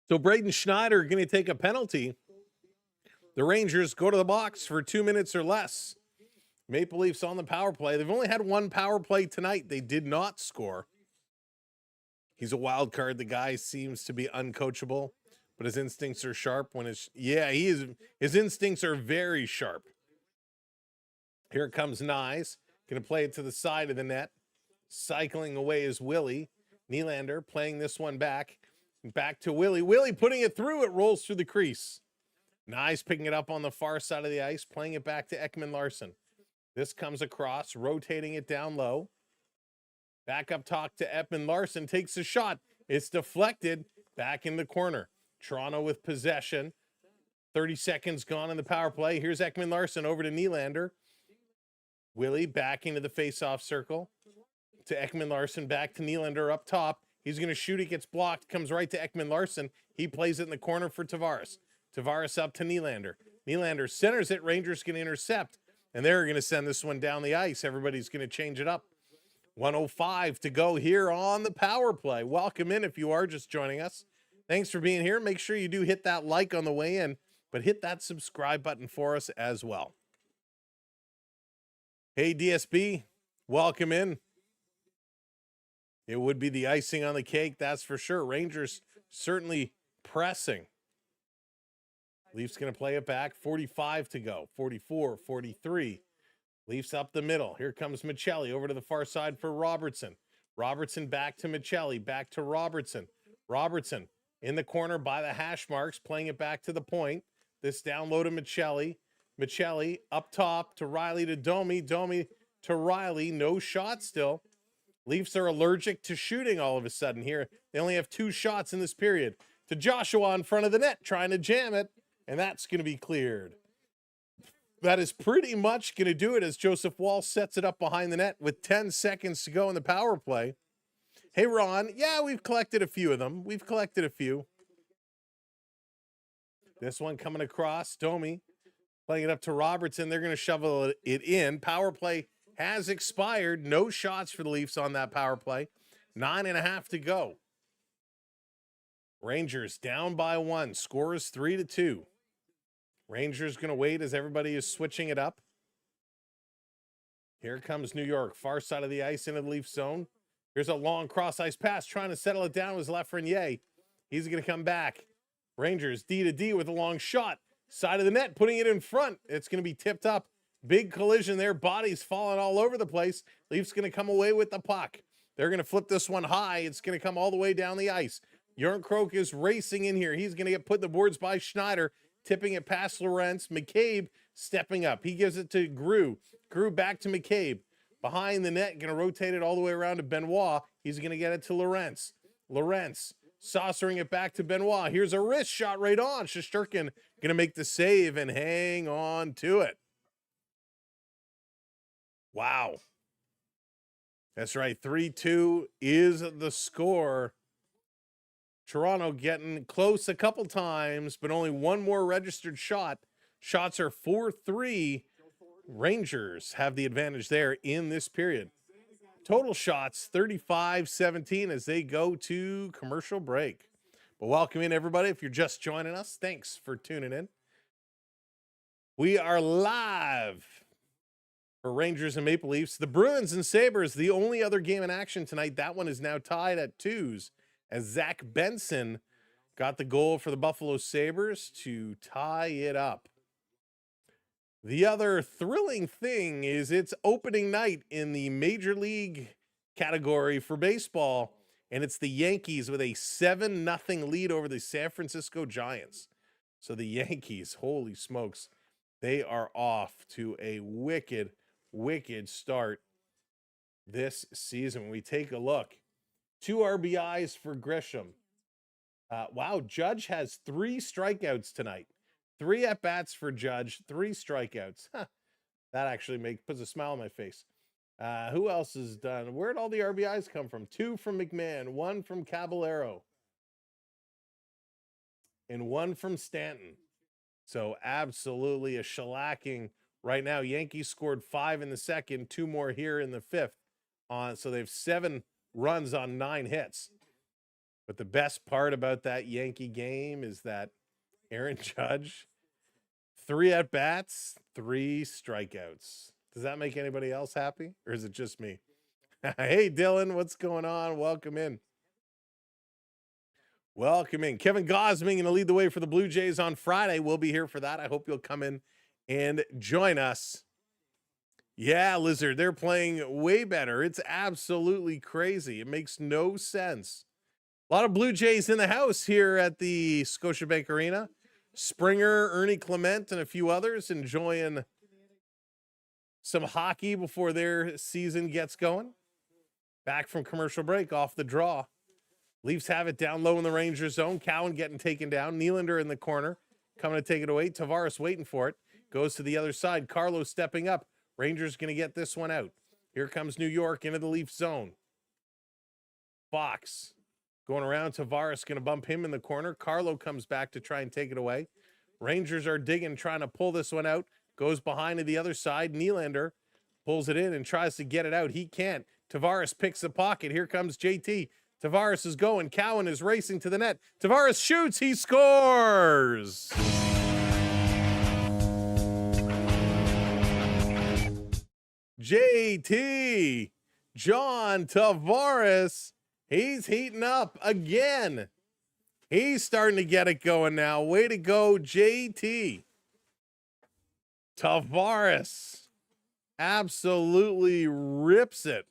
So Braden Schneider going to take a penalty. The Rangers go to the box for 2 minutes or less. Maple Leafs on the power play. They've only had one power play tonight. They did not score. He's a wild card. The guy seems to be uncoachable, but his instincts are sharp when it's, yeah, he is. His instincts are very sharp. Here comes Nyes. Going to play it to the side of the net. Cycling away is Willie. Nylander playing this one back. Back to Willie. Willie putting it through. It rolls through the crease. Nyes picking it up on the far side of the ice. Playing it back to Ekman-Larsson. This comes across. Rotating it down low. Back up top to Ekman-Larsson. Takes a shot. It's deflected. Back in the corner. Toronto with possession. 30 seconds gone in the power play. Here's Ekman-Larsson over to Nylander. Willie back into the face-off circle. To Ekman-Larsson, back to Nylander up top. He's going to shoot. It gets blocked. Comes right to Ekman-Larsson. He plays it in the corner for Tavares. Tavares up to Nylander. Nylander centers it. Rangers going to intercept. And they're going to send this one down the ice. Everybody's going to change it up. 1:05 to go here on the power play. Welcome in if you are just joining us. Thanks for being here. Make sure you do hit that like on the way in, but hit that subscribe button for us as well. Hey, DSB, welcome in. It would be the icing on the cake, that's for sure. Rangers certainly pressing. Leafs going to play it back. 45 to go. 44, 43. Leafs up the middle. Here comes Michelli over to the far side for Robertson. Robertson back to Michelli. Back to Robertson. Robertson in the corner by the hash marks. Playing it back to the point. This down low to Michelli. Michelli up top to Riley to Domi. Domi to Riley. No shot still. Leafs are allergic to shooting all of a sudden here. They only have 2 shots in this period. To Joshua in front of the net, trying to jam it, and that's going to be cleared. That is pretty much going to do it as Joseph Wall sets it up behind the net with 10 seconds to go in the power play. Hey, Ron. Yeah, we've collected a few of them. We've collected a few. This one coming across. Domi playing it up to Robertson. They're going to shovel it in. Power play has expired. No shots for the Leafs on that power play. 9.5 to go. Rangers down by 1. Score is 3-2. Rangers going to wait as everybody is switching it up. Here comes New York. Far side of the ice into the Leaf zone. Here's a long cross-ice pass. Trying to settle it down was Lafreniere. He's going to come back. Rangers D-to-D with a long shot. Side of the net, putting it in front. It's going to be tipped up. Big collision there. Bodies falling all over the place. Leafs going to come away with the puck. They're going to flip this one high. It's going to come all the way down the ice. Järnkrok is racing in here. He's going to get put in the boards by Schneider, tipping it past Lorentz. McCabe stepping up. He gives it to Grew. Grew back to McCabe. Behind the net, going to rotate it all the way around to Benoit. He's going to get it to Lorentz. Lorentz saucering it back to Benoit. Here's a wrist shot right on. Shesterkin going to make the save and hang on to it. Wow. That's right. 3-2 is the score. Toronto getting close a couple times, but only one more registered shot. Shots are 4-3. Rangers have the advantage there in this period. Total shots 35-17 as they go to commercial break. But welcome in, everybody. If you're just joining us, thanks for tuning in. We are live for Rangers and Maple Leafs. The Bruins and Sabres, the only other game in action tonight. That one is now tied at 2s as Zach Benson got the goal for the Buffalo Sabres to tie it up. The other thrilling thing is it's opening night in the Major League category for baseball, and it's the Yankees with a 7-0 lead over the San Francisco Giants. So the Yankees, holy smokes, they are off to a wicked, wicked start this season. When we take a look, 2 RBIs for Grisham. Wow, Judge has 3 strikeouts tonight. 3 at-bats for Judge, 3 strikeouts. Huh. That actually puts a smile on my face. Who else has done? Where'd all the RBIs come from? 2 from McMahon, 1 from Caballero, and 1 from Stanton. So absolutely a shellacking right now. Yankees scored 5 in the second, 2 more here in the 5th. So they have 7 runs on 9 hits. But the best part about that Yankee game is that Aaron Judge, 3 at-bats, 3 strikeouts. Does that make anybody else happy, or is it just me? Hey, Dylan, what's going on? Welcome in. Welcome in. Kevin Gosming going to lead the way for the Blue Jays on Friday. We'll be here for that. I hope you'll come in and join us. Yeah, Lizard, they're playing way better. It's absolutely crazy. It makes no sense. A lot of Blue Jays in the house here at the Scotiabank Arena. Springer, Ernie Clement, and a few others enjoying some hockey before their season gets going. Back from commercial break, off the draw. Leafs have it down low in the Rangers zone. Cowan getting taken down. Nylander in the corner, coming to take it away. Tavares waiting for it. Goes to the other side. Carlo stepping up. Rangers going to get this one out. Here comes New York into the Leaf zone. Fox going around. Tavares going to bump him in the corner. Carlo comes back to try and take it away. Rangers are digging, trying to pull this one out. Goes behind to the other side. Nylander pulls it in and tries to get it out. He can't. Tavares picks the pocket. Here comes JT. Tavares is going. Cowan is racing to the net. Tavares shoots. He scores. JT, John Tavares, he's heating up again. He's starting to get it going now. Way to go, JT. Tavares absolutely rips it.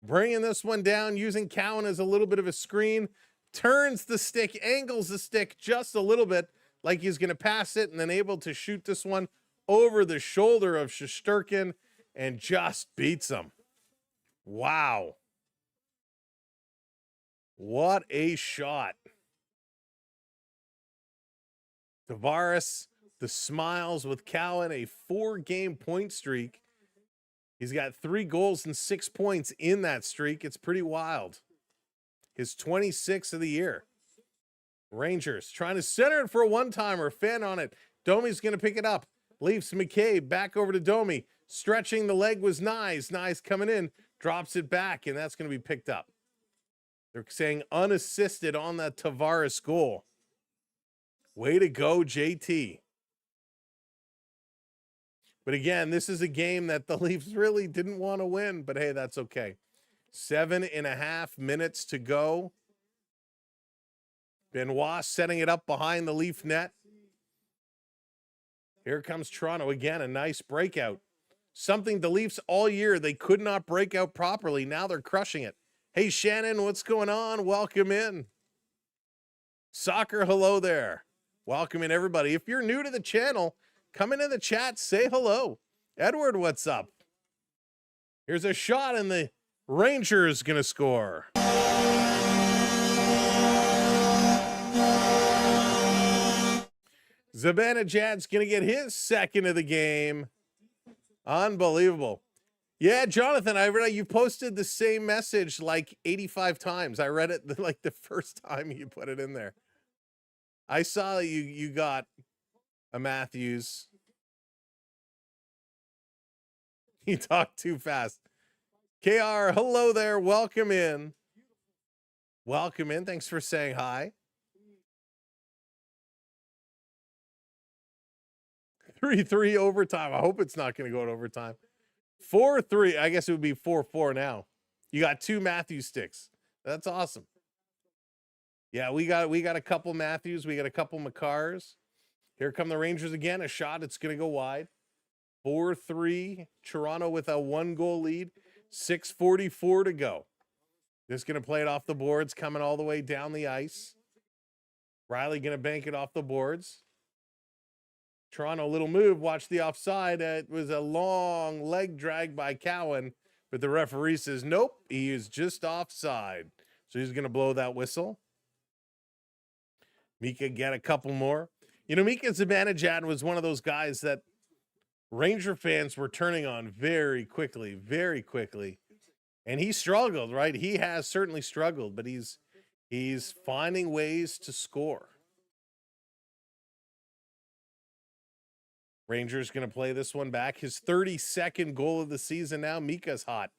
Bringing this one down, using Cowan as a little bit of a screen. Turns the stick, angles the stick just a little bit like he's going to pass it, and then able to shoot this one over the shoulder of Shesterkin and just beats him. Wow. What a shot. Tavares, the smiles with Cowan, a 4-game point streak. He's got 3 goals and 6 points in that streak. It's pretty wild. His 26th of the year. Rangers trying to center it for a one-timer. Fan on it. Domi's going to pick it up. Leafs McCabe back over to Domi. Stretching the leg was Nyes. Nyes coming in. Drops it back, and that's going to be picked up. They're saying unassisted on that Tavares goal. Way to go, JT. But again, this is a game that the Leafs really didn't want to win, but hey, that's okay. 7.5 minutes to go. Benoit setting it up behind the Leaf net. Here comes Toronto again, a nice breakout. Something the Leafs all year, they could not break out properly. Now they're crushing it. Hey, Shannon, what's going on? Welcome in. Soccer, hello there. Welcome in, everybody. If you're new to the channel, come into the chat, say hello. Edward, what's up? Here's a shot, and the Rangers going to score. Zibanejad's going to get his second of the game. Unbelievable. Yeah, Jonathan, I read you posted the same message like 85 times. I read it like the first time you put it in there. I saw you got a Matthews. You talk too fast. KR, hello there. Welcome in. Welcome in. Thanks for saying hi. 3-3 overtime. I hope it's not going to go to overtime. 4-3. I guess it would be 4-4 now. You got 2 Matthews sticks. That's awesome. Yeah, we got a couple Matthews. We got a couple McCars. Here come the Rangers again. A shot. It's going to go wide. 4-3. Toronto with a 1-goal lead. 6:44 to go. Just going to play it off the boards, coming all the way down the ice. Riley going to bank it off the boards. Toronto, little move. Watch the offside. It was a long leg drag by Cowan, but the referee says, nope, he is just offside. So he's going to blow that whistle. Mika get a couple more. You know, Mika Zibanejad was one of those guys that Ranger fans were turning on very quickly. And he struggled, right? He has certainly struggled, but he's finding ways to score. Rangers going to play this one back. His 32nd goal of the season now. Mika's hot.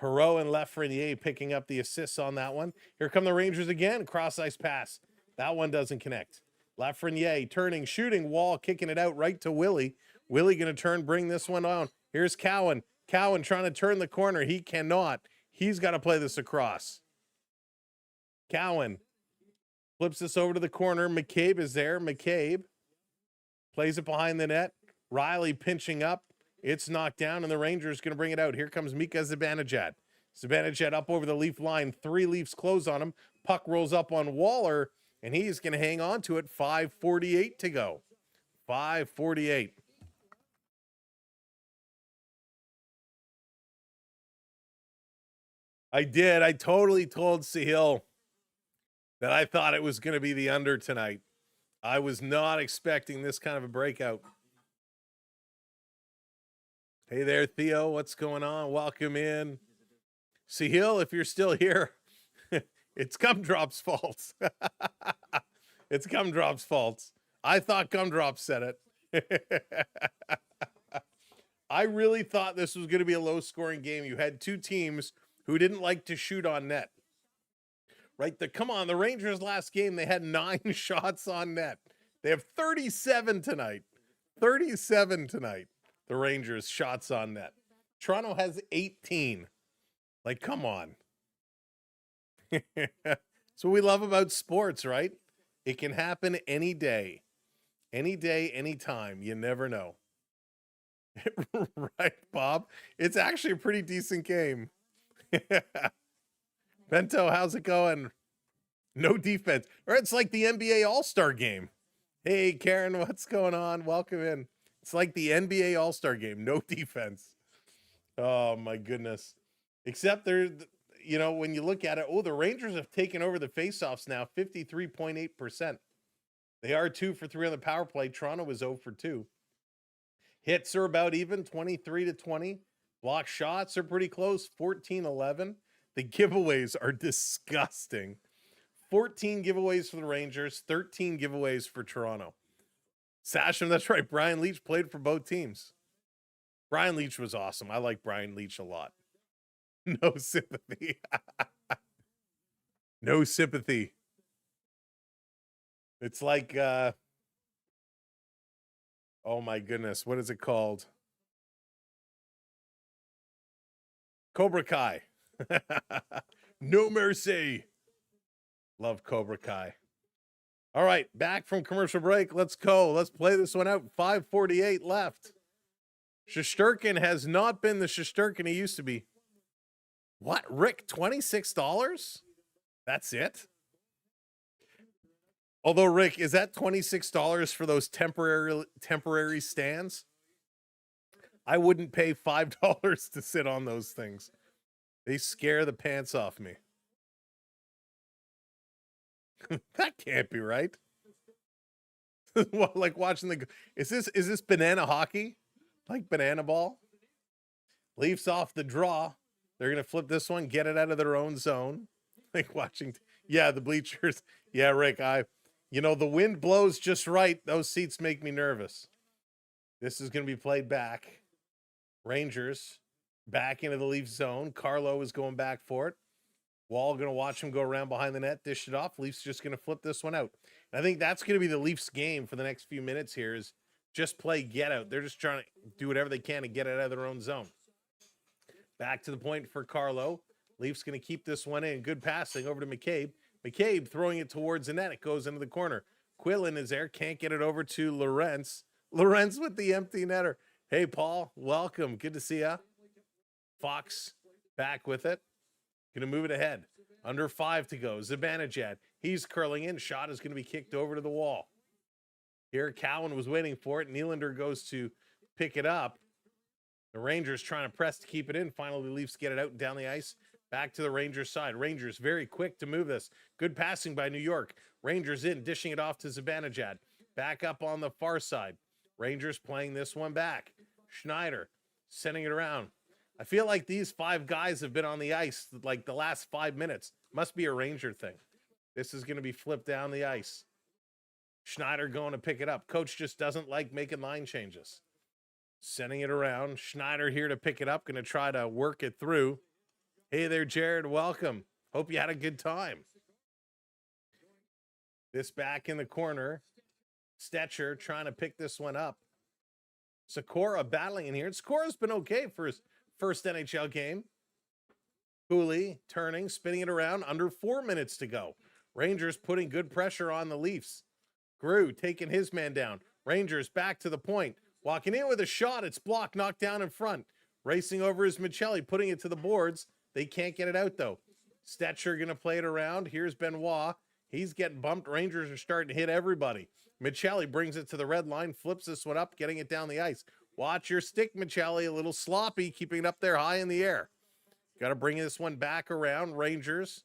Perreault and Lafreniere picking up the assists on that one. Here come the Rangers again. Cross-ice pass. That one doesn't connect. Lafreniere turning, shooting, Wall kicking it out right to Willie. Willie going to turn, bring this one on. Here's Cowan. Cowan trying to turn the corner. He cannot. He's got to play this across. Cowan flips this over to the corner. McCabe is there. McCabe plays it behind the net. Riley pinching up. It's knocked down, and the Rangers going to bring it out. Here comes Mika Zibanejad. Zibanejad up over the Leaf line. 3 Leafs close on him. Puck rolls up on Waller, and he's going to hang on to it. 5:48 to go. 5:48. I did. I totally told Sahil that I thought it was going to be the under tonight. I was not expecting this kind of a breakout. Hey there, Theo. What's going on? Welcome in. Sahil, if you're still here, it's Gumdrop's fault. It's Gumdrop's fault. I thought Gumdrop said it. I really thought this was going to be a low-scoring game. You had two teams who didn't like to shoot on net. Right? Come on, the Rangers last game, they had 9 shots on net. They have 37 tonight. 37 tonight. The Rangers shots on net. Toronto has 18. Like, come on. That's what we love about sports, right? It can happen any day. Any day, any time. You never know. Right, Bob? It's actually a pretty decent game. Bento, how's it going? No defense. Or it's like the NBA All-Star game. Hey, Karen, what's going on? Welcome in. It's like the NBA All-Star game. No defense. Oh, my goodness. Except there, you know, when you look at it, the Rangers have taken over the faceoffs now, 53.8%. They are 2 for 3 on the power play. Toronto was 0 for 2. Hits are about even, 23-20. Block shots are pretty close, 14-11. The giveaways are disgusting. 14 giveaways for the Rangers, 13 giveaways for Toronto. Sasham, that's right. Brian Leetch played for both teams. Brian Leetch was awesome. I like Brian Leetch a lot. No sympathy. No sympathy. It's like, oh my goodness, what is it called? Cobra Kai. No mercy. Love Cobra Kai. All right, back from commercial break. Let's go. Let's play this one out. 5:48 left. Shesterkin has not been the Shesterkin he used to be. What, Rick? $26? That's it? Although, Rick, is that $26 for those temporary stands? I wouldn't pay $5 to sit on those things. They scare the pants off me. That can't be right. Like watching is this banana hockey? Like banana ball? Leafs off the draw. They're going to flip this one, get it out of their own zone. Like watching, yeah, the bleachers. Yeah, Rick, you know, the wind blows just right. Those seats make me nervous. This is going to be played back. Rangers back into the Leafs zone. Carlo is going back for it. Wall going to watch him go around behind the net, dish it off. Leafs just going to flip this one out. And I think that's going to be the Leafs game for the next few minutes here is just play get out. They're just trying to do whatever they can to get it out of their own zone. Back to the point for Carlo. Leafs going to keep this one in. Good passing over to McCabe. McCabe throwing it towards the net. It goes into the corner. Quillen is there. Can't get it over to Lorentz. Lorentz with the empty netter. Hey, Paul. Welcome. Good to see ya. Fox back with it. Going to move it ahead. Under 5 to go. Zibanejad. He's curling in. Shot is going to be kicked over to the wall. Here, Cowan was waiting for it. Nylander goes to pick it up. The Rangers trying to press to keep it in. Finally, the Leafs get it out and down the ice. Back to the Rangers side. Rangers very quick to move this. Good passing by New York. Rangers in, dishing it off to Zibanejad. Back up on the far side. Rangers playing this one back. Schneider sending it around. I feel like these 5 guys have been on the ice like the last 5 minutes. Must be a Ranger thing. This is going to be flipped down the ice. Schneider going to pick it up. Coach just doesn't like making line changes. Sending it around. Schneider here to pick it up. Going to try to work it through. Hey there, Jared. Welcome. Hope you had a good time. This back in the corner. Stetcher trying to pick this one up. Sikora battling in here. Sikora's been okay for his first NHL game. Cooley turning, spinning it around. Under 4 minutes to go. Rangers putting good pressure on the Leafs. Grew taking his man down. Rangers back to the point. Walking in with a shot. It's blocked, knocked down in front. Racing over is Michelli, putting it to the boards. They can't get it out, though. Stetcher going to play it around. Here's Benoit. He's getting bumped. Rangers are starting to hit everybody. Michelli brings it to the red line, flips this one up, getting it down the ice. Watch your stick, Michelli. A little sloppy, keeping it up there high in the air. Got to bring this one back around. Rangers.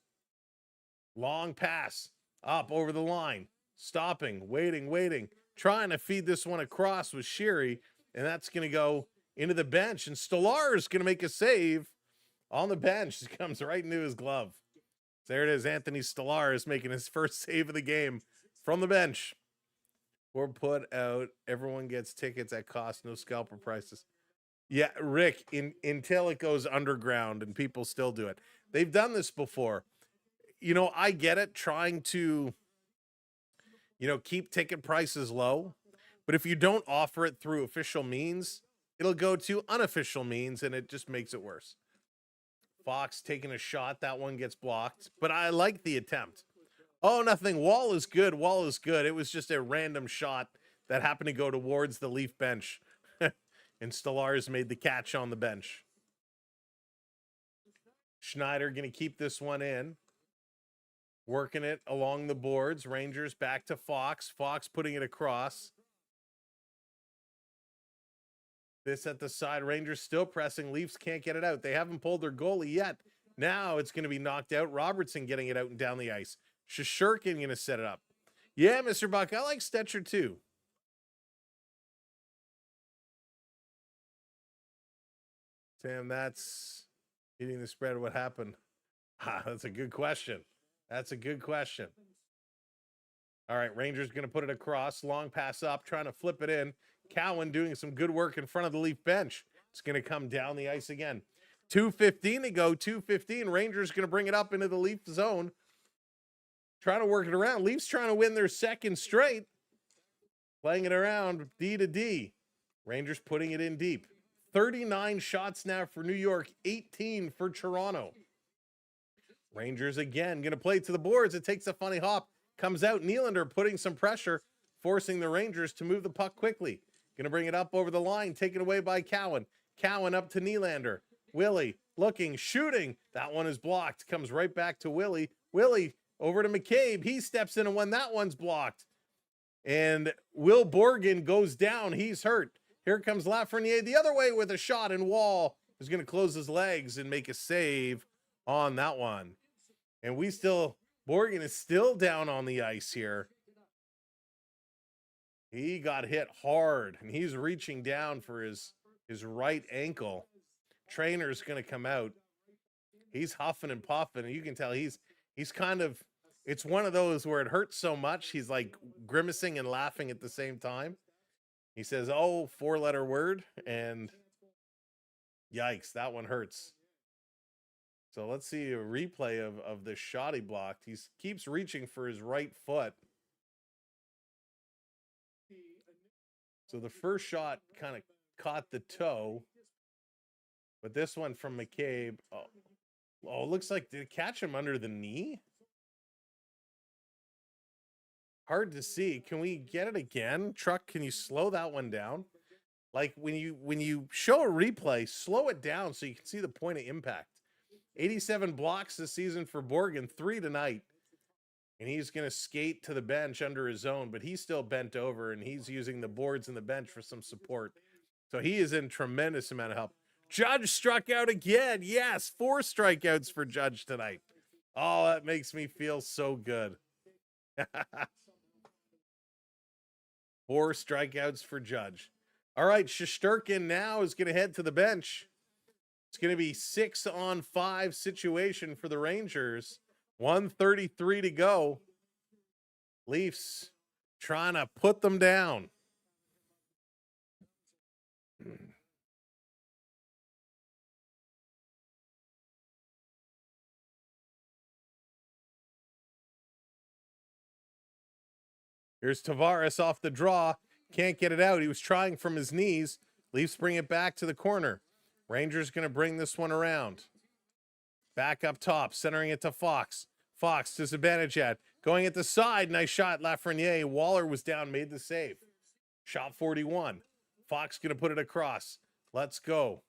Long pass. Up over the line. Stopping. Waiting. Trying to feed this one across with Sherry. And that's going to go into the bench. And Stolar is going to make a save on the bench. It comes right into his glove. There it is. Anthony Stolar is making his first save of the game from the bench. Or put out, everyone gets tickets at cost, no scalper prices. Yeah, Rick, until it goes underground and people still do it. They've done this before. You know, I get it, trying to, keep ticket prices low. But if you don't offer it through official means, it'll go to unofficial means, and it just makes it worse. Fox taking a shot. That one gets blocked. But I like the attempt. Oh, nothing. Wall is good. It was just a random shot that happened to go towards the Leaf bench. And Stolarz made the catch on the bench. Schneider going to keep this one in. Working it along the boards. Rangers back to Fox. Fox putting it across. This at the side. Rangers still pressing. Leafs can't get it out. They haven't pulled their goalie yet. Now it's going to be knocked out. Robertson getting it out and down the ice. Shesterkin going to set it up. Yeah, Mr. Buck, I like Stetcher too. Sam, that's eating the spread. What happened? That's a good question. All right, Rangers going to put it across. Long pass up, trying to flip it in. Cowan doing some good work in front of the Leaf bench. It's going to come down the ice again. 2:15 to go, 2:15. Rangers going to bring it up into the Leaf zone. Trying to work it around. Leafs trying to win their second straight. Playing it around D to D. Rangers putting it in deep. 39 shots now for New York, 18 for Toronto. Rangers again going to play to the boards. It takes a funny hop. Comes out. Nylander putting some pressure, forcing the Rangers to move the puck quickly. Going to bring it up over the line, taken away by Cowan. Cowan up to Nylander. Willie looking, shooting. That one is blocked. Comes right back to Willie. Willie over to McCabe. He steps in and when that one's blocked. And Will Borgen goes down. He's hurt. Here comes Lafreniere the other way with a shot, and Wall is going to close his legs and make a save on that one. And Borgen is still down on the ice here. He got hit hard, and he's reaching down for his right ankle. Trainer's going to come out. He's huffing and puffing, and you can tell he's kind of, it's one of those where it hurts so much, he's like grimacing and laughing at the same time. He says, oh, 4-letter word, and yikes, that one hurts. So let's see a replay of the shot he blocked. He keeps reaching for his right foot. So the first shot kind of caught the toe, but this one from McCabe, oh, it looks like, did it catch him under the knee? Hard to see. Can we get it again? Truck, can you slow that one down? Like when you show a replay, slow it down so you can see the point of impact. 87 blocks this season for Borgen, 3 tonight. And he's going to skate to the bench under his own, but he's still bent over, and he's using the boards and the bench for some support. So he is in tremendous amount of help. Judge struck out again. Yes, 4 strikeouts for Judge tonight. Oh, that makes me feel so good. 4 strikeouts for Judge. All right, Shesterkin now is going to head to the bench. It's going to be 6-on-5 situation for the Rangers. 1:33 to go. Leafs trying to put them down. Here's Tavares off the draw. Can't get it out. He was trying from his knees. Leafs bring it back to the corner. Rangers going to bring this one around. Back up top, centering it to Fox. Fox to Zibanejad. Going at the side. Nice shot, Lafreniere. Waller was down, made the save. Shot 41. Fox going to put it across. Let's go.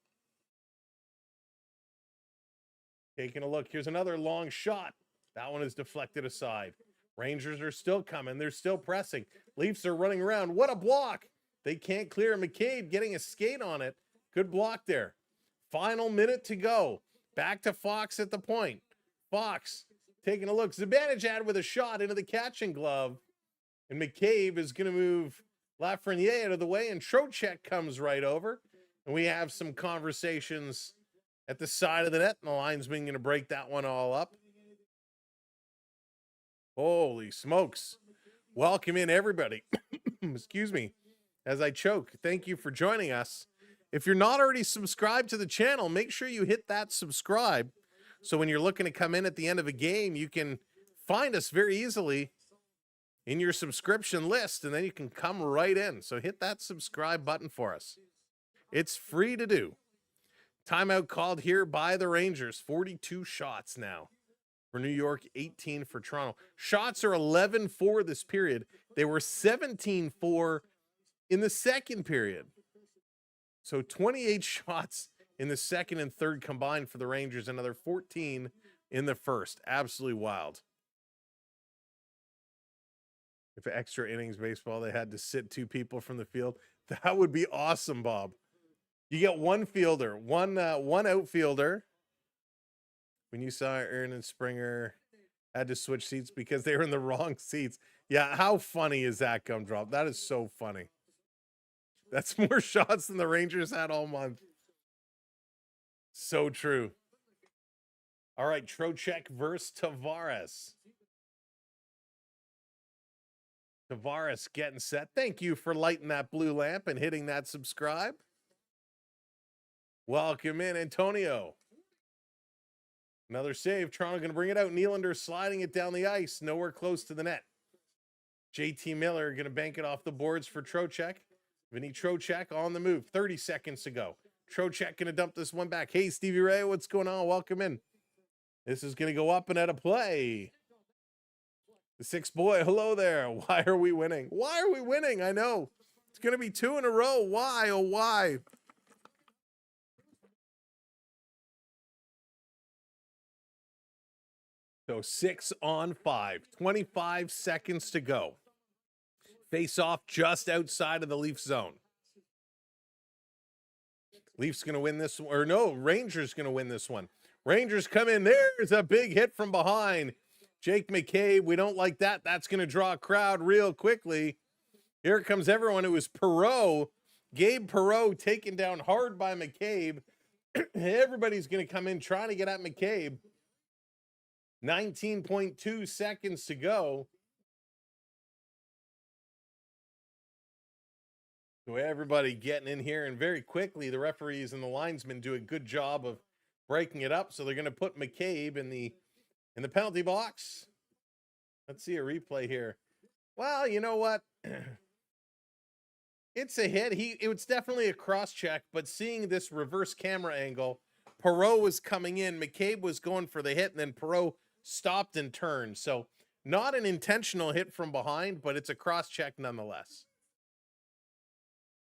Taking a look. Here's another long shot. That one is deflected aside. Rangers are still coming. They're still pressing. Leafs are running around. What a block. They can't clear. McCabe getting a skate on it. Good block there. Final minute to go. Back to Fox at the point. Fox taking a look. Zibanejad with a shot into the catching glove. And McCabe is going to move Lafreniere out of the way. And Trocheck comes right over. And we have some conversations at the side of the net. And the linesman going to break that one all up. Holy smokes. Welcome in, everybody. Excuse me, as I choke. Thank you for joining us. If you're not already subscribed to the channel, make sure you hit that subscribe. So when you're looking to come in at the end of a game, you can find us very easily in your subscription list, and then you can come right in. So hit that subscribe button for us. It's free to do. Timeout called here by the Rangers. 42 shots now for New York, 18 for Toronto. Shots are 11-4 this period. They were 17-4 in the second period. So 28 shots in the second and third combined for the Rangers, another 14 in the first. Absolutely wild. If extra innings baseball, they had to sit two people from the field, that would be awesome, Bob. You get one fielder, one outfielder. When you saw Aaron and Springer had to switch seats because they were in the wrong seats. Yeah, how funny is that, Gumdrop? That is so funny. That's more shots than the Rangers had all month. So true. All right, Trocheck versus Tavares. Tavares getting set. Thank you for lighting that blue lamp and hitting that subscribe. Welcome in, Antonio. Another save. Toronto going to bring it out. Nylander sliding it down the ice. Nowhere close to the net. JT Miller going to bank it off the boards for Trocheck. Vinny Trocheck on the move. 30 seconds to go. Trocheck going to dump this one back. Hey, Stevie Ray, what's going on? Welcome in. This is going to go up and out of play. The sixth boy, hello there. Why are we winning? Why are we winning? I know. It's going to be 2 in a row. Why? Oh, why? So 6 on 5, 25 seconds to go. Face off just outside of the Leaf zone. Leafs going to win this one, or no, Rangers going to win this one. Rangers come in. There's a big hit from behind. Jake McCabe, we don't like that. That's going to draw a crowd real quickly. Here comes everyone. It was Perreault. Gabe Perreault taken down hard by McCabe. Everybody's going to come in trying to get at McCabe. 19.2 seconds to go. So everybody getting in here, and very quickly the referees and the linesmen do a good job of breaking it up. So they're going to put McCabe in the penalty box. Let's see a replay here. Well, you know what? It's a hit. It was definitely a cross check, but seeing this reverse camera angle, Perreault was coming in, McCabe was going for the hit, and then Perreault stopped and turned. So not an intentional hit from behind, but it's a cross check nonetheless.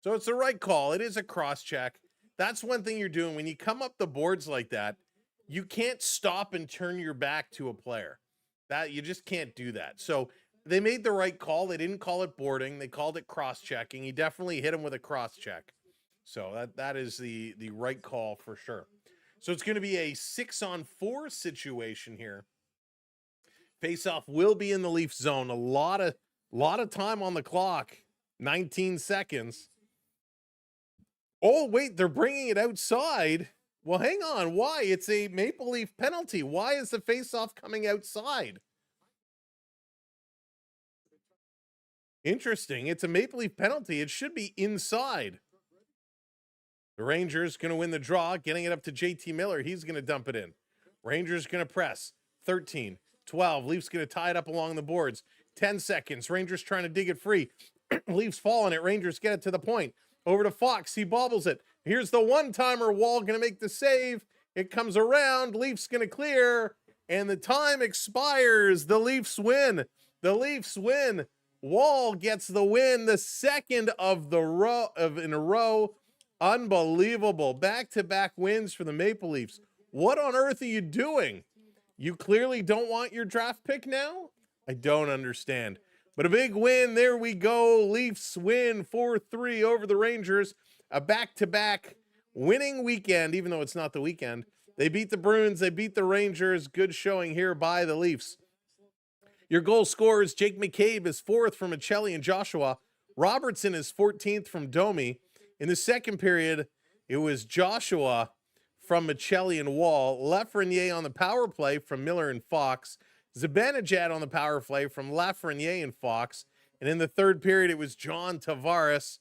So it's the right call. It is a cross check. That's one thing you're doing when you come up the boards like that. You can't stop and turn your back to a player. That you just can't do that. So they made the right call. They didn't call it boarding. They called it cross checking. He definitely hit him with a cross check. So that is the right call for sure. So it's going to be a 6-on-4 situation here. Faceoff will be in the Leaf zone. A lot of time on the clock. 19 seconds. Oh, wait, they're bringing it outside. Well, hang on. Why? It's a Maple Leaf penalty. Why is the faceoff coming outside? Interesting. It's a Maple Leaf penalty. It should be inside. The Rangers going to win the draw, getting it up to JT Miller. He's going to dump it in. Rangers going to press. 13, 12. Leafs going to tie it up along the boards. 10 seconds. Rangers trying to dig it free. Leafs fall on it. Rangers get it to the point. Over to Fox. He bobbles it. Here's the one-timer. Wall going to make the save. It comes around. Leafs going to clear. And the time expires. The Leafs win. The Leafs win. Wall gets the win. The second in a row. Unbelievable. Back-to-back wins for the Maple Leafs. What on earth are you doing? You clearly don't want your draft pick now? I don't understand. But a big win. There we go. Leafs win 4-3 over the Rangers. A back-to-back winning weekend, even though it's not the weekend. They beat the Bruins. They beat the Rangers. Good showing here by the Leafs. Your goal scorers, Jake McCabe is 4th from Michelli and Joshua. Robertson is 14th from Domi. In the second period, it was Joshua from Michelli and Wall. Lafreniere on the power play from Miller and Fox. Zibanejad on the power play from Lafreniere and Fox. And in the third period, it was John Tavares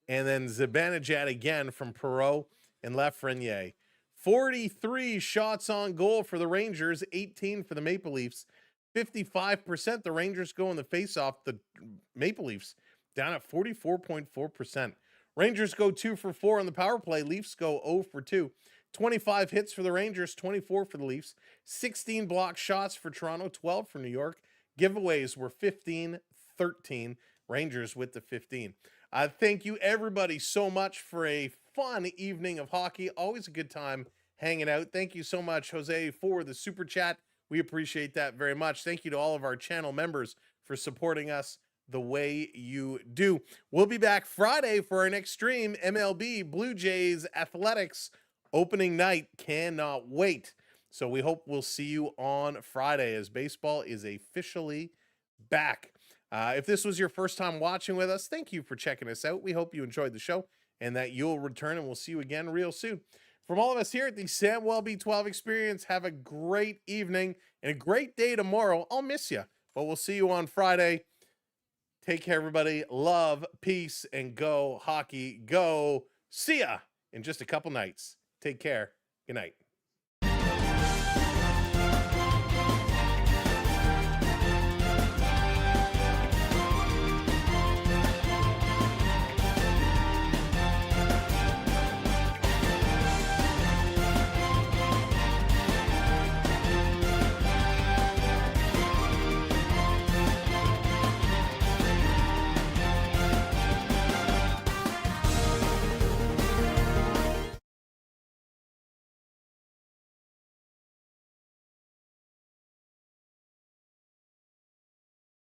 and then Zibanejad again from Perreault and Lafreniere. 43 shots on goal for the Rangers, 18 for the Maple Leafs. 55%. The Rangers go in the faceoff. The Maple Leafs down at 44.4%. Rangers go 2 for 4 on the power play. Leafs go 0 for 2. 25 hits for the Rangers, 24 for the Leafs. 16 block shots for Toronto, 12 for New York. Giveaways were 15, 13. Rangers with the 15. Thank you, everybody, so much for a fun evening of hockey. Always a good time hanging out. Thank you so much, Jose, for the super chat. We appreciate that very much. Thank you to all of our channel members for supporting us the way you do. We'll be back Friday for our next stream, MLB Blue Jays Athletics opening night. Cannot wait. So we hope we'll see you on Friday as baseball is officially back. If this was your first time watching with us, thank you for checking us out. We hope you enjoyed the show and that you'll return, and we'll see you again real soon. From all of us here at the Samwelb12 Experience, have a great evening and a great day tomorrow. I'll miss you, but we'll see you on Friday. Take care, everybody. Love, peace, and go hockey. Go. See ya in just a couple nights. Take care. Good night.